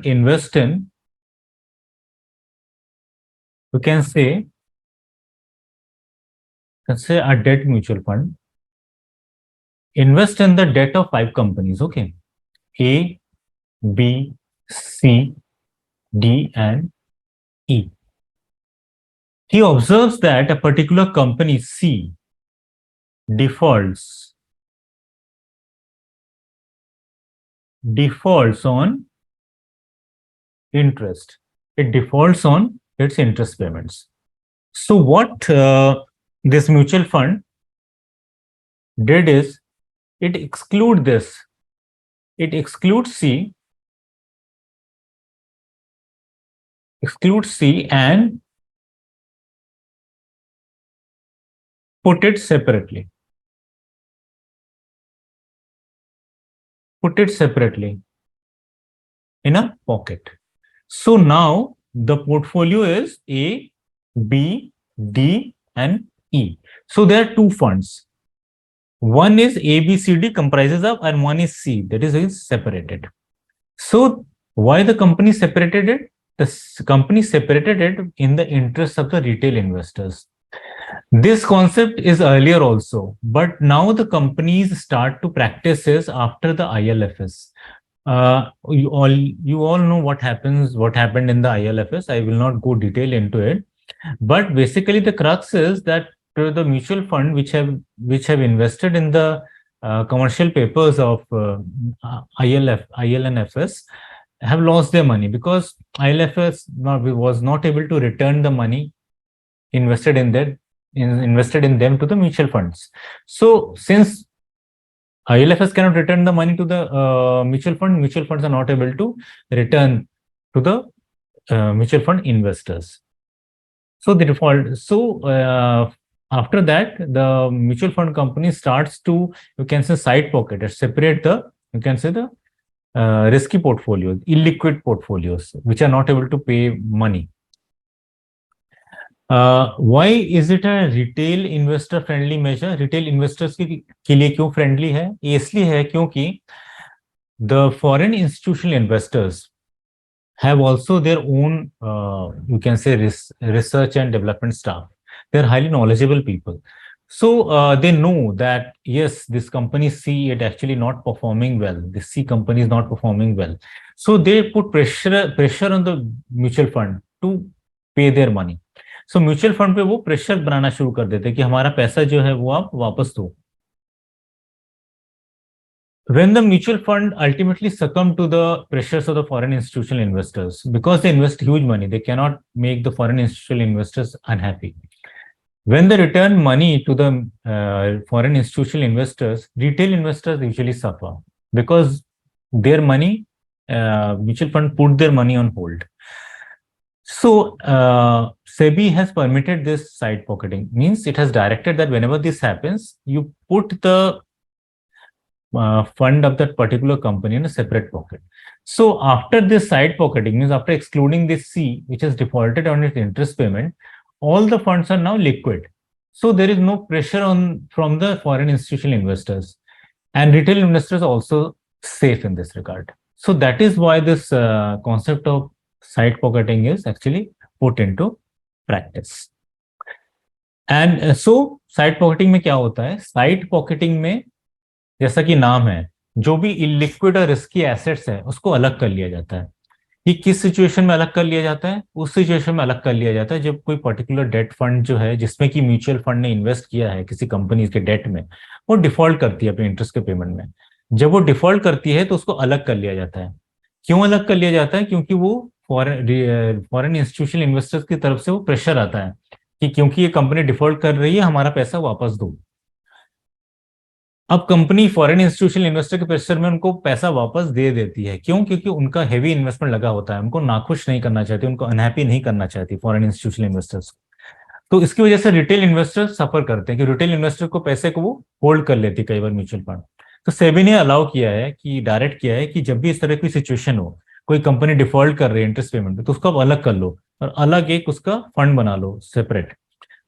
invest in, you can say, let's say a debt mutual fund, invest in the debt of 5 companies, okay? A, B, C, D, and E. He observes that a particular company, C, defaults on interest. It defaults on its interest payments. So what this mutual fund did is it excludes this. It excludes C and put it separately. In a pocket. So now the portfolio is A, B, D, and E. So there are 2 funds. One is A, B, C, D comprises of, and one is C, that is separated. So why the company separated it? The company separated it in the interest of the retail investors. This concept is earlier also, but now the companies start to practice this after the ILFS. You all know what happened in the ILFS. I will not go detail into it, but basically the crux is that the mutual fund which have invested in the commercial papers of ILNFS have lost their money because ILFS was not able to return the money invested in them to the mutual funds. So since ILFS cannot return the money to the mutual funds are not able to return to the mutual fund investors. So the default. So after that, the mutual fund company starts to, you can say, side pocket or separate the, you can say, the risky portfolios, illiquid portfolios, which are not able to pay money. Why is it a retail investor friendly measure? Retail investors के लिए क्यों friendly है? ये इसलिए है क्योंकि the foreign institutional investors have also their own, you can say, research and development staff. They're highly knowledgeable people. So they know that, yes, this company C is actually not performing well. This C company is not performing well. So they put pressure on the mutual fund to pay their money. So mutual fund पे वो pressure बनाना शुरू कर देते हैं कि हमारा पैसा जो है वो आप वापस दो. When the mutual fund ultimately succumb to the pressures of the foreign institutional investors, because they invest huge money, they cannot make the foreign institutional investors unhappy. When they return money to the foreign institutional investors, retail investors usually suffer because their money, mutual fund put their money on hold. So SEBI has permitted this side pocketing, means it has directed that whenever this happens, you put the fund of that particular company in a separate pocket. So after this side pocketing, means after excluding this C, which has defaulted on its interest payment, all the funds are now liquid. So there is no pressure from the foreign institutional investors, and retail investors are also safe in this regard. So that is why this concept of side pocketing is actually put into practice. And so side pocketing में क्या होता है? Side pocketing में जैसा कि नाम है, जो भी इलिक्विड और रिस्की एसेट्स है उसको अलग कर लिया जाता है. ये किस सिचुएशन में अलग कर लिया जाता है? उस सिचुएशन में अलग कर लिया जाता है जब कोई पर्टिकुलर डेट फंड जो है जिसमें कि म्यूचुअल फंड ने इन्वेस्ट किया है किसी कंपनी के डेट में, वो डिफॉल्ट करती है अपने इंटरेस्ट के पेमेंट में। जब वो डिफॉल्ट करती है तो उसको अलग कर लिया जाता है। क्यों अलग कर लिया जाता है? क्योंकि वो फॉरेन इंस्टीट्यूशनल इन्वेस्टर्स की तरफ से वो प्रेशर आता है कि क्योंकि ये कंपनी डिफॉल्ट कर रही है, हमारा पैसा वापस दो। अब कंपनी फॉरेन इंस्टीट्यूशनल इन्वेस्टर के प्रेशर में उनको पैसा वापस दे देती है। क्यों? क्योंकि उनका हैवी इन्वेस्टमेंट लगा होता है, उनको नाखुश नहीं करना चाहती, उनको अनहैप्पी नहीं करना चाहती फॉरेन इंस्टीट्यूशनल इन्वेस्टर्स। तो इसकी वजह से रिटेल इन्वेस्टर सफर करते हैं कि रिटेल इन्वेस्टर को पैसे को वो होल्ड कर लेती है कई बार म्यूचुअल फंड। तो सेबी ने अलाउ किया है कि डायरेक्ट किया है कि जब भी इस तरह की सिचुएशन हो, कोई कंपनी डिफॉल्ट कर रही है इंटरेस्ट पेमेंट में, तो उसको आप अलग कर लो और अलग एक उसका फंड बना लो सेपरेट।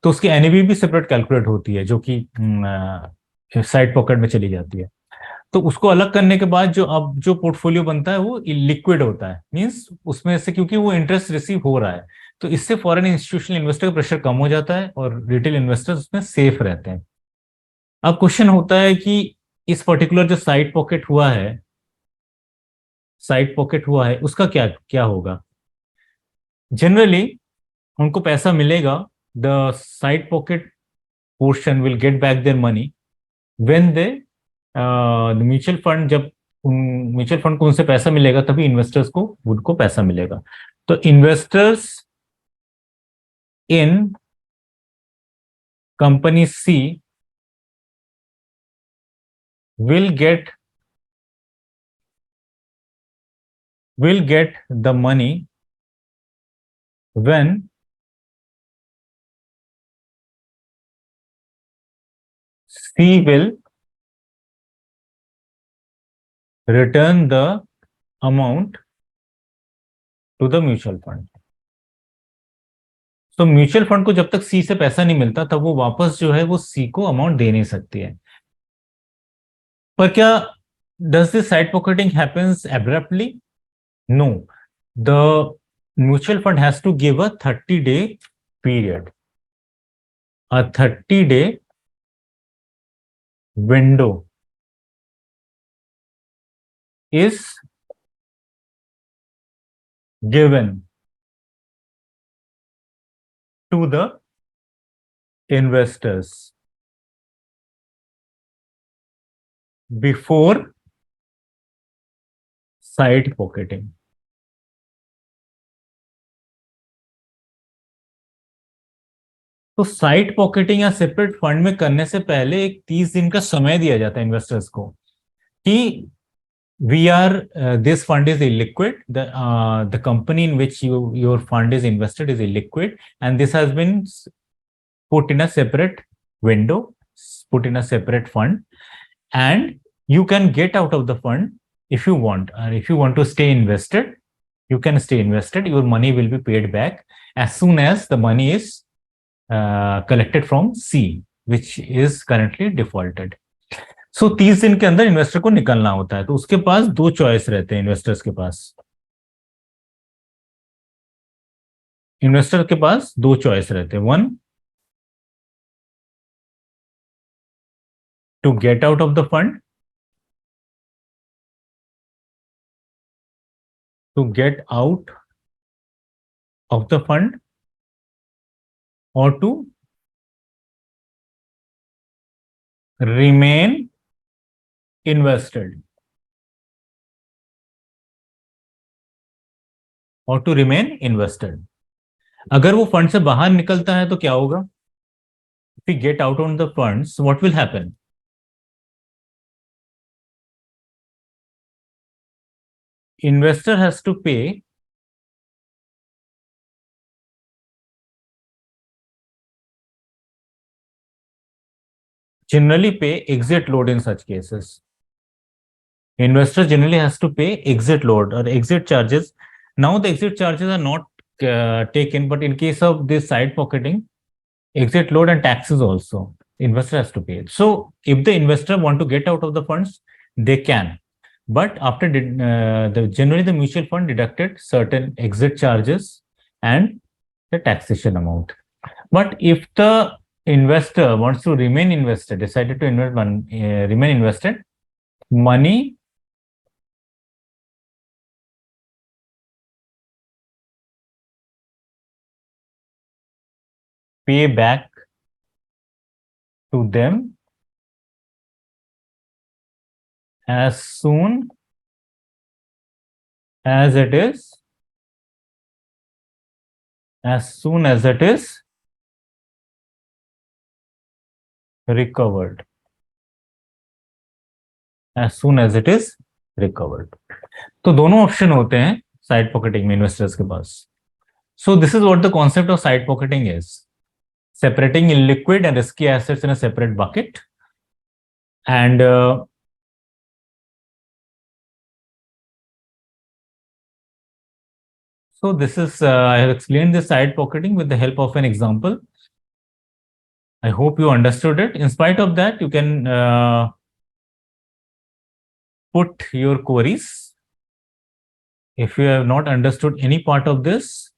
तो उसकी एनएवी भी सेपरेट कैलकुलेट होती है जो कि साइड पॉकेट में चली जाती है। तो उसको अलग करने के बाद जो अब जो पोर्टफोलियो बनता है वो लिक्विड होता है, मींस उसमें से क्योंकि वो इंटरेस्ट रिसीव हो रहा है, तो इससे फॉरेन इंस्टीट्यूशनल इन्वेस्टर का प्रेशर कम हो जाता है और रिटेल इन्वेस्टर्स उसमें सेफ रहते हैं। अब क्वेश्चन होता है कि इस पर्टिकुलर जो साइड पॉकेट हुआ है उसका क्या क्या होगा? जनरली उनको पैसा मिलेगा, the side pocket portion will get back their money when they mutual fund, जब उन म्यूचुअल फंड को उनसे पैसा मिलेगा तभी इन्वेस्टर्स को उनको पैसा मिलेगा। तो investors in company C will get will get the money when C will return the amount to the mutual fund। तो म्यूचुअल फंड को जब तक सी से पैसा नहीं मिलता तब वो वापस जो है वो सी को अमाउंट दे नहीं सकती है। पर क्या does this side pocketing happens abruptly? No, the mutual fund has to give a 30-day period, a 30-day window is given to the investors before side pocketing. तो साइड पॉकेटिंग या सेपरेट फंड में करने से पहले एक 30 दिन का समय दिया जाता है इन्वेस्टर्स को कि we are this fund is illiquid, the company in which your fund is invested is illiquid and this has been put in a separate window, put in a separate fund, and you can get out of the fund if you want, or if you want to stay invested you can stay invested, your money will be paid back as soon as the money is collected from C which is currently defaulted। सो 30 दिन के अंदर investor को निकलना होता है। तो उसके पास दो चॉइस रहते हैं, इन्वेस्टर के पास दो चॉइस रहते हैं। One, to get out of the fund, to get out of the fund, और टू रिमेन इन्वेस्टेड, और टू रिमेन इन्वेस्टेड। अगर वो फंड से बाहर निकलता है तो क्या होगा? If you get out on the funds, what will happen? Investor has to pay generally pay exit load in such cases. Investor generally has to pay exit load or exit charges. Now the exit charges are not taken, but in case of this side pocketing, exit load and taxes also investor has to pay. So if the investor want to get out of the funds, they can. But after generally the mutual fund deducted certain exit charges and the taxation amount. But if the investor wants to remain invested, decided to remain invested, money pay back to them as soon as it is recovered. As soon as it is recovered. तो दोनों option होते हैं side pocketing में investors के पास. So this is what the concept of side pocketing is: separating illiquid and risky assets in a separate bucket. And so this is I have explained the side pocketing with the help of an example. I hope you understood it. In spite of that, you can put your queries. If you have not understood any part of this,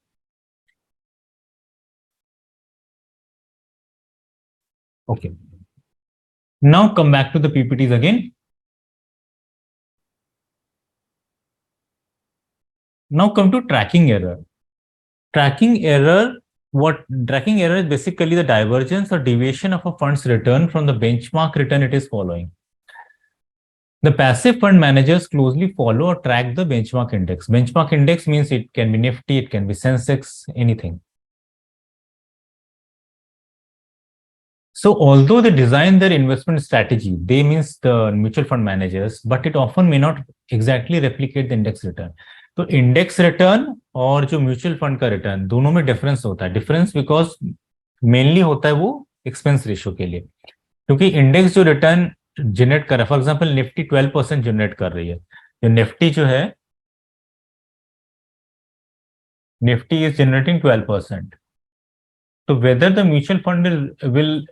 okay. Now come back to the PPTs again. Now come to tracking error. Tracking error is basically the divergence or deviation of a fund's return from the benchmark return it is following. The passive fund managers closely follow or track the benchmark index. Benchmark index means it can be Nifty, it can be Sensex, anything. So although they design their investment strategy, they means the mutual fund managers, but it often may not exactly replicate the index return. तो index return और जो mutual fund का return दोनों में difference होता है. Difference because mainly होता है वो एक्सपेंस रेशियो के लिए, क्योंकि इंडेक्स जो रिटर्न जनरेट कर रहा है, फॉर एग्जांपल निफ्टी 12% जनरेट कर रही है. जो निफ्टी जो है, Nifty is generating 12%. So whether the mutual fund will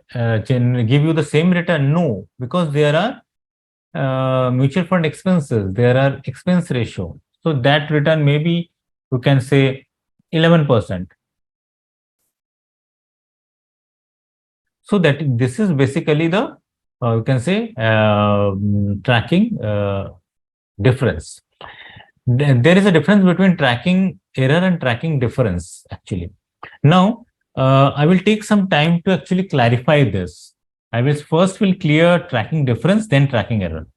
give you the same return? No, because there are mutual fund expenses, there are expense ratio. So that return may be, you can say, 11%. So that this is basically the you can say tracking difference. There is a difference between tracking error and tracking difference actually. Now I will take some time to actually clarify this. I will first clear tracking difference, then tracking error.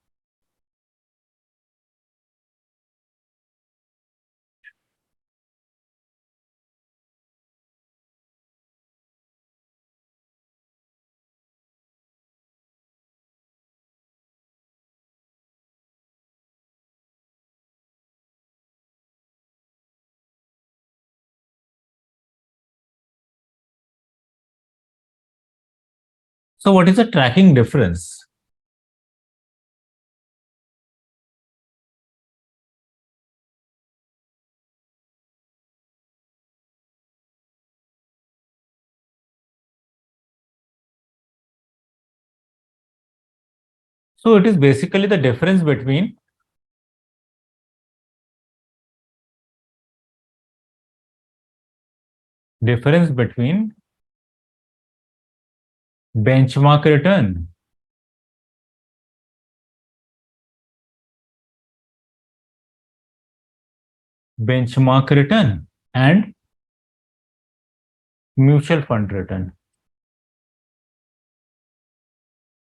So what is the tracking difference? So it is basically the difference between benchmark return and mutual fund return.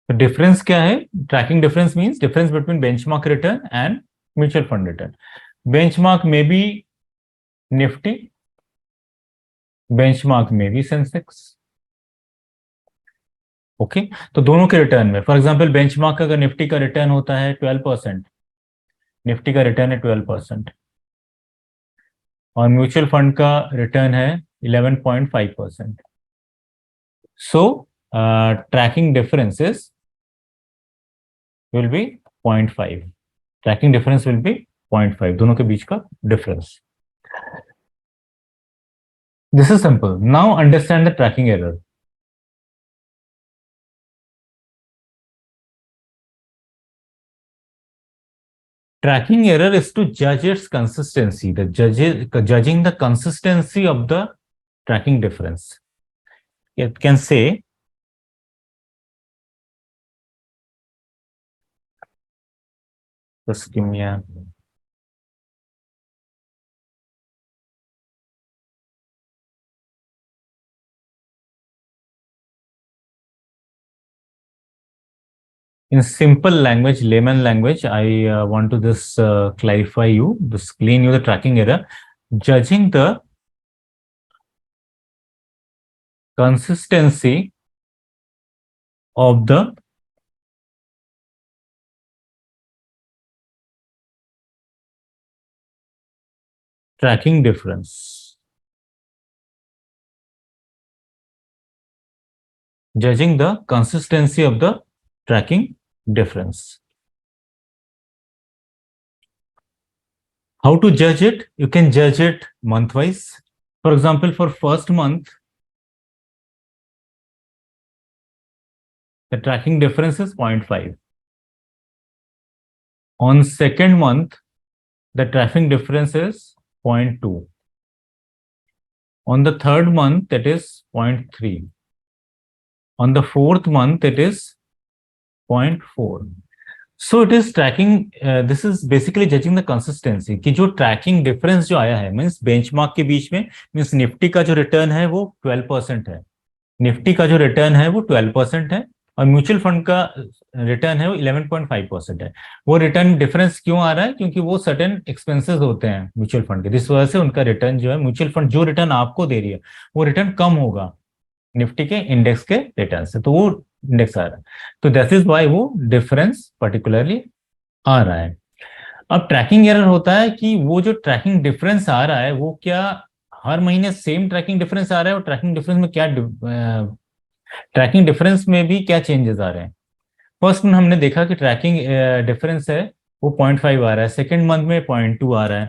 The difference क्या है? Tracking difference means difference between benchmark return and mutual fund return. Benchmark may be Nifty, benchmark may be Sensex. Okay तो दोनों के return में, for example benchmark अगर Nifty का return होता है 12%, निफ्टी का रिटर्न है 12%, और म्यूचुअल फंड का रिटर्न है 11.5%. So tracking differences will be 0.5. Tracking difference will be 0.5, दोनों के बीच का difference. This is simple. Now understand the tracking error. Tracking error is to judge its consistency, judging the consistency of the tracking difference. It can say just give me a In simple language, layman language, I want to just clarify you, just clean you the tracking error. Judging the consistency of the tracking difference. Judging the consistency of the tracking difference. How to judge it? You can judge it month-wise. For example, for first month, the tracking difference is 0.5. On second month, the tracking difference is 0.2. On the third month, that is 0.3. On the fourth month, it is 0.4. So it is tracking, this is basically judging the consistency कि जो tracking difference जो आया है means benchmark के बीच में means Nifty का जो return है वो 12% है, निफ्टी का जो रिटर्न है वो 12% है, और म्यूचुअल फंड का रिटर्न है वो 11.5% है। वो रिटर्न डिफरेंस क्यों आ रहा है? क्योंकि वो सर्टेन एक्सपेंसेस होते हैं म्यूचुअल फंड के, जिस वजह से उनका रिटर्न जो है, म्यूचुअल फंड जो रिटर्न आपको दे रही है वो रिटर्न कम होगा निफ्टी के इंडेक्स के रिटर्न से, तो वो इंडेक्स आ रहा है, तो दैट इज वाई वो डिफरेंस पर्टिकुलरली आ रहा है। अब ट्रैकिंग एरर होता है कि वो जो ट्रैकिंग डिफरेंस आ रहा है वो क्या हर महीने सेम ट्रैकिंग डिफरेंस आ रहा है, और ट्रैकिंग डिफरेंस में क्या ट्रैकिंग डिफरेंस में भी क्या चेंजेस आ रहे हैं। फर्स्ट में हमने देखा कि ट्रैकिंग डिफरेंस है वो 0.5 आ रहा है, सेकंड मंथ में 0.2 आ रहा है,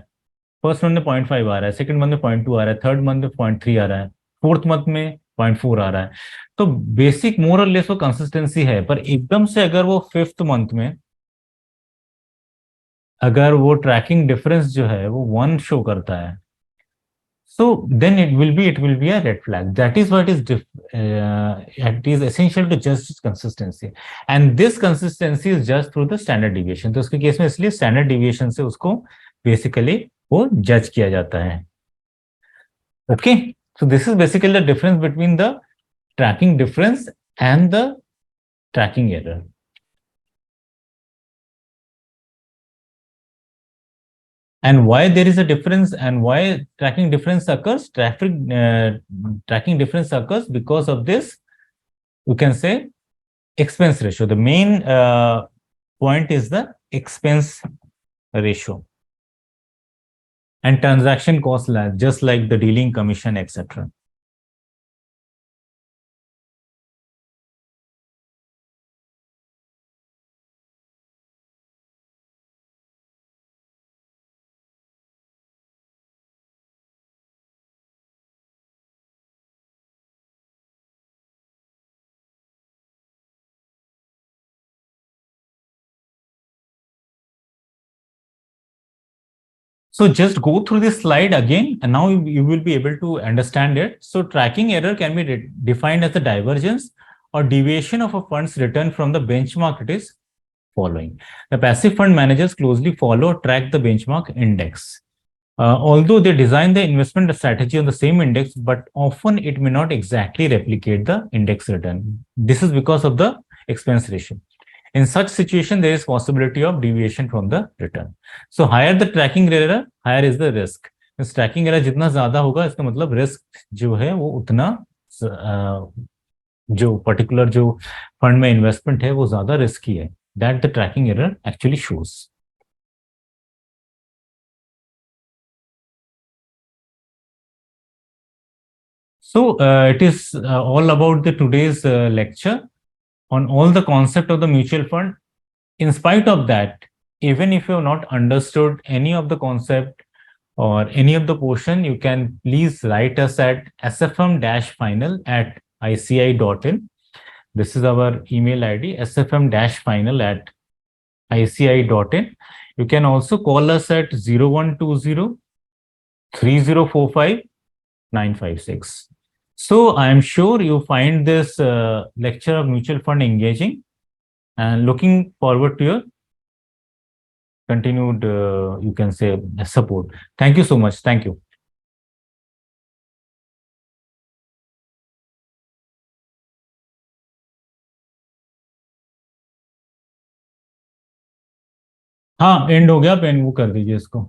फर्स्ट मंथ में 0.5 आ रहा है, सेकंड मंथ में 0.2 आ रहा है, थर्ड मंथ में 0.3 आ रहा है, फोर्थ मंथ में 0.4 आ रहा है। तो बेसिक मोर और लेस वो कंसिस्टेंसी है, पर एकदम से अगर वो फिफ्थ मंथ में अगर वो ट्रैकिंग डिफरेंस जो है वो 1 शो करता है, so then it will be a red flag. That is what is it is essential to judge consistency, and this consistency is just through the standard deviation. तो उसके केस में इसलिए standard deviation से उसको basically वो जज किया जाता है। Okay, so this is basically the difference between the tracking difference and the tracking error. And why there is a difference and why tracking difference occurs? Tracking difference occurs because of this, you can say, expense ratio. The main point is the expense ratio and transaction cost lag, just like the dealing commission, etc. So just go through this slide again, and now you will be able to understand it. So tracking error can be defined as the divergence or deviation of a fund's return from the benchmark it is following. The passive fund managers closely follow or track the benchmark index. Although they design the investment strategy on the same index, but often it may not exactly replicate the index return. This is because of the expense ratio. In such situation, there is possibility of deviation from the return. So higher the tracking error, higher is the risk. इस tracking error जितना ज्यादा होगा इसका मतलब risk जो है वो उतना जो पर्टिकुलर जो फंड में इन्वेस्टमेंट है वो ज्यादा रिस्की है, that the tracking error actually shows. So it is all about the today's lecture on all the concept of the mutual fund. In spite of that, even if you have not understood any of the concept or any of the portion, you can please write us at sfm-final@ici.in. This is our email ID, sfm-final@ici.in. You can also call us at 0120 3045 956. So I am sure you find this lecture of mutual fund engaging, and looking forward to your continued, you can say, support. Thank you so much. Thank you. हाँ and हो गया, आप and वो कर दीजिए इसको।